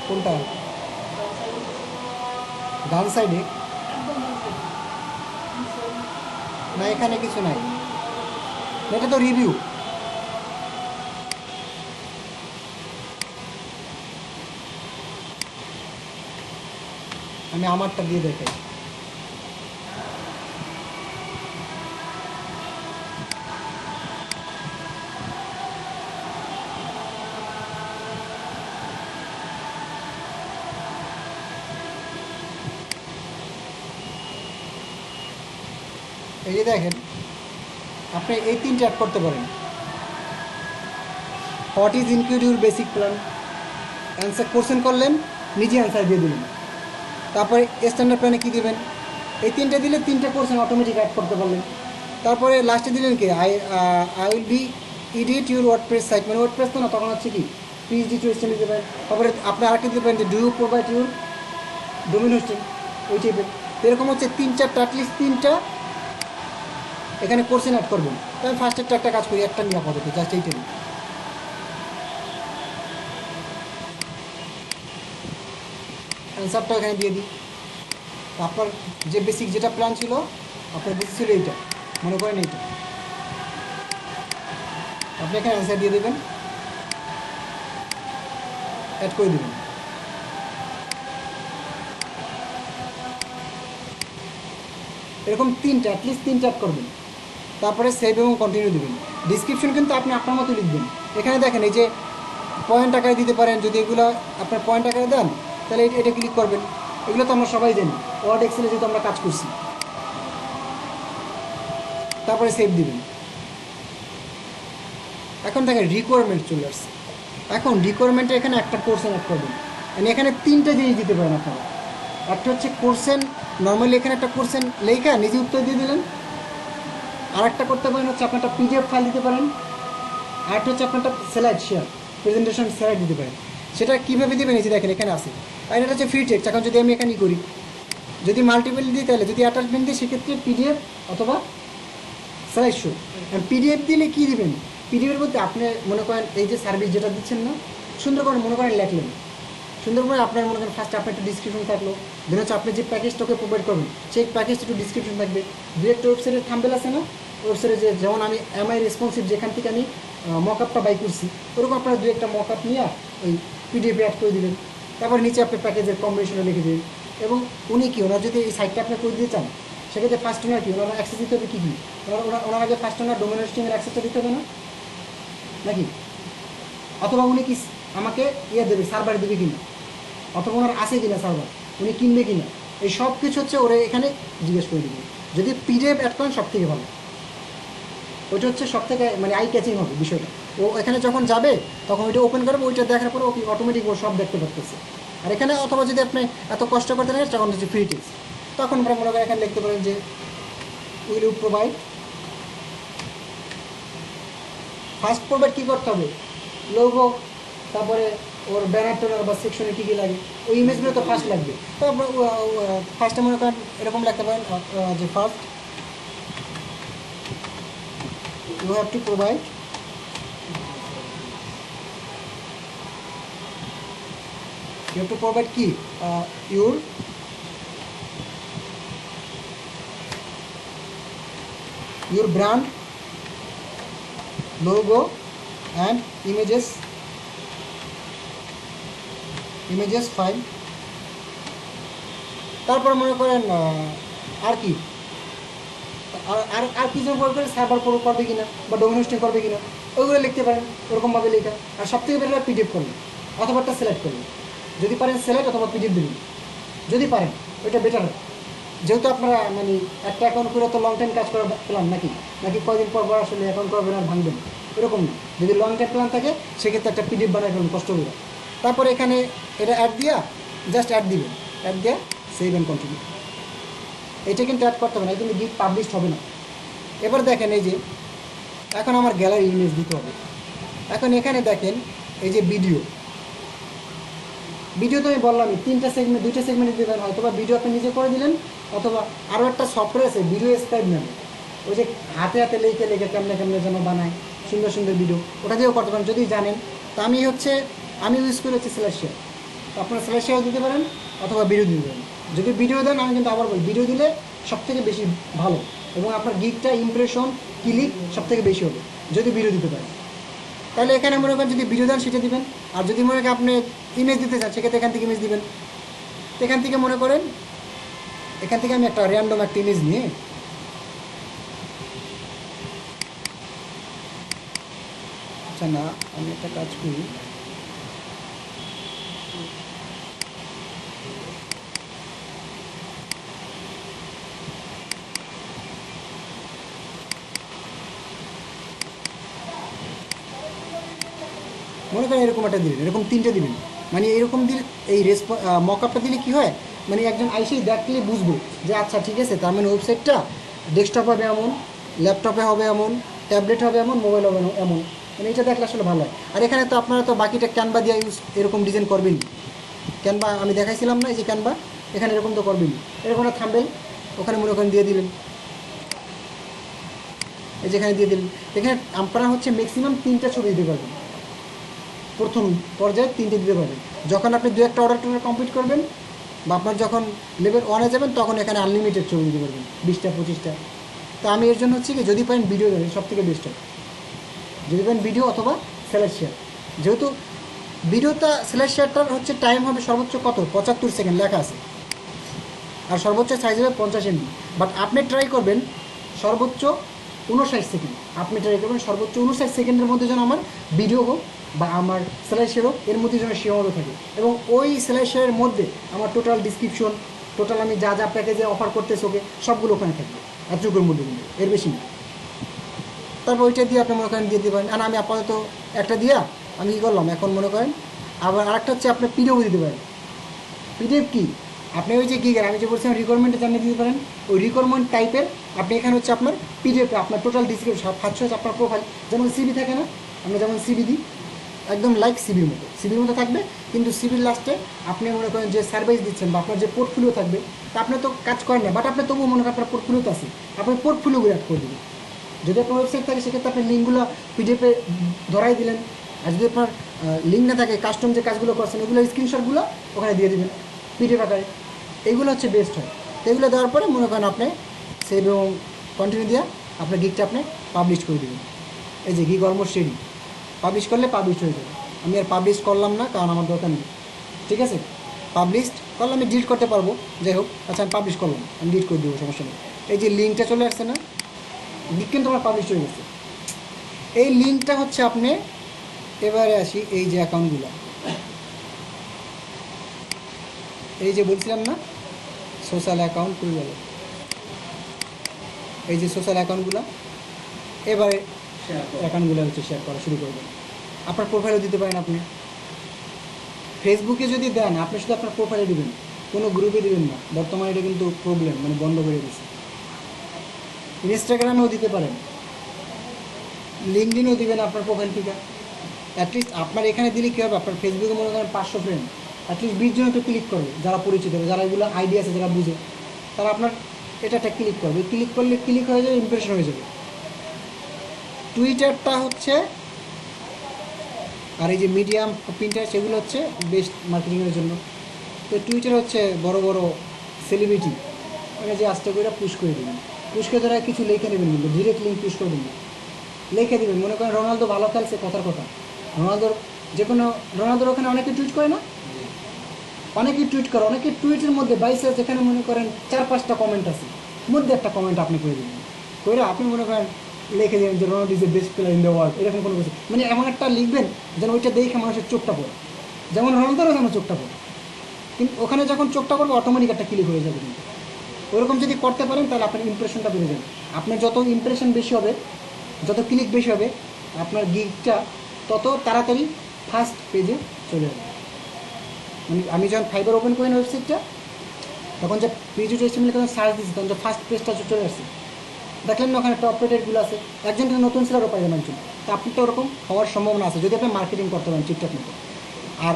কোনটা ডান সাইডে না, এখানে কিছু নাই, এটা তো রিভিউ। আমি আমারটা দিয়ে দেখাই। এই যে দেখেন আপনি এই 3টে অ্যাড করতে পারেন। What is include your basic plan, answer question করলেন, নিজে অ্যান্সার দিয়ে দিলেন। তারপরে স্ট্যান্ডার্ড প্ল্যানে কী দেবেন, এই 3টে দিলে 3টে কোশ্চেন অটোমেটিক অ্যাড করতে পারলেন। তারপরে লাস্টে দিলেন কি I will be edit your WordPress site, মানে ওয়ার্ডপ্রেস তো না, তখন হচ্ছে কি PHP টু HTML দিতে পারেন। তারপরে আপনি আরেকটা দিতে পারেন যে do you provide your domain hosting, ওই টাইপের। এরকম হচ্ছে 3-4টা, অ্যাটলিস্ট 3টা এখানে কোশ্চেন অ্যাড করবেন। তো আমি ফার্স্টেরটা একটা কাজ করি, একটা নিয়ে আপাতত জাস্ট এইটা নিই। অ্যান্সারটা এখানে দিয়ে দিই। আপনার যে বেসিক যেটা প্ল্যান ছিল, আপনার বেসিক ছিল এইটা, মনে করেন এইটা, আপনি এখানে অ্যান্সার দিয়ে দেবেন, অ্যাড করে দেবেন। এরকম 3টা, অ্যাটলিস্ট 3টা অ্যাড করবেন। তারপরে সেভ এবং কন্টিনিউ দেবেন। ডিসক্রিপশন কিন্তু আপনি আপনার মতো লিখবেন। এখানে দেখেন এই যে পয়েন্ট আকারে দিতে পারেন, যদি এগুলো আপনার পয়েন্ট আকারে দেন তাহলে এটা ক্লিক করবেন। এগুলো তো আমরা সবাই জানি, ওয়ার্ড এক্সেলে যেহেতু আমরা কাজ করছি। তারপরে সেভ দিবেন। এখন দেখেন রিকোয়ারমেন্ট চলে আসছে। এখন রিকোয়ারমেন্টে এখানে একটা কোশ্চেন অ্যাড করবেন, মানে এখানে 3টে জিনিস দিতে পারেন আপনারা। একটা হচ্ছে কোশ্চেন, নর্মালি এখানে একটা কোশ্চেন লেখা নিজে উত্তর দিয়ে দিলেন। আর একটা করতে পারেন হচ্ছে আপনার একটা PDF ফাইল দিতে পারেন। আর একটা হচ্ছে আপনার একটা স্লাইড শেয়ার, প্রেজেন্টেশন স্লাইড দিতে পারেন। সেটা কীভাবে দেবেন এই যে দেখেন এখানে আছে। আর এটা হচ্ছে ফ্রি টেক্সট। এখন যদি আমি এখানেই করি, যদি মাল্টিপল দিই তাহলে, যদি অ্যাটাচমেন্ট দিই সেক্ষেত্রে PDF অথবা স্লাইড শো। PDF দিলে কী দেবেন, PDFের মধ্যে আপনি মনে করেন এই যে সার্ভিস যেটা দিচ্ছেন না, সুন্দর করে মনে করেন লেখলেন, সুন্দর করে আপনার মনে করেন ফার্স্টে আপনার একটা ডিসক্রিপশন থাকলো, দেন হচ্ছে আপনি যে প্যাকেজটাকে প্রোভাইড করবেন সেই প্যাকেজটা একটু ডিসক্রিপশন থাকবে। দু একটা ওয়েবসাইটের থাম্বেল আছে না, ওয়েবসাইটে যে যেমন আমি MI রেসপন্সিভ যেখান থেকে আমি মকআপটা বাই করছি, ওরকম আপনারা দু একটা মকআপ নিয়ে ওই PDF অ্যাড করে দিলেন। তারপর নিচে আপনি প্যাকেজের কম্বিনেশনে লিখে দিন। এবং উনি কি, ওনার যদি এই সাইটটা আপনি করে দিতে চান, সেক্ষেত্রে ফার্স্ট ওনার কি, ওনারা অ্যাক্সেস দিতে হবে কী কী, ওনার আগে ফার্স্ট ওনার ডোমেন হোস্টিংয়ের অ্যাক্সেসটা দিতে হবে না নাকি, অথবা উনি কি আমাকে দেবে, সার্ভার দেবে কিনা, অথবা ওনার আছে কিনা সার্ভার, উনি কিনবে কিনা, এই সব কিছু হচ্ছে ওরা এখানে জিজ্ঞেস করে দেবে। যদি পিডিএফ অ্যাড করেন সব থেকে ভালো, ওইটা হচ্ছে সব থেকে মানে আই ক্যাচিং হবে বিষয়টা। ও এখানে যখন যাবে তখন ওইটা ওপেন করবে, ওইটা দেখার পরে ও অটোমেটিক ও সব দেখতে পারতেছে। আর এখানে অথবা যদি আপনি এত কষ্ট করতে থাকেন তখন হচ্ছে ফ্রি টিপস, তখন আপনারা মনে করেন এখানে লিখতে পারেন যে উইল প্রোভাইড। ফার্স্ট প্রোভাইড কী করতে হবে, লোগো, তারপরে ওর ব্যানার টোনার বা সেকশনে কী কী লাগে, ওই ইমেজগুলো তো ফার্স্ট লাগবে। তো আপনার ফার্স্টে মনে করেন এরকম লিখতে পারেন যে first you have to provide key your brand logo and images file। তারপর মনে করেন আর কি আর কিছু বলতে সার্ভার করবে কিনা বা ডোমেন হোস্টিং করবে কিনা, ওইগুলো লিখতে পারেন ওরকমভাবে লেখা। আর সব থেকে বেটার পিডিএফ করবেন অথবা একটা সিলেক্ট করবেন, যদি পারেন সিলেক্ট অথবা পিডিএফ দিবেন, যদি পারেন ওইটা বেটার হয়। যেহেতু আপনারা মানে একটা অ্যাকাউন্ট করে তো লং টাইম কাজ করার প্ল্যান নাকি কয়দিন পর পর আসলে অ্যাকাউন্ট করবেন আর ভাঙবেন, এরকম না। যদি লং টাইম প্ল্যান থাকে সেক্ষেত্রে একটা পিডিএফ বানায় করুন কষ্ট করে। তারপরে এখানে এটা অ্যাড দিয়া জাস্ট অ্যাড দিবেন, অ্যাড দেওয়া সেভ অ্যান্ড কন্টিনিউ। এটা কিন্তু অ্যাড করতে হবে না, কিন্তু গিফট পাবলিশ হবে না। এবার দেখেন এই যে এখন আমার গ্যালারি ইমেজ দিতে হবে। এখন এখানে দেখেন এই যে ভিডিও তো আমি বললামই দুইটা সেগমেন্ট দিতে পারেন। হয়তো বা ভিডিও আপনি নিজে করে দিলেন, অথবা আরও একটা সফটওয়্যার আছে ভিডিও স্ক্রাইব নামে, ওই যে হাতে লেখে কেমনে যেন বানায় সুন্দর সুন্দর ভিডিও, ওটা দিয়েও করতে পারেন যদি জানেন। তো আমি ইউজ করে হচ্ছে স্ল্যাশশেয়ার। তো আপনারা স্ল্যাশশেয়ার দিতে পারেন অথবা ভিডিও দিতে পারেন। যদি ভিডিও দেন, আমি কিন্তু আবার বলি ভিডিও দিলে সবথেকে বেশি ভালো এবং আপনার গিগটা ইমপ্রেশন ক্লিক সবথেকে বেশি হবে যদি ভিডিও দিতে পারেন। তাহলে এখানে মনে করেন যদি ভিডিও দেন সেটা দিবেন, আর যদি মনে করেন আপনি ইমেজ দিতে চান সেক্ষেত্রে এখান থেকে ইমেজ দিবেন। এখান থেকে মনে করেন এখান থেকে আমি একটা র্যান্ডম একটা ইমেজ নিয়ে আচ্ছা না আমি একটা কাজ করি, মনে করেন এরকম একটা দিলেন, এরকম 3টে দিবেন, মানে এরকম দিলে এই মকআপটা দিলে কী হয়, মানে একজন আইসেই দেখলে বুঝবে যে আচ্ছা ঠিক আছে, তার মানে ওয়েবসাইটটা ডেস্কটপ হবে এমন, ল্যাপটপে হবে এমন, ট্যাবলেট হবে এমন, মোবাইল হবে এমন, মানে এটা দেখলে আসলে ভালো হয়। আর এখানে তো আপনারা তো বাকিটা ক্যানভা দিয়ে এরকম ডিজাইন করবেনই। ক্যানভা আমি দেখাইছিলাম না, এই যে ক্যানভা, এখানে এরকম তো করবেনই। এরকম একটা থাম্বনেল ওখানে মনে করেন দিয়ে দিলেন, এই যেখানে দিয়ে দিলেন। এখানে আপনারা হচ্ছে ম্যাক্সিমাম 3টা ছবি দিতে পারবেন, প্রথম পর্যায়ে 3টে দিতে পারবেন। যখন আপনি 2-1টা অর্ডার কমপ্লিট করবেন বা আপনার যখন লেভেল 1-এ যাবেন তখন এখানে আনলিমিটেড ছবি দিতে পারবেন, 20টা 25টা। তো আমি এর জন্য হচ্ছে কি যদি পারেন ভিডিও দেবেন সব থেকে বেস্ট হয়, যদি পারেন ভিডিও অথবা স্ল্যাশশেয়ার। যেহেতু ভিডিওটা স্ল্যাশশেয়ারটার হচ্ছে টাইম হবে সর্বোচ্চ কত 75 সেকেন্ড লেখা আছে, আর সর্বোচ্চ সাইজ হবে 50 MB। বাট আপনি ট্রাই করবেন সর্বোচ্চ 59 সেকেন্ড, আপনি ট্রাই করবেন সর্বোচ্চ 59 সেকেন্ডের মধ্যে যেন আমার ভিডিও হোক বা আমার স্ল্যাশশেয়ার হোক, এর মধ্যে যেন সীমাবদ্ধ থাকে। এবং ওই স্ল্যাশশেয়ারের মধ্যে আমার টোটাল ডিসক্রিপশন, টোটাল আমি যা যা প্যাকেজে অফার করতেছি ওকে সবগুলো ওখানে থাকবে, এতটুকুর মধ্যে কিন্তু, এর বেশি না। তারপর ওইটা দিয়ে আপনি মনে করেন দিয়ে দেবেন। আর আমি আপাতত একটা দিয়া আমি কী করলাম, এখন মনে করেন আবার আরেকটা হচ্ছে আপনার পিডিএফ দিতে পারেন। পিডিএফ কি, আপনি ওই যে গিগার আমি যে বলছিলাম রিকোয়ারমেন্টে জানিয়ে দিতে পারেন, ওই রিকোয়ারমেন্ট টাইপের আপনি এখানে হচ্ছে আপনার পিডিএফে আপনার টোটাল ডিসক্রিপশন ফার্স্ট হচ্ছে আপনার প্রোফাইল, যেমন সিবি থাকে না, আমরা যেমন সিবি দিই একদম লাইক সিবির মতো থাকবে, কিন্তু সিবির লাস্টে আপনি মনে করেন যে সার্ভিস দিচ্ছেন বা আপনার যে পোর্টফোলিও থাকবে, তা আপনি তো কাজ করেন না, বাট আপনি তবুও মনে করেন আপনার পোর্টফোলিওতে আছে, আপনার পোর্টফোলিওগুলো অ্যাড করে দেবেন। যদি আপনার ওয়েবসাইট থাকে সেক্ষেত্রে আপনি লিঙ্কগুলো পিডিএফে ধরাই দিলেন, আর যদি আপনার লিঙ্ক না থাকে কাস্টম যে কাজগুলো করছেন ওগুলো স্ক্রিনশটগুলো ওখানে দিয়ে দেবেন পিডিএফ আকারে, এইগুলো হচ্ছে বেস্ট হয়। তো এগুলো দেওয়ার পরে মনে করেন আপনি সেভ এবং কন্টিনিউ দিয়ে আপনার গিগটা আপনি পাবলিশ করে দেবেন। এই যে গিগ অলমোস্ট রেডি, পাবলিশ করলে পাবলিশ হয়ে যাবে। আমি আর পাবলিশ করলাম না কারণ আমার দরকার নেই, ঠিক আছে। পাবলিশ করলে আমি ডিলিট করতে পারবো, যাই হোক। আচ্ছা আমি পাবলিশ করলাম, আমি ডিলিট করে দেবো, সমস্যা নেই। এই যে লিঙ্কটা চলে আসছে না, গিগ কিন্তু আমার পাবলিশ হয়ে গেছে। এই লিঙ্কটা হচ্ছে আপনি এবারে আসি এই যে অ্যাকাউন্টগুলো, এই যে বলছিলাম না সোশ্যাল অ্যাকাউন্ট খুলে গেল, এই যে সোশ্যাল অ্যাকাউন্টগুলো, এবারে শেয়ার করো। অ্যাকাউন্টগুলো হচ্ছে শেয়ার করা শুরু করবেন। আপনার প্রোফাইলও দিতে পারেন। আপনি ফেসবুকে যদি দেন, আপনি শুধু আপনার প্রোফাইলে দেবেন, কোনো গ্রুপে দেবেন না। বর্তমানে এটা কিন্তু প্রবলেম, মানে বন্ধ করে দিয়েছে। ইনস্টাগ্রামেও দিতে পারেন, লিঙ্কডিনও দিবেন আপনার প্রোফাইল থেকে। অ্যাটলিস্ট আপনার এখানে দিলে কী হবে, আপনার ফেসবুকে মনে করেন 500 ফ্রেন্ড, অ্যাটলিস্ট 20 জন তো ক্লিক করবে, যারা পরিচিত, যারা এগুলো আইডিয়া আছে, যারা বুঝে, তারা আপনার এটাটা ক্লিক করবে। ক্লিক করলে ক্লিক হয়ে যাবে, ইমপ্রেশন হয়ে যাবে। টুইটারটা হচ্ছে, আর এই যে মিডিয়াম, প্রিন্টার, সেগুলো হচ্ছে বেস্ট মার্কেটিংয়ের জন্য। তো টুইটার হচ্ছে বড় বড় সেলিব্রিটি, মানে যে আস্তে করে পুশ করে দেবেন। পুশ করে তারা কিছু লিখে নেবেন, কিন্তু ডিরেক্ট লিঙ্ক পুশ করবেন না, লিখে দেবেন। মনে করেন রোনালদো ভালো খেলছে, কথার কথা, রোনালদোর যে কোনো, রোনালদোর ওখানে অনেকে টুইট করে না, অনেকেই টুইট করে, অনেকে টুইটের মধ্যে বাইসে, যেখানে মনে করেন 4-5টা কমেন্ট আছে, মধ্যে একটা কমেন্ট আপনি করে দেবেন, করে আপনি মনে করেন লিখে দেবেন যে Ronaldo is the best player in the world, এরকম কোনো কিছু, মানে এমন একটা লিখবেন যেন ওইটা দেখে মানুষের চোখটা পড়ে, যেমন রোনালদোরও যেন চোখটা পড়ে। কিন্তু ওখানে যখন চোখটা পড়বে অটোমেটিক একটা ক্লিক হয়ে যাবে। কিন্তু ওরকম যদি করতে পারেন তাহলে আপনার ইমপ্রেশনটা বেড়ে যাবে। আপনার যত ইমপ্রেশন বেশি হবে, যত ক্লিক বেশি হবে, আপনার গিগটা তত তাড়াতাড়ি ফার্স্ট পেজে চলে যাবে। মানে আমি যখন ফাইবার ওপেন করি না ওয়েবসাইটটা, তখন যে পিজিটি এসটিএমএল যখন সার্চ দিচ্ছি, তখন যে ফার্স্ট পেজটা চলে আসছে, দেখলেন না ওখানে টপ রেটেডগুলো আছে, একজন নতুন সেলারও পাইবেন একজন। তো আপনারটা ওরকম হওয়ার সম্ভাবনা আছে যদি আপনি মার্কেটিং করতে পারেন ঠিকঠাক মতো। আর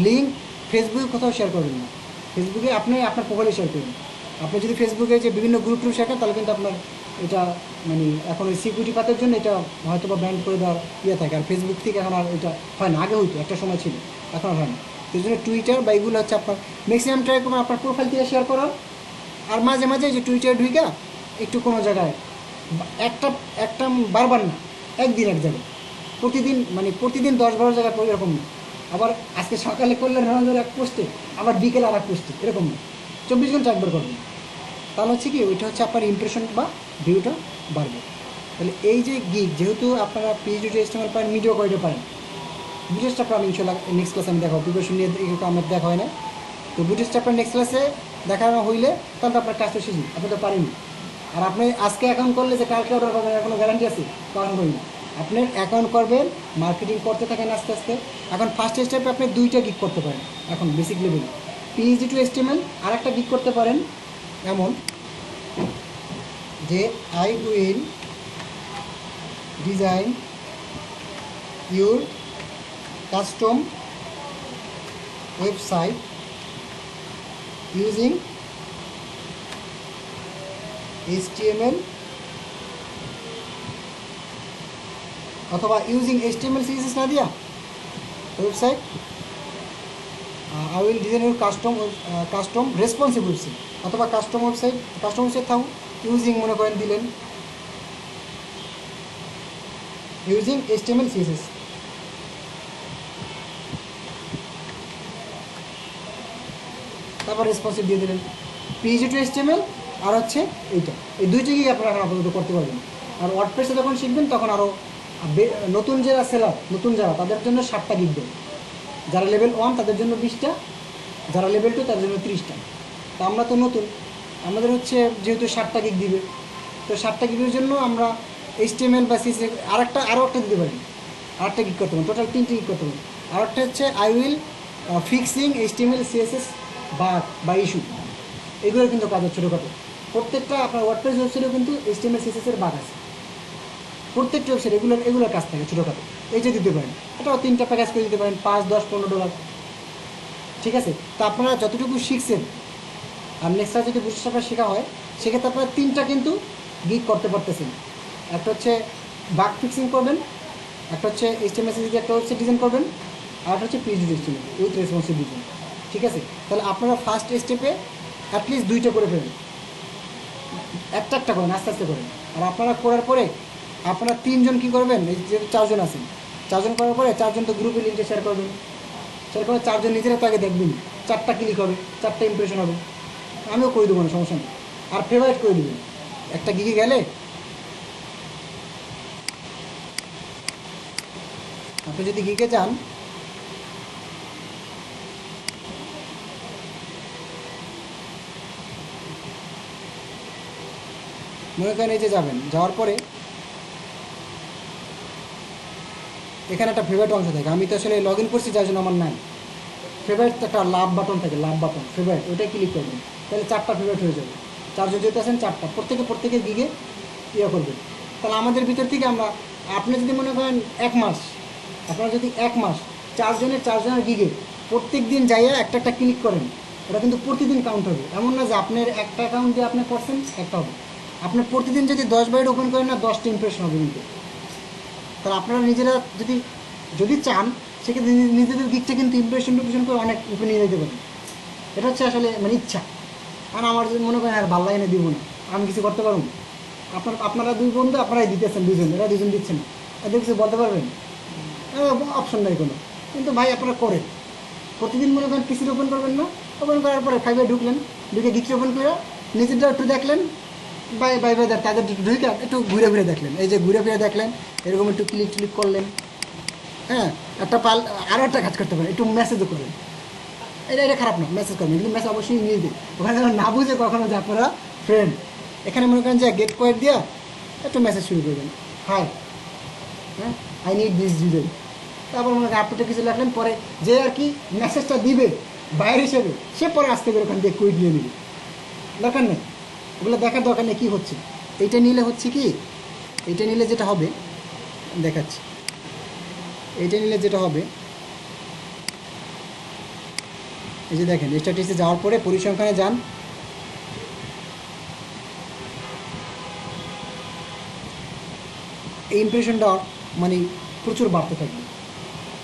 লিঙ্ক ফেসবুকে কোথাও শেয়ার করবেন না, ফেসবুকে আপনি আপনার প্রোফাইলে শেয়ার করবেন। আপনি যদি ফেসবুকে যে বিভিন্ন গ্রুপ শেয়ার করেন, তাহলে কিন্তু আপনার এটা মানে এখন ওই সিকিউরিটি পাতের জন্য এটা হয়তো বা ব্যান্ড করে দেওয়ার ইয়ে থাকে। আর ফেসবুক থেকে এখন আর এটা হয় না, আগে হইতো, একটা সময় ছিল, এখন আর হয় না। সেই জন্য টুইটার বা এগুলো হচ্ছে আপনার ম্যাক্সিমাম ট্রাই করবেন আপনার প্রোফাইল থেকে শেয়ার করার। আর মাঝে মাঝে যে টুইটারে ঢুইকা একটু কোনো জায়গায় একটা একটা বারবার না, একদিন এক জায়গায়, প্রতিদিন, মানে প্রতিদিন 10-12 জায়গায় এরকম না। আবার আজকে সকালে করলে রোনালদোর এক পোস্টে, আবার বিকেলে আর এক পোস্টে, এরকম না, 24 ঘন্টা একবার করবেন। তাহলে হচ্ছে কি, ওইটা হচ্ছে আপনার ইমপ্রেশন বা ভিউটা বাড়বে। তাহলে এই যে গিগ, যেহেতু আপনারা পিএইচডি এস্টিমেল পারেন, মিডিয়া কোয়ালিটি পারেন, বুটের স্টাফটা আমি ইনশাল্লাহ নেক্সট ক্লাসে আমি দেখাবো, প্রিপারেশন নিয়ে আমার দেখা হয় না। তো বুটের স্টাফটা নেক্সট ক্লাসে দেখানো হইলে তাহলে তো আপনার কাজটা শিখি, আপনি তো পারেনি। আর আপনি আজকে অ্যাকাউন্ট করলে যে কালকে অর্ডার পাবেন, কোনো গ্যারান্টি আছে? কারণ করি না। আপনি অ্যাকাউন্ট করবেন, মার্কেটিং করতে থাকেন আস্তে আস্তে। এখন ফার্স্ট স্টেপে আপনি 2টা গিগ করতে পারেন, এখন বেসিক লেভেল পিএইচডি টু এস্টিমেল। আর একটা গিগ করতে পারেন এমন যে I will design your custom website using HTML অথবা ইউজিং HTML CSS না দিয়া website, I will design your custom responsive website, অথবা কাস্টম ওয়েবসাইট থাকুক, ইউজিং মনে করেন দিলেন ইউজিং HTML CSS। তারপর রেসপন্সিভ দিয়ে দিলেন, পিএইচডি টু HTML আর হচ্ছে এইটা, এই 2টা গিয়ে আপনারা এখন আপাতত করতে পারবেন। আর ওয়ার্ডপ্রেসে যখন শিখবেন তখন আরও নতুন যারা সেলার, নতুন যারা, তাদের জন্য 7টা গিগ দেবে। যারা লেভেল 1 তাদের জন্য 20টা, যারা লেভেল 2 তাদের জন্য 30টা। তো আমরা তো নতুন, আমাদের হচ্ছে যেহেতু 7টা গিগ দিবে, তো 7টা গিগের জন্য আমরা HTML বা CSS আরও একটা দিতে পারি, আরেকটা গিগ করতে পারেন, টোটাল 3টে গিগ করতে পারেন। আরেকটা হচ্ছে I will fixing HTML CSS bug বা ইস্যু, এগুলো কিন্তু কাজ হচ্ছে ছোটোখাটো। প্রত্যেকটা আপনার ওয়ার্ডপ্রেস ওয়েবসাইটেও কিন্তু HTML CSS এর বাগ আছে, প্রত্যেকটা ওয়েবসাইট এগুলোর কাজ থাকে ছোটোখাটো, এই যে দিতে পারেন। এটাও 3টা প্যাকেজ করে দিতে পারেন, $5, $10, $15। ঠিক আছে? তো আপনারা যতটুকু শিখছেন, আর নেক্সট যদি বুটস্ট্র্যাপটা শেখা হয়, সেক্ষেত্রে আপনারা 3টা কিন্তু গিগ করতে পারতেছেন। একটা হচ্ছে বাগ ফিক্সিং করবেন, একটা হচ্ছে HTML CSS একটা ওয়েবসাইট ডিজাইন করবেন, আর একটা হচ্ছে PhD HTML with responsive design. ঠিক আছে? তাহলে আপনারা ফার্স্ট স্টেপে অ্যাটলিস্ট 2টা করে ফেলবেন, একটা করেন, আস্তে আস্তে করেন। আর আপনারা করার পরে আপনারা 3জন কী করবেন, এই যে 4জন আছেন, 4জন করার পরে 4জন তো গ্রুপে লিঙ্কে শেয়ার করবেন, শেয়ার করে 4জন নিজেরা তো আগে দেখবেন, 4টা ক্লিক হবে, 4টা ইমপ্রেশন হবে। আমিও করে দেবো না, সমস্যা নেই। আর ফেভারিট করে দেবেন, একটা গিগে গেলে আপনি যদি গিগে যান, মনে করেন এই যে যাবেন, যাওয়ার পরে এখানে একটা ফেভারিট অংশ থাকে। আমি তো আসলে লগ ইন করছি যার জন্য আমার নাই। ফেভারিট একটা লাভ বাটন থাকে, লাভ বাটন ফেভারিট, ওইটাই ক্লিক করবেন, তাহলে 4টা ফেভারিট হয়ে যাবে। চার্জে যেতে আছেন 4টা, প্রত্যেকের গিগে ইয়ে করবেন। তাহলে আমাদের ভিতর থেকে আমরা, আপনি যদি মনে করেন 1 মাস, আপনারা যদি 1 মাস 4জনের গিগে প্রত্যেক দিন যাইয়া একটা ক্লিক করেন, ওটা কিন্তু প্রতিদিন কাউন্ট হবে। এমন না যে আপনার একটা অ্যাকাউন্ট দিয়ে আপনি করছেন একটা হবে, আপনার প্রতিদিন যদি 10 বাইট ওপেন করেন না, 10টা ইমপ্রেশন হবে কিন্তু। তাহলে আপনারা নিজেরা যদি চান সেক্ষেত্রে নিজেদের গিকটা কিন্তু ইমপ্রেশন করে অনেক উপরে নিয়ে যেতে পারেন। এটা হচ্ছে আসলে মানে ইচ্ছা। আর আমার যদি মনে করেন আর ভালো লাগে না, দিব না, আমি কিছু করতে পারবো। আপনারা 2 বন্ধু, আপনারাই দিতেছেন, 2জন, এরা 2জন দিচ্ছেন, এদের কিছু বলতে পারবেন? অপশন নাই কোনো। কিন্তু ভাই আপনারা করেন, প্রতিদিন মনে করেন পিসির ওপেন করবেন না, ওপেন করার পরে 5-এ ঢুকলেন, ঢুকে গিকটা ওপেন করে নিজেরটা একটু দেখলেন, বাই তাদের ঢুকে একটু ঘুরে দেখলেন, এই যে ঘুরে ফিরে দেখলেন, এরকম একটু ক্লিক করলেন। হ্যাঁ, আরও একটা কাজ করতে পারেন, একটু মেসেজও করবেন। এটা খারাপ না, মেসেজ করবেন, কিন্তু মেসেজ অবশ্যই ইংলিশ দিয়ে, ওখানে যেন না বুঝে কখনো যে আপনারা ফ্রেন্ড। এখানে মনে করেন যে গেট কোয়েড দিয়ে একটু মেসেজ শুরু করবেন, হাই, হ্যাঁ, আই নিড দিস ডিটেল। তারপর মনে করেন আপটুটা কিছু লাগলেন, পরে যে আর কি মেসেজটা দিবে বাইরে হিসেবে, সে পরে আসতে করে ওখান থেকে কুইট নিয়ে নেবে, দরকার নেই ওগুলো দেখার দরকার নেই কী হচ্ছে। এইটা নিলে হচ্ছে কি, এইটা নিলে যেটা হবে দেখাচ্ছি। এইটা নিলে যেটা হবে, এই যে দেখেন, স্ট্যাটিস্টিক্সে যাওয়ার পরে পরিসংখ্যানে যান, এই ইমপ্রেশনটা মানে প্রচুর বাড়তে থাকবে।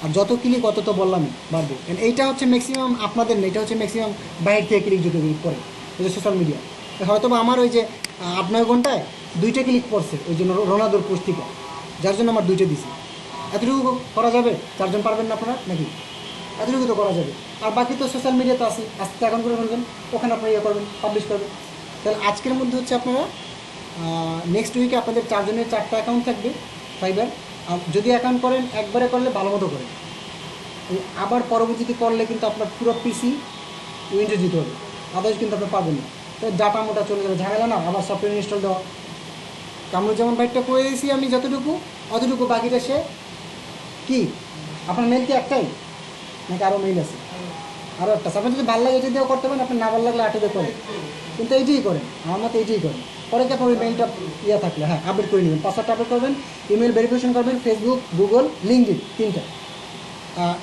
আর যত ক্লিক অত তো বললামই বাড়বে। এইটা হচ্ছে ম্যাক্সিমাম আপনাদের না, এটা হচ্ছে ম্যাক্সিমাম বাইরে থেকে ক্লিক যত ক্লিক করে, ওই যে সোশ্যাল মিডিয়া। হয়তো বা আমার ওই যে 8-9 ঘন্টায় 2টা ক্লিক পড়ছে ওই জন্য রোনালদোর পুস্তিকা, যার জন্য আমার 2টা দিছি। এতটুকু করা যাবে? 4জন পারবেন না আপনারা নাকি? এতটুকু তো করা যাবে। আর বাকি তো সোশ্যাল মিডিয়াতে আসি, আস্তে অ্যাকাউন্ট করে ফেলবেন, ওখানে আপনারা ইয়ে করবেন, পাবলিশ করবেন। তাহলে আজকের মধ্যে হচ্ছে আপনারা নেক্সট উইকে আপনাদের 4জনের 4টা অ্যাকাউন্ট থাকবে ফাইবার। আর যদি অ্যাকাউন্ট করেন একবারে করলে ভালো মতো করেন, আবার পরবর্তীতে করলে কিন্তু আপনার পুরো পিসি উইন্ডোজ দিতে হবে, আদার্স কিন্তু আপনি পাবেন না। তো ডাটা মোটা চলে যাবে, ঝামেলা না, আবার সফটওয়্যার ইনস্টল দেওয়া। কামরুল যেমন বাইকটা করে দিয়েছি আমি যতটুকু, অতটুকু বাকিটা সে কি, আপনার মেল কি একটাই নাকি আরও মেইল আছে? আরও একটা। আপনার যদি ভালো লাগে এটি দিয়েও করতে পারেন, আপনার না ভালো লাগলে আটে দিয়ে করেন, কিন্তু এইটাই করেন, আমার মতো এইটাই করেন। পরে কি আপনার ওই মেইলটা ইয়ে থাকলে হ্যাঁ আপডেট করে নেবেন, পাসওয়ার্ডটা আপডেট করবেন, ইমেল ভেরিফিকেশন করবেন, ফেসবুক, গুগল, লিঙ্কডইন, 3টা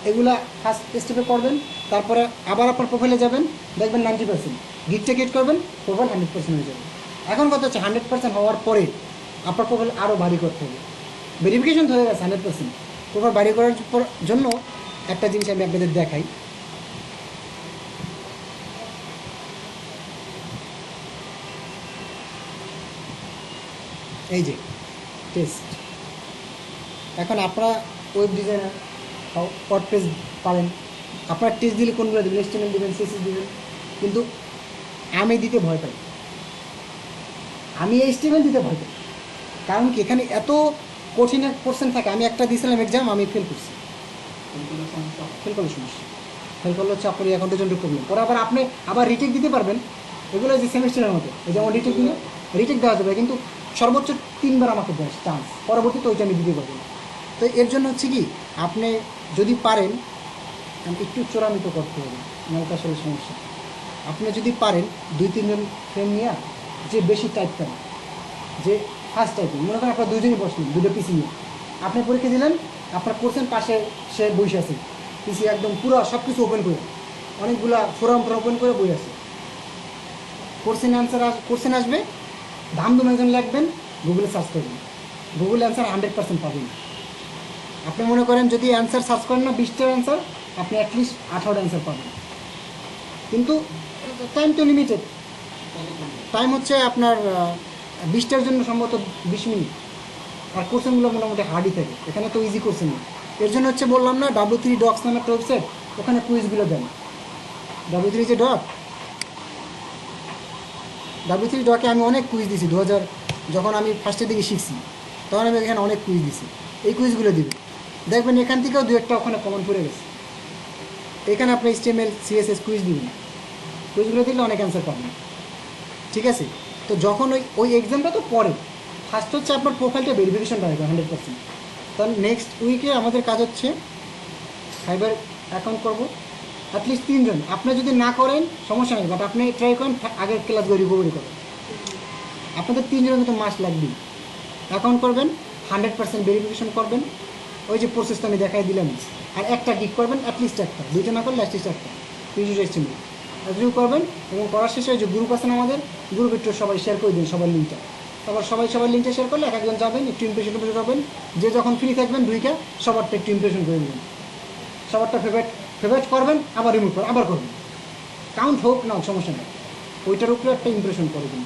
এগুলা ফার্স্ট স্টেপে করবেন। তারপরে আবার আপনার প্রোফাইলে যাবেন, দেখবেন 90%, গিকটা ক্রিয়েট করবেন, প্রোফাইল 100% হয়ে যাবে। এখন কথা হচ্ছে 100% হওয়ার পরে আপনার প্রোফাইল আরও ভারী করতে হবে। ভেরিফিকেশন তো হয়ে গেছে 100%, প্রোফাইল ভারী করার জন্য একটা জিনিস আমি আপনাদের দেখাই। এই যে টেস্ট, এখন আপনারা ওয়েব ডিজাইনার ওয়ার্ডপ্রেস পারেন, আপনারা টেস্ট দিলে কোনগুলো দেবেন, HTML দেবেন, CSS দেবেন, কিন্তু আমি দিতে ভয় পাই, আমি HTML দিতে ভয় পাই। কারণ কি, এখানে এত কঠিন এক কোশ্চেন থাকে। আমি একটা দিয়েছিলাম এক্সাম, আমি ফেল করছি। ফেল করলে সমস্যা, ফেল করলে হচ্ছে আপনার অ্যাকাউন্টের জন্য প্রবলেম। পরে আবার আপনি আবার রিটেক দিতে পারবেন, এগুলো যে সেমিস্টারের মতো, এই যেমন রিটেক দিলে রিটেক দেওয়া যাবে, কিন্তু সর্বোচ্চ 3বার আমাকে দেয় চান্স, পরবর্তীতে ওইটা আমি দিতে পারবো না। তো এর জন্য হচ্ছে কি, আপনি যদি পারেন একটু চোরামিতো করতে হবে, নাহলে আসলে সমস্যা। আপনি যদি পারেন 2-3জন ফ্রেন্ড নিয়ে, যে বেশি টাইপ করেন, যে ফার্স্ট টাইপিং, মনে করেন আপনার 2জনই বসলেন 2টা পিসি নিয়ে, আপনি পরীক্ষা দিলেন, আপনার কোর্সের পাশে সে বসে আছে, পিসি একদম পুরো সব কিছু ওপেন করে, অনেকগুলা ফোরাম ওপেন করে বই আছে, কোশ্চেন আসবে, ধামধুম একজন লিখবেন, গুগলে সার্চ করবেন, গুগল অ্যান্সার 100% পাবেন। আপনি মনে করেন যদি অ্যান্সার সার্চ করেন না 20টার অ্যান্সার, আপনি অ্যাটলিস্ট 18টা অ্যান্সার পাবেন। কিন্তু টাইম তো লিমিটেড, টাইম হচ্ছে আপনার 20টার জন্য সম্ভবত 20 মিনিট। আর কোশ্চেনগুলো মোটামুটি হার্ডই থাকে, এখানে তো ইজি কোশ্চেন না। এর জন্য হচ্ছে বললাম না, W3Docs নামে একটা ওয়েবসাইট, ওখানে কুইজগুলো দেন। W3Doc-এ আমি অনেক কুইজ দিছি, 2000 যখন আমি ফার্স্টের দিকে শিখছি, তখন আমি এখানে অনেক কুইজ দিছি। এই কুইজগুলো দিবে, দেখবেন এখান থেকেও 2-একটা ওখানে কমন পড়ে গেছে। এখানে আপনি HTML CSS কুইজ দিবেন, কুইজগুলো দিলে অনেক অ্যান্সার পাবেন, ঠিক আছে। তো যখন ওই এক্সামটা তো পরে, ফার্স্ট হচ্ছে আপনার প্রোফাইলটা ভেরিফিকেশনটা হবে 100%। তাহলে নেক্সট উইকে আমাদের কাজ হচ্ছে ফাইবার অ্যাকাউন্ট করব অ্যাটলিস্ট 3 জন। আপনি যদি না করেন সমস্যা নেই, বাট আপনি ট্রাই করেন আগের ক্লাসগুলো রিকভারি করেন। আপনাদের 3 জনের মতো মাস লাগবে। অ্যাকাউন্ট করবেন, 100% ভেরিফিকেশন করবেন, ওই যে প্রসেসটা আমি দেখাই দিলাম, আর একটা গিক করবেন, অ্যাটলিস্ট একটা, দুইটা না করলে অ্যাটলিস্ট একটা পিজিটি এস্টিমেট রিভিউ করবেন। এবং করার শেষে ওই যে গ্রুপ আছে না আমাদের, গ্রুপ একটু সবাই শেয়ার করে দিন সবার লিঙ্কটা। তারপর সবাই লিঙ্কটা শেয়ার করলে এক একজন যাবেন, একটু ইমপ্রেশন করবেন, যে যখন ফ্রি থাকবেন ঢুইকা সবারটা একটু ইমপ্রেশন করে দেবেন, সবারটা ফেভারিট করবেন, আবার রিমুভ করবেন, আবার করবেন, কাউন্ট হোক না সমস্যা নেই, ওইটার উপরে একটা ইমপ্রেশন করে দিন।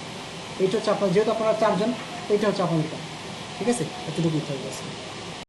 এইটা হচ্ছে আপনার, যেহেতু আপনারা 4 জন, এইটা হচ্ছে আপনাদের কাজ। ঠিক আছে, এতটুকুই থাকবে।